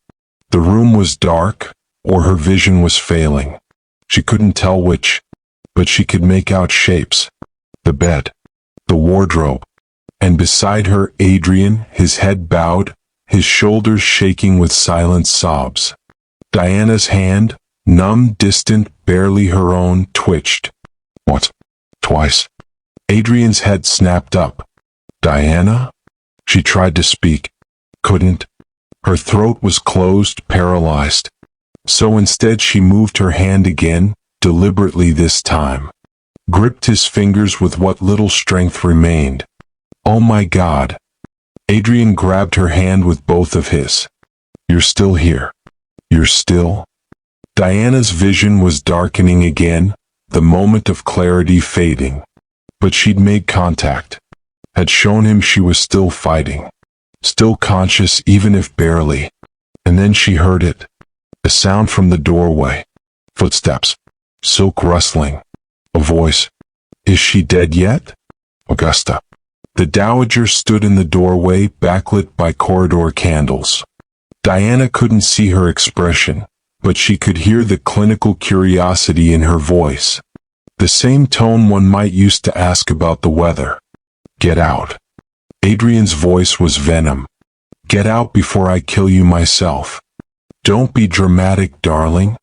The room was dark, or her vision was failing. She couldn't tell which, but she could make out shapes. The bed. The wardrobe. And beside her Adrian, his head bowed, his shoulders shaking with silent sobs. Diana's hand, numb, distant, barely her own, twitched. What? Twice. Adrian's head snapped up. Diana? She tried to speak. Couldn't. Her throat was closed, paralyzed. So instead she moved her hand again, deliberately this time. Gripped his fingers with what little strength remained. Oh my God. Adrian grabbed her hand with both of his. You're still here. You're still? Diana's vision was darkening again, the moment of clarity fading. But she'd made contact. Had shown him she was still fighting. Still conscious even if barely. And then she heard it. A sound from the doorway. Footsteps. Silk rustling. A voice. Is she dead yet? Augusta. The Dowager stood in the doorway, backlit by corridor candles. Diana couldn't see her expression, but she could hear the clinical curiosity in her voice. The same tone one might use to ask about the weather. Get out. Adrian's voice was venom. Get out before I kill you myself. Don't be dramatic, darling.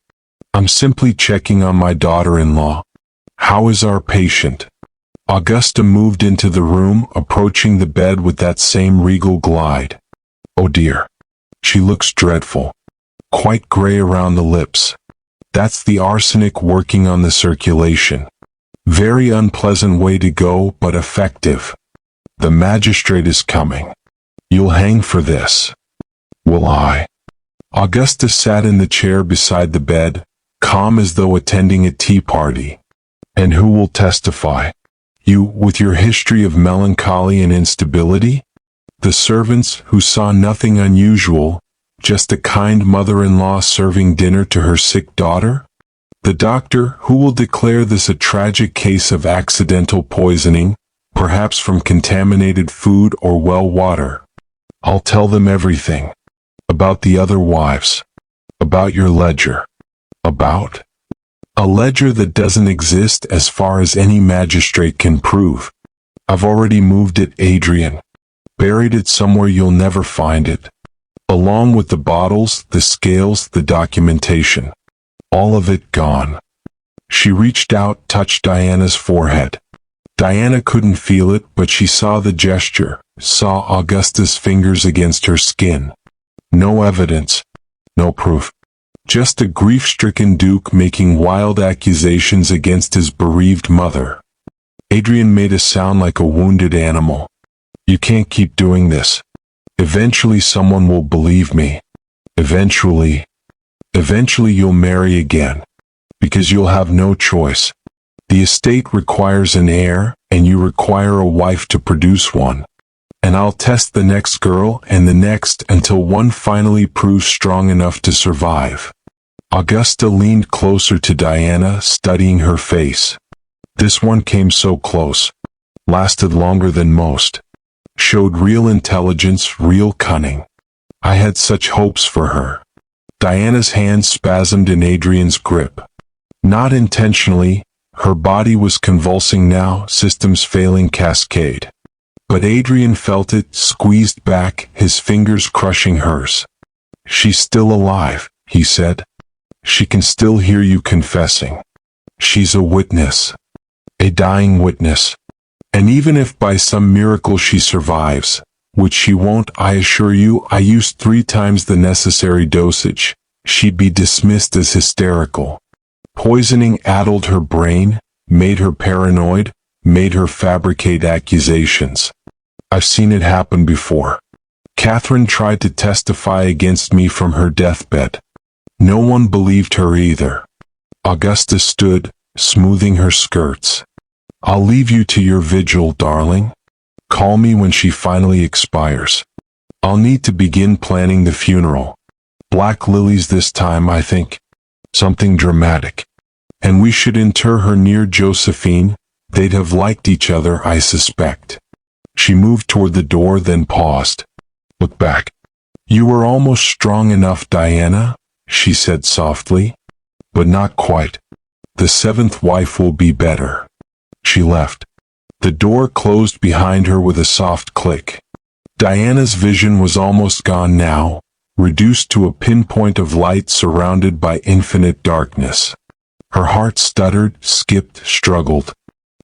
I'm simply checking on my daughter-in-law. How is our patient? Augusta moved into the room, approaching the bed with that same regal glide. Oh dear. She looks dreadful. Quite gray around the lips. That's the arsenic working on the circulation. Very unpleasant way to go, but effective. The magistrate is coming. You'll hang for this. Will I? Augusta sat in the chair beside the bed, calm as though attending a tea party. And who will testify? You, with your history of melancholy and instability? The servants, who saw nothing unusual, just a kind mother-in-law serving dinner to her sick daughter? The doctor, who will declare this a tragic case of accidental poisoning, perhaps from contaminated food or well water. I'll tell them everything. About the other wives. About your ledger. About a ledger that doesn't exist as far as any magistrate can prove. I've already moved it, Adrian. Buried it somewhere you'll never find it. Along with the bottles, the scales, the documentation. All of it gone. She reached out, touched Diana's forehead. Diana couldn't feel it, but she saw the gesture, saw Augusta's fingers against her skin. No evidence. No proof. Just a grief-stricken Duke making wild accusations against his bereaved mother. Adrian made a sound like a wounded animal. You can't keep doing this. Eventually someone will believe me. Eventually you'll marry again. Because you'll have no choice. The estate requires an heir, and you require a wife to produce one. And I'll test the next girl and the next until one finally proves strong enough to survive. Augusta leaned closer to Diana, studying her face. This one came so close. Lasted longer than most. Showed real intelligence, real cunning. I had such hopes for her. Diana's hand spasmed in Adrian's grip. Not intentionally, her body was convulsing now, systems failing cascade. But Adrian felt it, squeezed back, his fingers crushing hers. She's still alive, he said. She can still hear you confessing. She's a witness. A dying witness. And even if by some miracle she survives, which she won't, I assure you, I used 3 times the necessary dosage, she'd be dismissed as hysterical. Poisoning addled her brain, made her paranoid, made her fabricate accusations. I've seen it happen before. Catherine tried to testify against me from her deathbed. No one believed her either. Augusta stood, smoothing her skirts. I'll leave you to your vigil, darling. Call me when she finally expires. I'll need to begin planning the funeral. Black lilies this time, I think. Something dramatic. And we should inter her near Josephine. They'd have liked each other, I suspect. She moved toward the door, then paused. Look back. You were almost strong enough, Diana, she said softly. But not quite. The 7th wife will be better. She left. The door closed behind her with a soft click. Diana's vision was almost gone now, reduced to a pinpoint of light surrounded by infinite darkness. Her heart stuttered, skipped, struggled.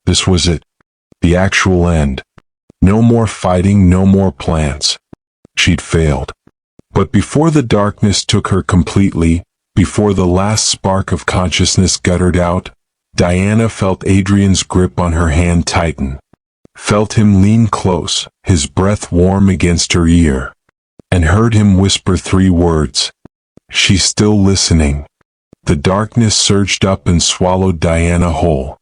This was it. The actual end. No more fighting, no more plans. She'd failed. But before the darkness took her completely, before the last spark of consciousness guttered out, Diana felt Adrian's grip on her hand tighten. Felt him lean close, his breath warm against her ear. And heard him whisper 3 words. She's still listening. The darkness surged up and swallowed Diana whole.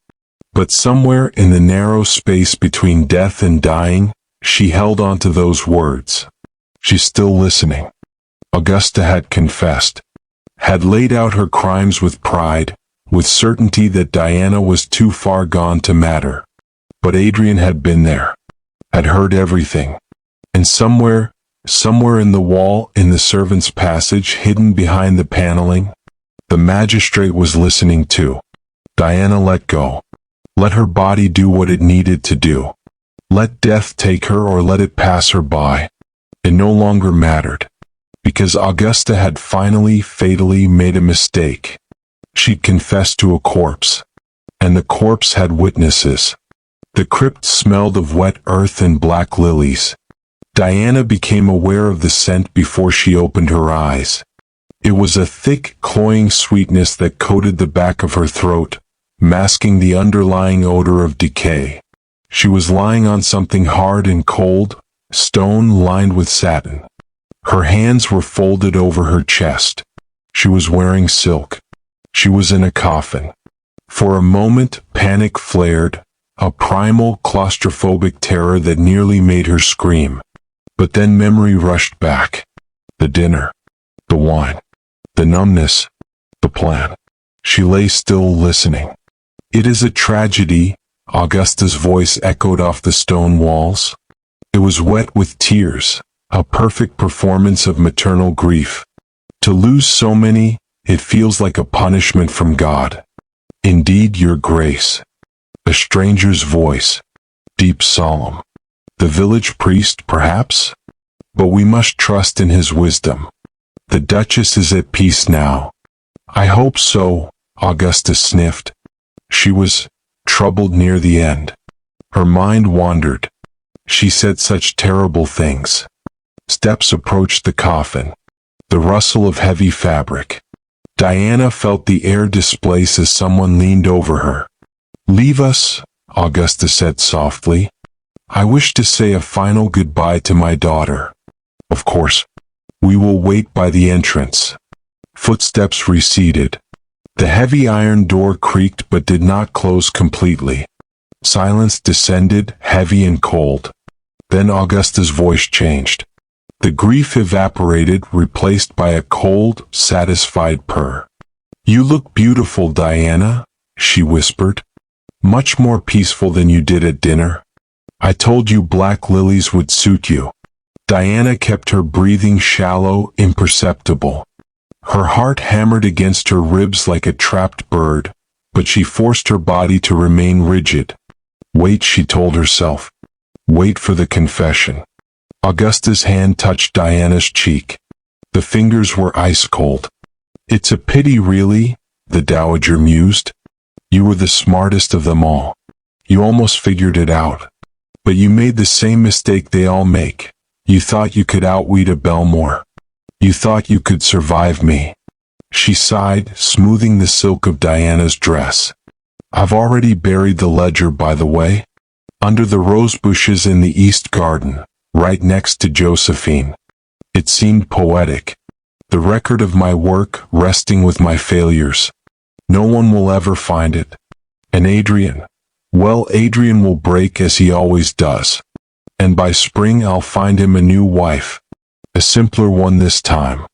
But somewhere in the narrow space between death and dying, she held on to those words. She's still listening. Augusta had confessed. Had laid out her crimes with pride, with certainty that Diana was too far gone to matter. But Adrian had been there. Had heard everything. And somewhere in the wall, in the servants' passage, hidden behind the paneling, the magistrate was listening too. Diana let go. Let her body do what it needed to do. Let death take her or let it pass her by. It no longer mattered. Because Augusta had finally, fatally made a mistake. She'd confessed to a corpse. And the corpse had witnesses. The crypt smelled of wet earth and black lilies. Diana became aware of the scent before she opened her eyes. It was a thick, cloying sweetness that coated the back of her throat, masking the underlying odor of decay. She was lying on something hard and cold, stone lined with satin. Her hands were folded over her chest. She was wearing silk. She was in a coffin. For a moment, panic flared, a primal, claustrophobic terror that nearly made her scream. But then memory rushed back. The dinner, the wine, the numbness, the plan. She lay still listening. It is a tragedy, Augusta's voice echoed off the stone walls. It was wet with tears, a perfect performance of maternal grief. To lose so many, it feels like a punishment from God. Indeed, your grace. A stranger's voice, deep solemn. The village priest, perhaps? But we must trust in his wisdom. The Duchess is at peace now. I hope so, Augusta sniffed. She was troubled near the end. Her mind wandered. She said such terrible things. Steps approached the coffin. The rustle of heavy fabric. Diana felt the air displace as someone leaned over her. Leave us, Augusta said softly. I wish to say a final goodbye to my daughter. Of course. We will wait by the entrance. Footsteps receded. The heavy iron door creaked but did not close completely. Silence descended, heavy and cold. Then Augusta's voice changed. The grief evaporated, replaced by a cold, satisfied purr. You look beautiful, Diana, she whispered. Much more peaceful than you did at dinner. I told you black lilies would suit you. Diana kept her breathing shallow, imperceptible. Her heart hammered against her ribs like a trapped bird, but she forced her body to remain rigid. Wait, she told herself. Wait for the confession. Augusta's hand touched Diana's cheek. The fingers were ice cold. It's a pity, really, the Dowager mused. You were the smartest of them all. You almost figured it out. But you made the same mistake they all make. You thought you could outwit a Belmore. You thought you could survive me. She sighed, smoothing the silk of Diana's dress. I've already buried the ledger, by the way. Under the rose bushes in the east garden, right next to Josephine. It seemed poetic. The record of my work resting with my failures. No one will ever find it. And Adrian? Well, Adrian will break as he always does. And by spring I'll find him a new wife. A simpler one this time.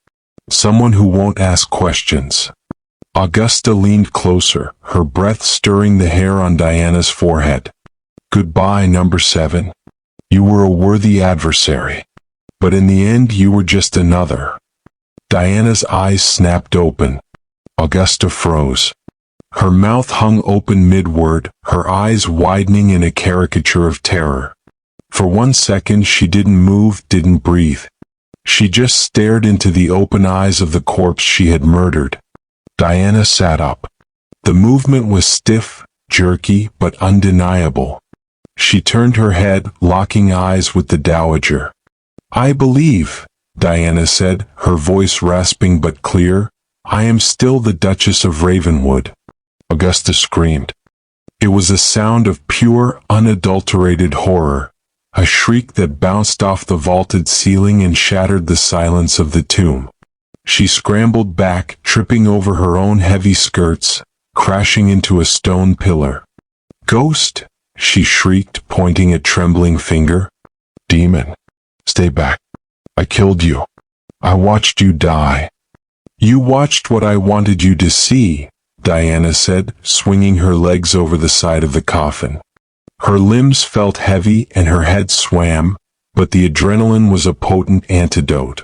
Someone who won't ask questions. Augusta leaned closer, her breath stirring the hair on Diana's forehead. Goodbye, number 7. You were a worthy adversary. But in the end you were just another. Diana's eyes snapped open. Augusta froze. Her mouth hung open mid-word, her eyes widening in a caricature of terror. For 1 second she didn't move, didn't breathe. She just stared into the open eyes of the corpse she had murdered. Diana sat up. The movement was stiff, jerky, but undeniable. She turned her head, locking eyes with the Dowager. I believe, Diana said, her voice rasping but clear, I am still the Duchess of Ravenwood. Augusta screamed. It was a sound of pure, unadulterated horror, a shriek that bounced off the vaulted ceiling and shattered the silence of the tomb. She scrambled back, tripping over her own heavy skirts, crashing into a stone pillar. Ghost, she shrieked, pointing a trembling finger. Demon, stay back. I killed you. I watched you die. You watched what I wanted you to see, Diana said, swinging her legs over the side of the coffin. Her limbs felt heavy and her head swam, but the adrenaline was a potent antidote.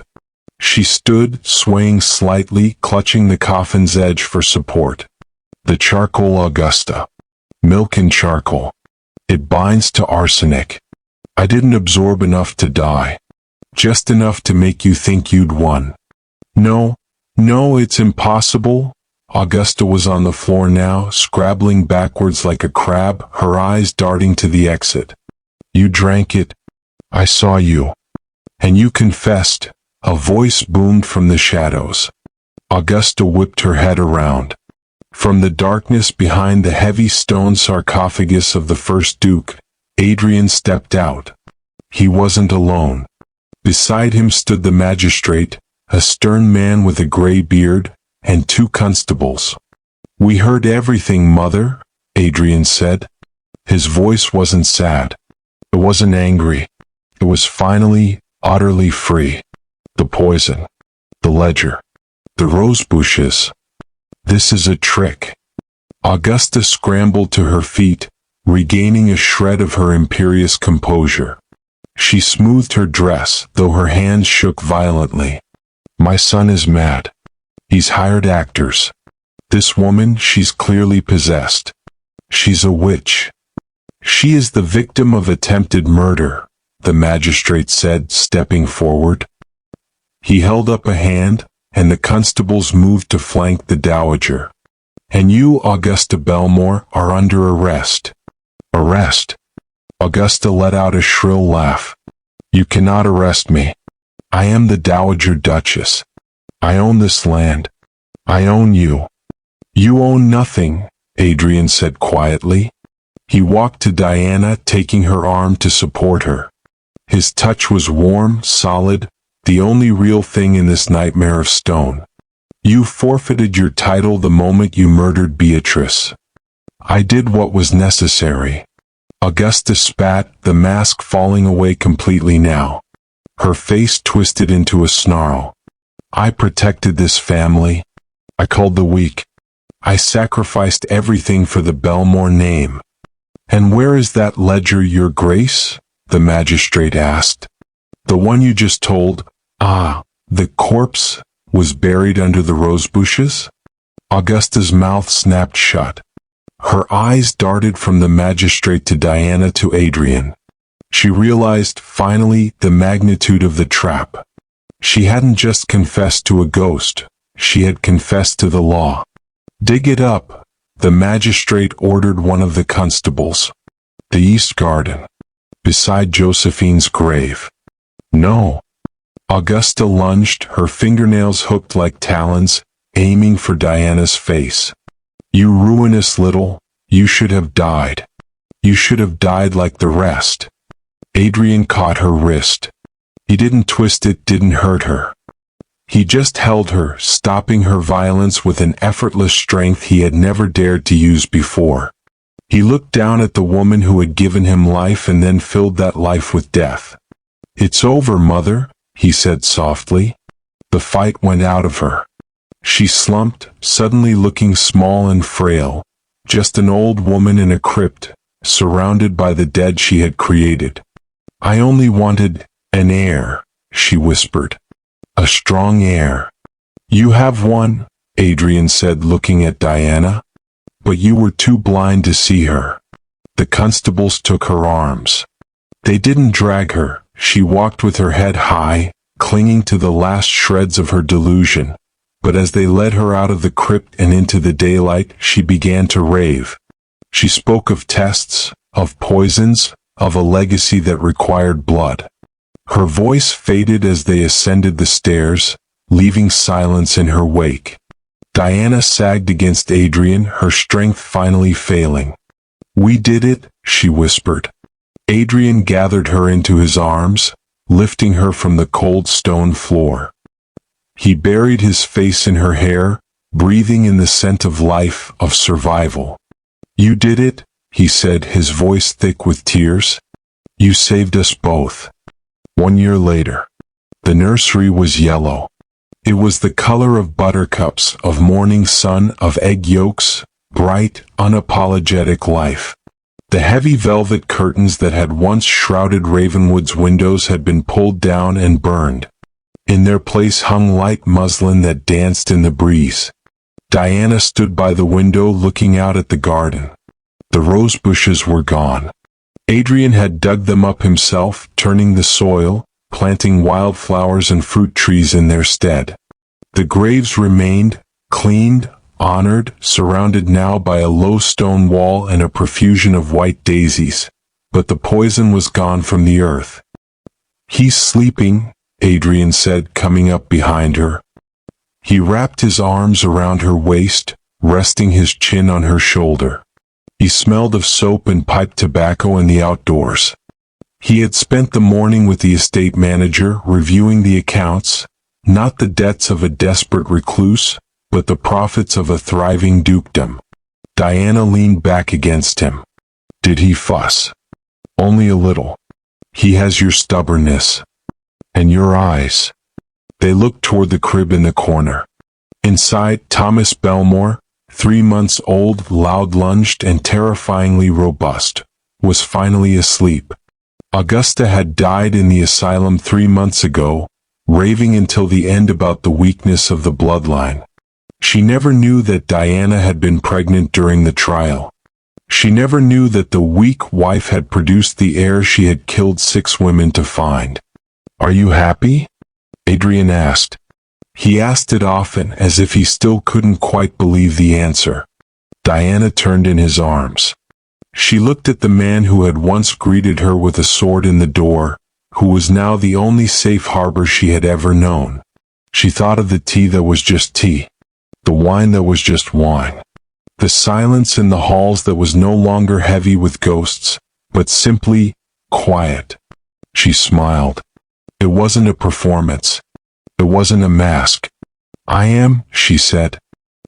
She stood, swaying slightly, clutching the coffin's edge for support. The charcoal, Augusta. Milk and charcoal. It binds to arsenic. I didn't absorb enough to die. Just enough to make you think you'd won. No, it's impossible. Augusta was on the floor now, scrabbling backwards like a crab, her eyes darting to the exit. You drank it. I saw you. And you confessed. A voice boomed from the shadows. Augusta whipped her head around. From the darkness behind the heavy stone sarcophagus of the first Duke, Adrian stepped out. He wasn't alone. Beside him stood the magistrate, a stern man with a gray beard, and 2 constables. We heard everything, Mother, Adrian said. His voice wasn't sad. It wasn't angry. It was finally utterly free. The poison, the ledger, the rose bushes. This is a trick. Augusta scrambled to her feet, regaining a shred of her imperious composure. She smoothed her dress, though her hands shook violently. My son is mad. He's hired actors. This woman, she's clearly possessed. She's a witch. She is the victim of attempted murder, the magistrate said, stepping forward. He held up a hand, and the constables moved to flank the dowager. And you, Augusta Belmore, are under arrest. Arrest? Augusta let out a shrill laugh. You cannot arrest me. I am the Dowager Duchess. I own this land. I own you. You own nothing, Adrian said quietly. He walked to Diana, taking her arm to support her. His touch was warm, solid, the only real thing in this nightmare of stone. You forfeited your title the moment you murdered Beatrice. I did what was necessary. Augusta spat, the mask falling away completely now. Her face twisted into a snarl. I protected this family. I called the weak. I sacrificed everything for the Belmore name. And where is that ledger, Your Grace? The magistrate asked. The one you just told. Ah, the corpse was buried under the rose bushes? Augusta's mouth snapped shut. Her eyes darted from the magistrate to Diana to Adrian. She realized, finally, the magnitude of the trap. She hadn't just confessed to a ghost. She had confessed to the law. Dig it up, the magistrate ordered one of the constables. The East Garden. Beside Josephine's grave. No. Augusta lunged, her fingernails hooked like talons, aiming for Diana's face. You ruinous little, you should have died. You should have died like the rest. Adrian caught her wrist. He didn't twist it, didn't hurt her. He just held her, stopping her violence with an effortless strength he had never dared to use before. He looked down at the woman who had given him life and then filled that life with death. It's over, Mother, he said softly. The fight went out of her. She slumped, suddenly looking small and frail, just an old woman in a crypt, surrounded by the dead she had created. I only wanted an heir, she whispered. A strong heir. You have one, Adrian said, looking at Diana. But you were too blind to see her. The constables took her arms. They didn't drag her. She walked with her head high, clinging to the last shreds of her delusion. But as they led her out of the crypt and into the daylight, she began to rave. She spoke of tests, of poisons, of a legacy that required blood. Her voice faded as they ascended the stairs, leaving silence in her wake. Diana sagged against Adrian, her strength finally failing. We did it, she whispered. Adrian gathered her into his arms, lifting her from the cold stone floor. He buried his face in her hair, breathing in the scent of life, of survival. You did it, he said, his voice thick with tears. You saved us both. 1 year later. The nursery was yellow. It was the color of buttercups, of morning sun, of egg yolks, bright, unapologetic life. The heavy velvet curtains that had once shrouded Ravenwood's windows had been pulled down and burned. In their place hung light muslin that danced in the breeze. Diana stood by the window looking out at the garden. The rose bushes were gone. Adrian had dug them up himself, turning the soil, planting wildflowers and fruit trees in their stead. The graves remained, cleaned, honored, surrounded now by a low stone wall and a profusion of white daisies. But the poison was gone from the earth. He's sleeping, Adrian said, coming up behind her. He wrapped his arms around her waist, resting his chin on her shoulder. He smelled of soap and pipe tobacco in the outdoors. He had spent the morning with the estate manager, reviewing the accounts, not the debts of a desperate recluse, but the profits of a thriving dukedom. Diana leaned back against him. Did he fuss? Only a little. He has your stubbornness. And your eyes. They looked toward the crib in the corner. Inside, Thomas Belmore, 3 months old, loud-lunged and terrifyingly robust, was finally asleep. Augusta had died in the asylum 3 months ago, raving until the end about the weakness of the bloodline. She never knew that Diana had been pregnant during the trial. She never knew that the weak wife had produced the heir she had killed 6 women to find. "Are you happy?" Adrian asked. He asked it often, as if he still couldn't quite believe the answer. Diana turned in his arms. She looked at the man who had once greeted her with a sword in the door, who was now the only safe harbor she had ever known. She thought of the tea that was just tea, the wine that was just wine, the silence in the halls that was no longer heavy with ghosts, but simply quiet. She smiled. It wasn't a performance. It wasn't a mask. "I am," she said.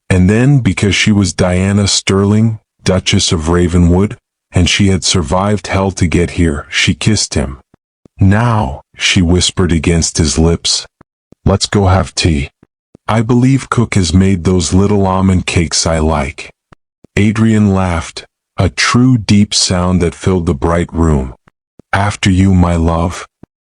And then, because she was Diana Sterling, Duchess of Ravenwood, and she had survived hell to get here, she kissed him. "Now," she whispered against his lips, "let's go have tea. I believe Cook has made those little almond cakes I like." Adrian laughed, a true deep sound that filled the bright room. "After you, my love."